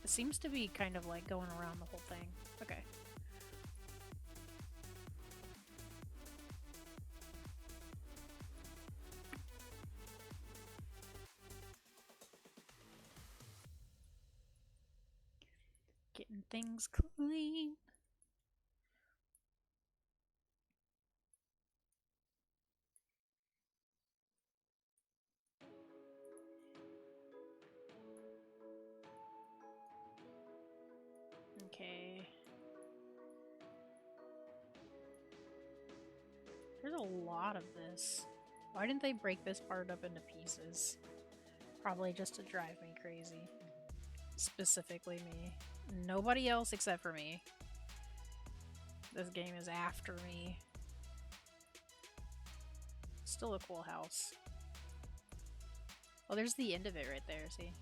It seems to be kind of like going around the whole thing. Okay. Getting things clean. Okay. There's a lot of this. Why didn't they break this part up into pieces? Probably just to drive me crazy. Specifically me. Nobody else except for me. This game is after me. Still a cool house. Oh, there's the end of it right there, see?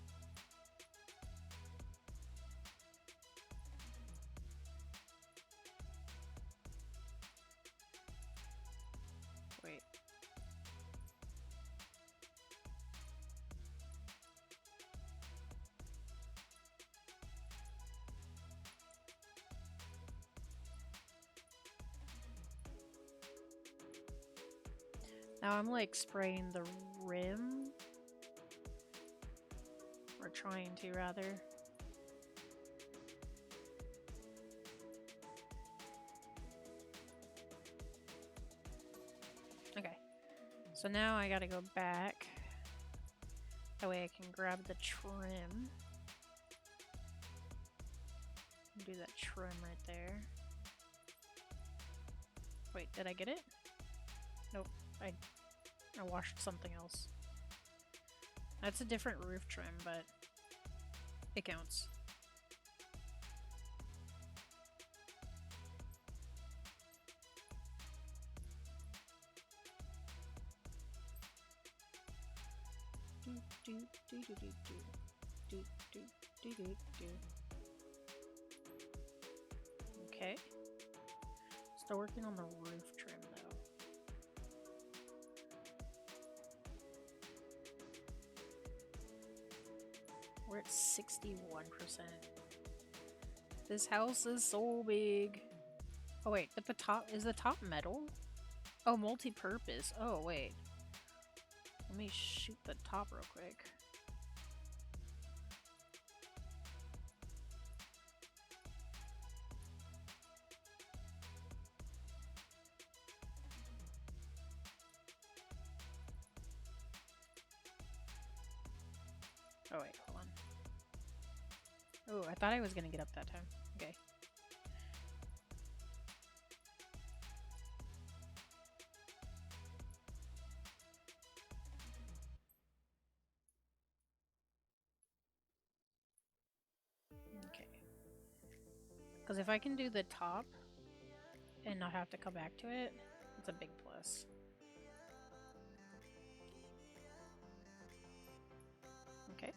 Wait. Now I'm like spraying the rim. Or trying to, rather. Okay. So now I gotta go back. That way I can grab the trim. Do that trim right there. Wait, did I get it? Nope. I washed something else. That's a different roof trim, but it counts. Okay. Still working on the roof trim though. We're at 61%. This house is so big. Oh wait, but the top, is the top metal? Oh, multi-purpose. Oh wait. Let me shoot the top real quick. Oh wait, hold on. Oh, I thought I was gonna get up that time. Okay. Okay. Because if I can do the top and not have to come back to it, it's a big plus. Okay.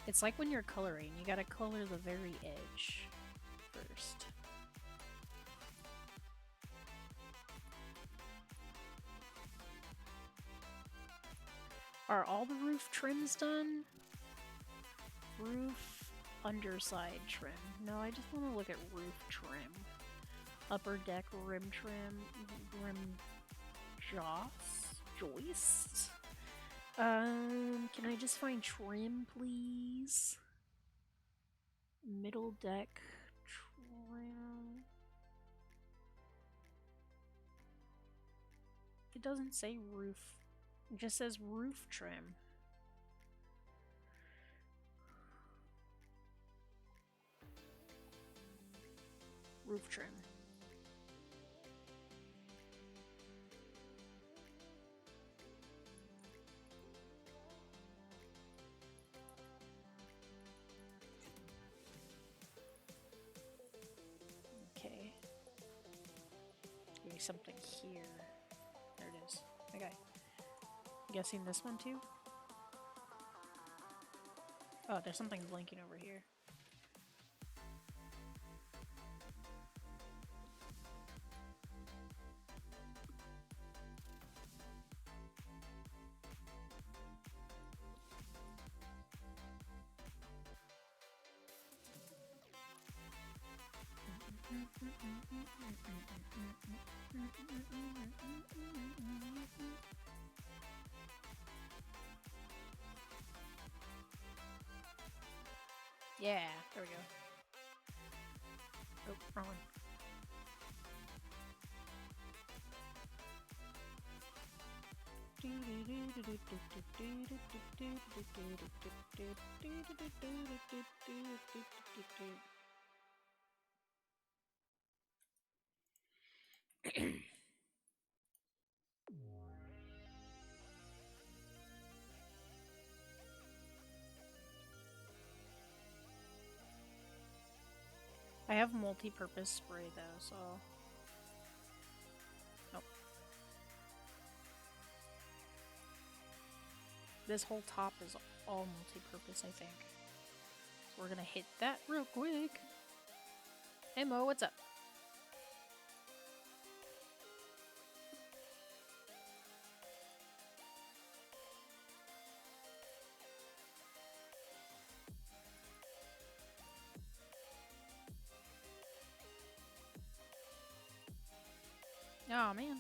It's like when you're coloring, you gotta color the very edge first. Are all the roof trims done? Roof underside trim. No, I just want to look at roof trim. Upper deck rim trim, rim joist. Can I just find trim, please? Middle deck trim. It doesn't say roof. It just says roof trim. Roof trim. Okay. Maybe something here. There it is. Okay. I'm guessing this one too? Oh, there's something blinking over here. Yeah, there we go. Oh, wrong one. I have multi-purpose spray though, so nope. This whole top is all multi-purpose, I think. So we're gonna hit that real quick. Hey Mo, what's up? Oh man.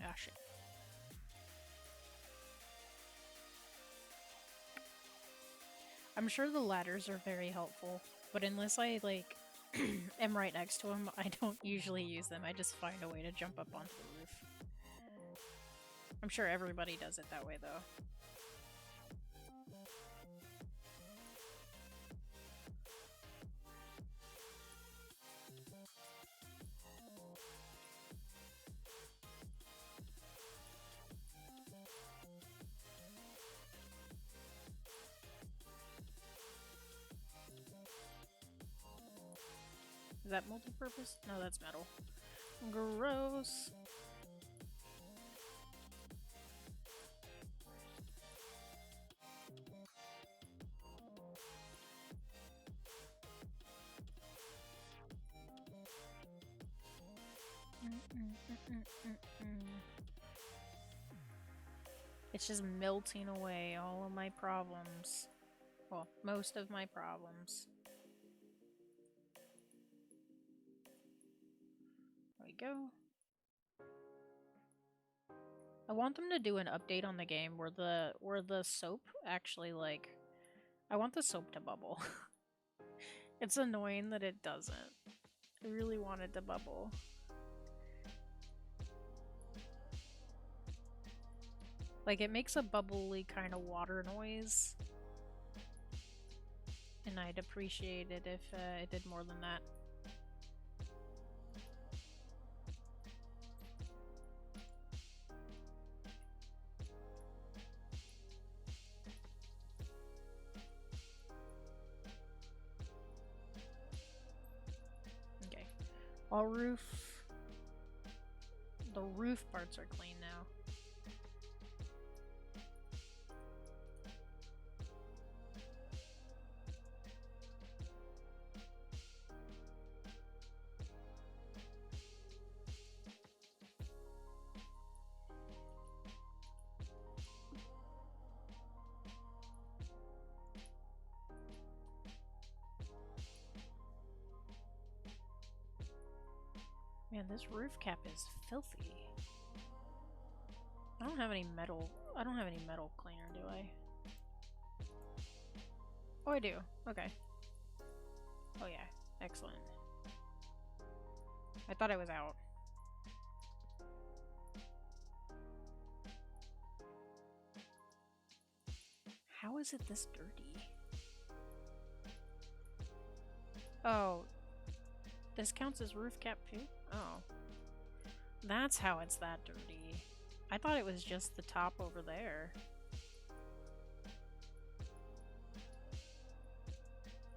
Ah shit. I'm sure the ladders are very helpful, but unless I like am right next to them, I don't usually use them. I just find a way to jump up onto the roof. I'm sure everybody does it that way though. Is that multi-purpose? No, that's metal. Gross. It's just melting away all of my problems. Well, most of my problems. There we go. I want them to do an update on the game where the soap actually like I want the soap to bubble. It's annoying that it doesn't. I really want it to bubble. Like it makes a bubbly kind of water noise. And I'd appreciate it if it did more than that. Okay. All roof. The roof parts are clean now. Man, this roof cap is filthy. I don't have any metal cleaner, do I? Oh, I do. Okay. Oh yeah. Excellent. I thought I was out. How is it this dirty? Oh. This counts as roof cap too? Oh. That's how it's that dirty. I thought it was just the top over there.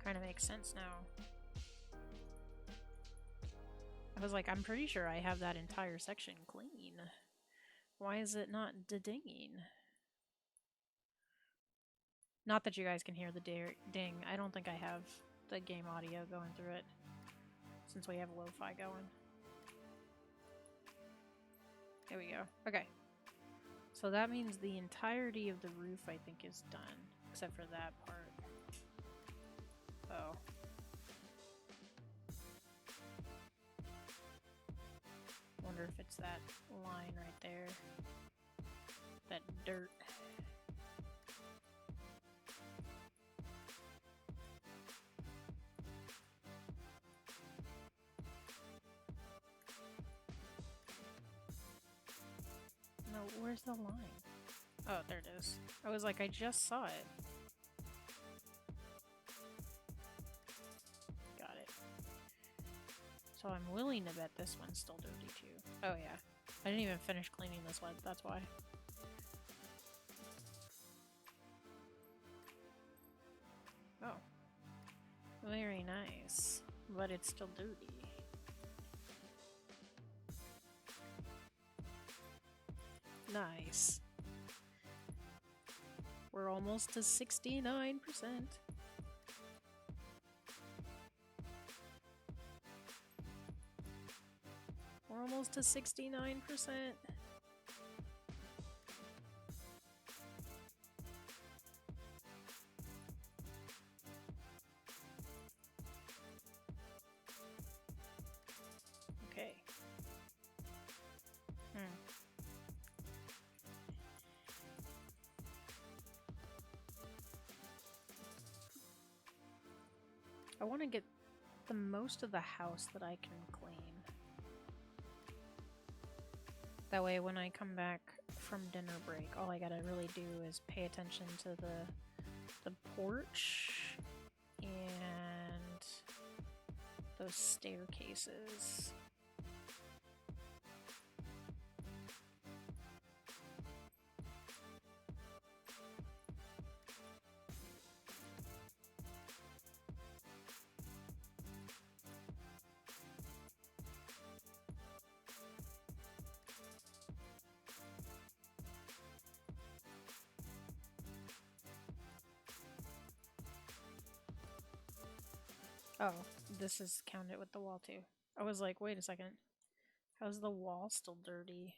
Kind of makes sense now. I was like, I'm pretty sure I have that entire section clean. Why is it not dinging? Not that you guys can hear the ding. I don't think I have the game audio going through it since we have lo-fi going. There we go. Okay. So that means the entirety of the roof, I think, is done. Except for that part. Oh. Wonder if it's that line right there. That dirt. No, where's the line? Oh, there it is. I was like, I just saw it. Got it. So I'm willing to bet this one's still dirty too. Oh yeah. I didn't even finish cleaning this one, that's why. Oh. Very nice. But it's still dirty. Nice. We're almost to 69%. We're almost to 69%. Okay. I want to get the most of the house that I can clean. That way when I come back from dinner break, all I gotta really do is pay attention to the porch and those staircases. Oh, this is counted with the wall too. I was like, wait a second. How's the wall still dirty?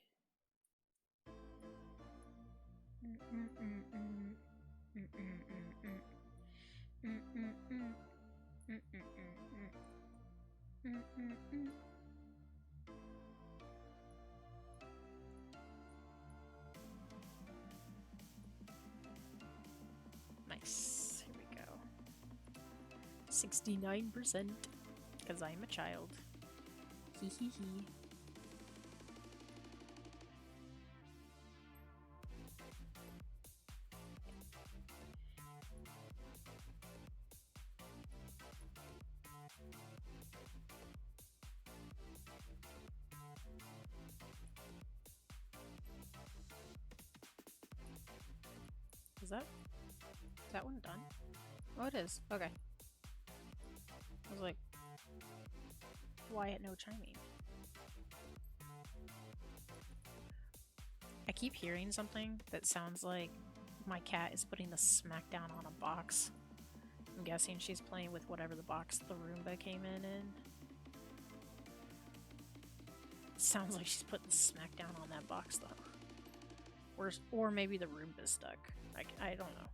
Nice. Here we go. 69%. Because I'm a child. Hee hee hee. Is that one done? Oh, it is. Okay. I was like, why at no chiming? I keep hearing something that sounds like my cat is putting the smackdown on a box. I'm guessing she's playing with whatever the box the Roomba came in. It sounds like she's putting the smackdown on that box though. Or maybe the Roomba's stuck. I don't know.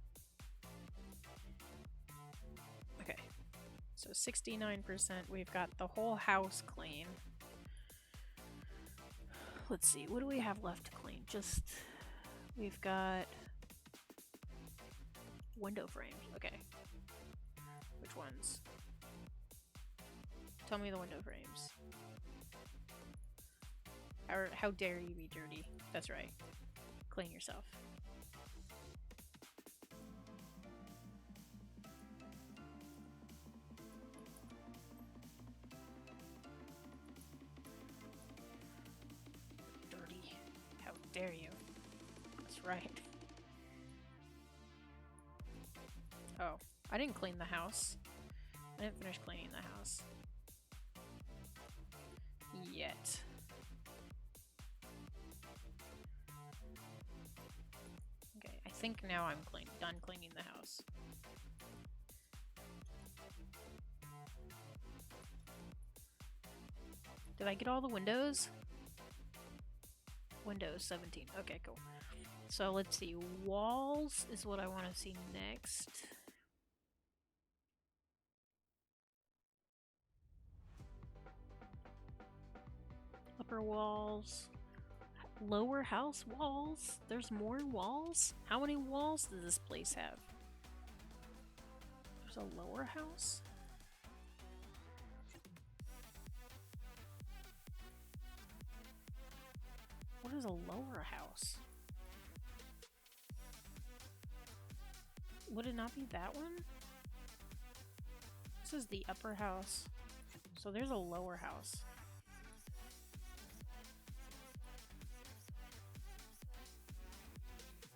Okay. So 69%, we've got the whole house clean. Let's see, what do we have left to clean? We've got window frames. Okay. Which ones? Tell me the window frames. How dare you be dirty? That's right. Clean yourself. Dirty. How dare you? That's right. Oh, I didn't clean the house. I didn't finish cleaning the house. Yet. Okay, I think now I'm done cleaning the house. Did I get all the windows? Windows 17. Okay, cool. So let's see. Walls is what I want to see next. Upper walls. Lower house walls? There's more walls? How many walls does this place have? There's a lower house? What is a lower house? Would it not be that one? This is the upper house. So there's a lower house.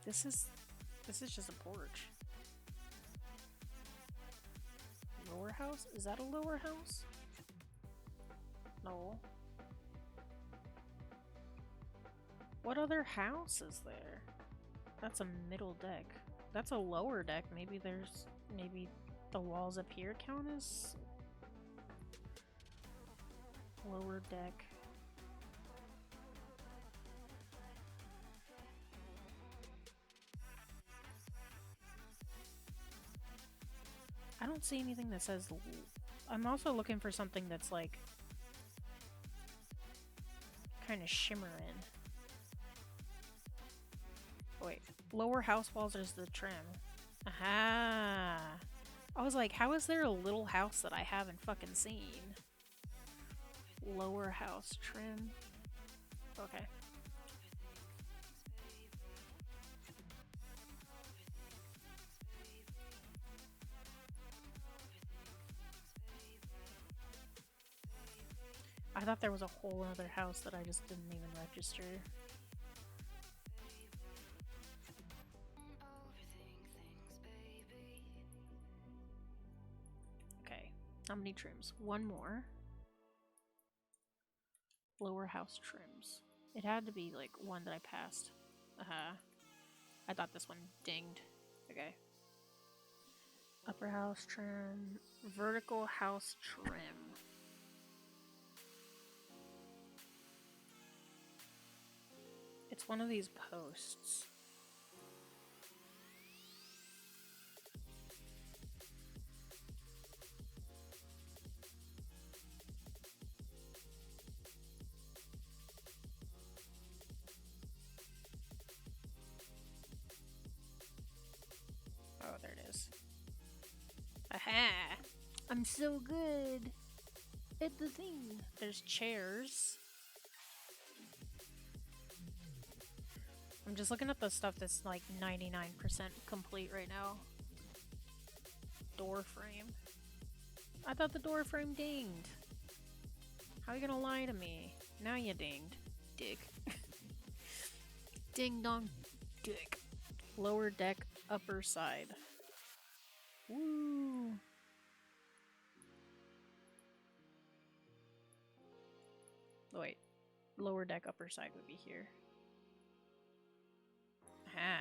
This is just a porch. Lower house? Is that a lower house? No. What other house is there? That's a middle deck. That's a lower deck. Maybe the walls up here count as lower deck. I don't see anything that says... I'm also looking for something that's like kind of shimmering. Oh, wait, lower house walls is the trim. Aha! I was like, how is there a little house that I haven't fucking seen? Lower house trim. Okay. I thought there was a whole other house that I just didn't even register. Okay, how many trims? One more. Lower house trims. It had to be like one that I passed. I thought this one dinged. Okay. Upper house trim. Vertical house trim. It's one of these posts. Oh, there it is. Aha! I'm so good at the thing. There's chairs. I'm just looking at the stuff that's like 99% complete right now. Door frame. I thought the door frame dinged. How are you gonna lie to me? Now you dinged. Dick. Ding dong dick. Lower deck, upper side. Woo! Oh, wait. Lower deck, upper side would be here. Aha.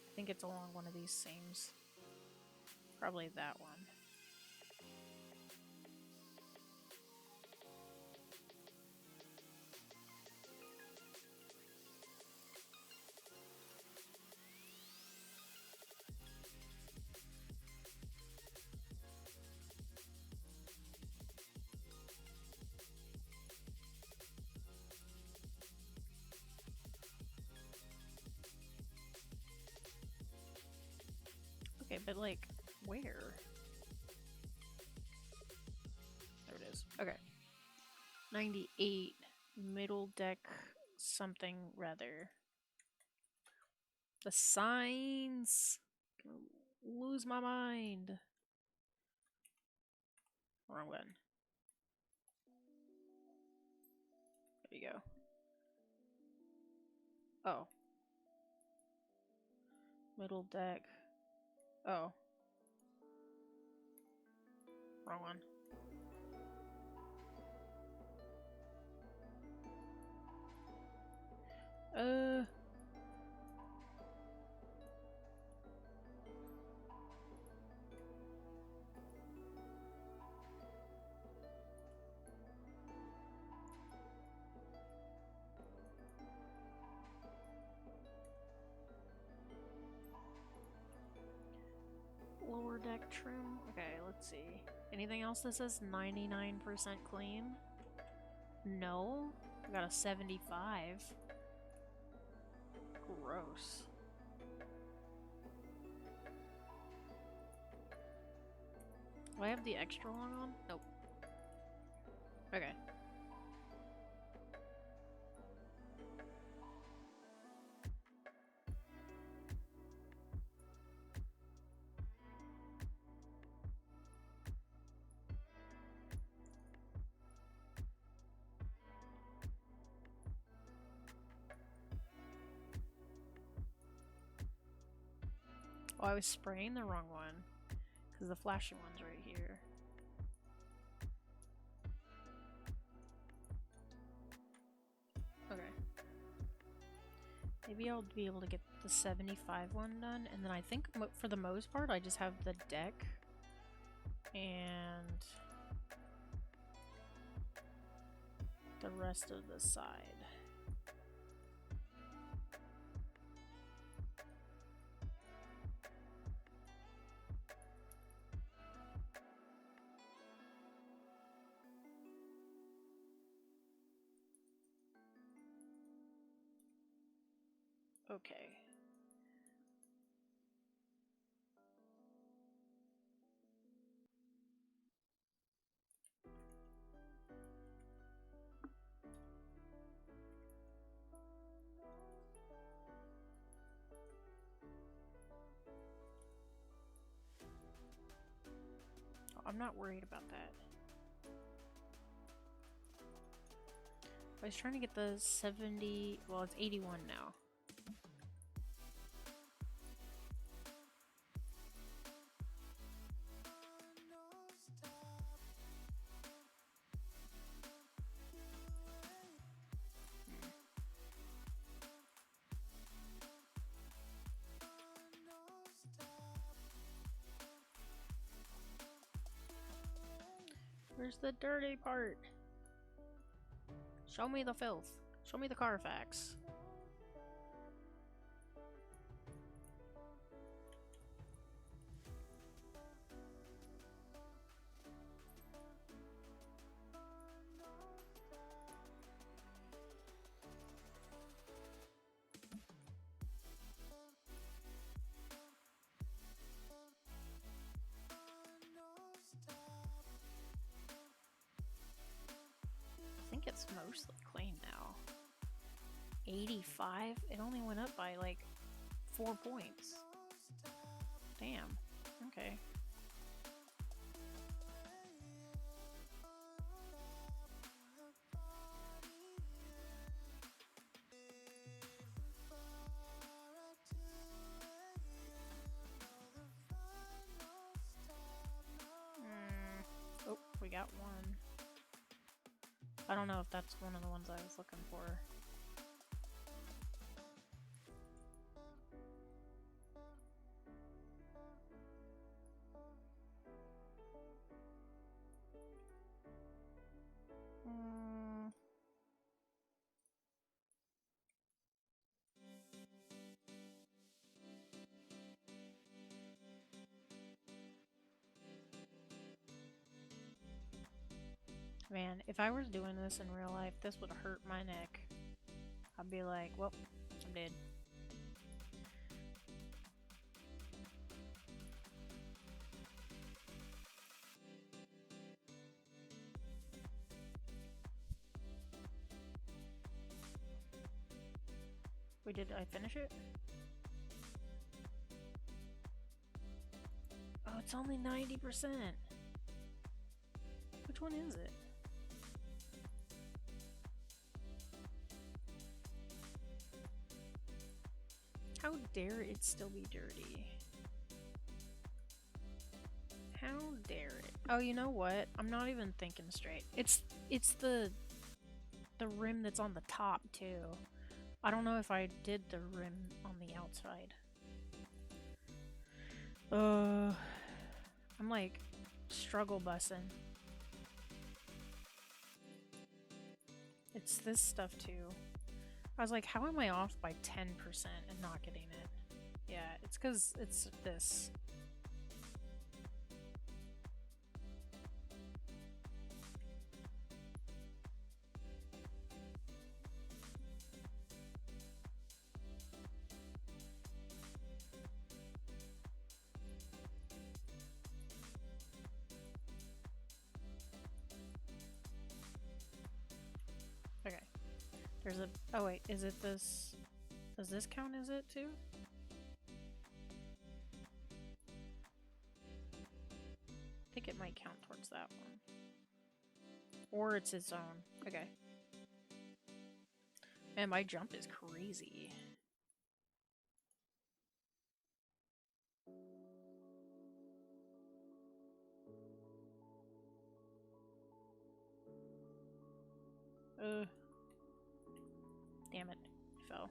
I think it's along one of these seams. Probably that one. Okay, but like, where? There it is. Okay. 98. Middle deck something rather. The signs! Lose my mind. Wrong one. There you go. Oh. Middle deck. Oh. Wrong one. Lower deck trim. Okay, let's see. Anything else that says 99% clean? No. I got a 75. Gross. Do I have the extra long on? Nope. Okay. Oh, I was spraying the wrong one. Because the flashing one's right here. Okay. Maybe I'll be able to get the 75 one done. And then I think for the most part, I just have the deck. And the rest of the side. Okay. I'm not worried about that. I was trying to get the 70, well, it's 81 now. Where's the dirty part? Show me the filth. Show me the Carfax. I think it's mostly clean now. 85? It only went up by like 4 points. Damn. Okay. Oh, we got one. I don't know if that's one of the ones I was looking for. Man, if I was doing this in real life, this would hurt my neck. I'd be like, well, I'm dead. Wait, did I finish it? Oh, it's only 90%. Which one is it? How dare it still be dirty? How dare it? Oh, you know what? I'm not even thinking straight. It's the rim that's on the top too. I don't know if I did the rim on the outside. I'm like struggle bussing. It's this stuff too. I was like, how am I off by 10% and not getting it? Yeah, it's because it's this. Okay. There's a... Oh wait, is it this... Does this count as it too? I think it might count towards that one. Or it's its own. Okay. Man, my jump is crazy. Damn it. I fell.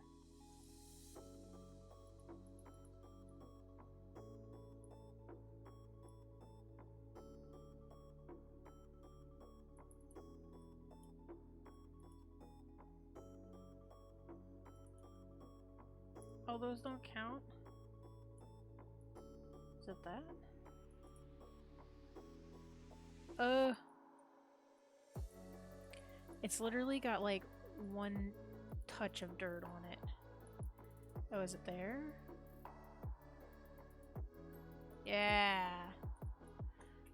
Oh, those don't count? Is it that? It's literally got like one touch of dirt on it. Oh, is it there? Yeah.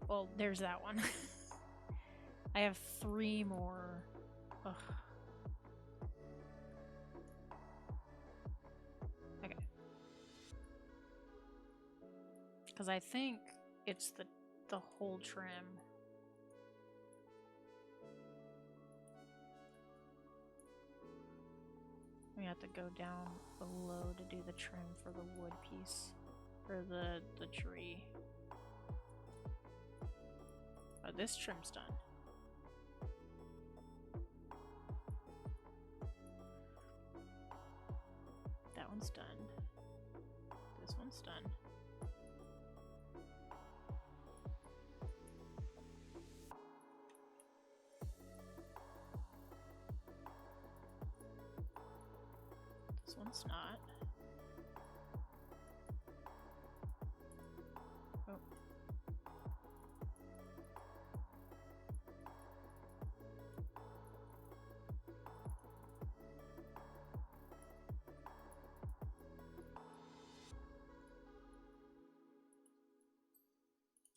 Well, there's that one. I have 3 more. Ugh. Okay. Because I think it's the whole trim. We have to go down below to do the trim for the wood piece. Or the tree. Oh, this trim's done. That one's done. This one's done. This one's not. Oh.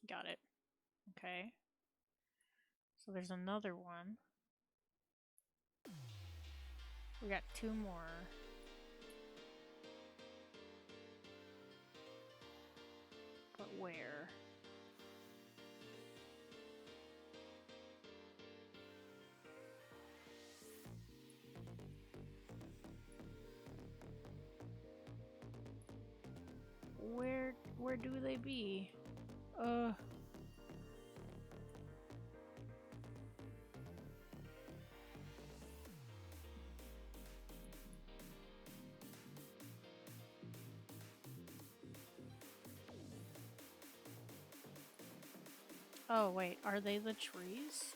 Got it. Okay. So there's another one. We got 2 more. But where? Where do they be? Oh wait, are they the trees?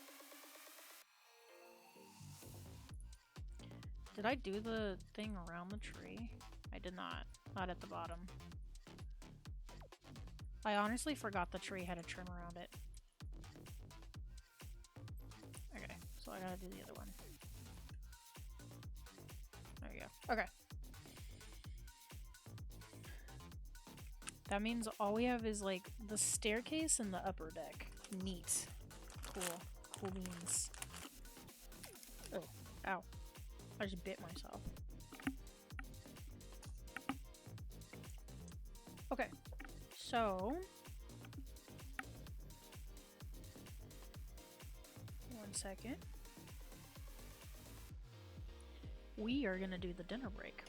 Did I do the thing around the tree? I did not. Not at the bottom. I honestly forgot the tree had a trim around it. Okay, so I gotta do the other one. There we go. Okay. That means all we have is like the staircase and the upper deck. Neat. Cool. Cool beans. Oh. Ow. I just bit myself. Okay, so 1 second. We are gonna do the dinner break.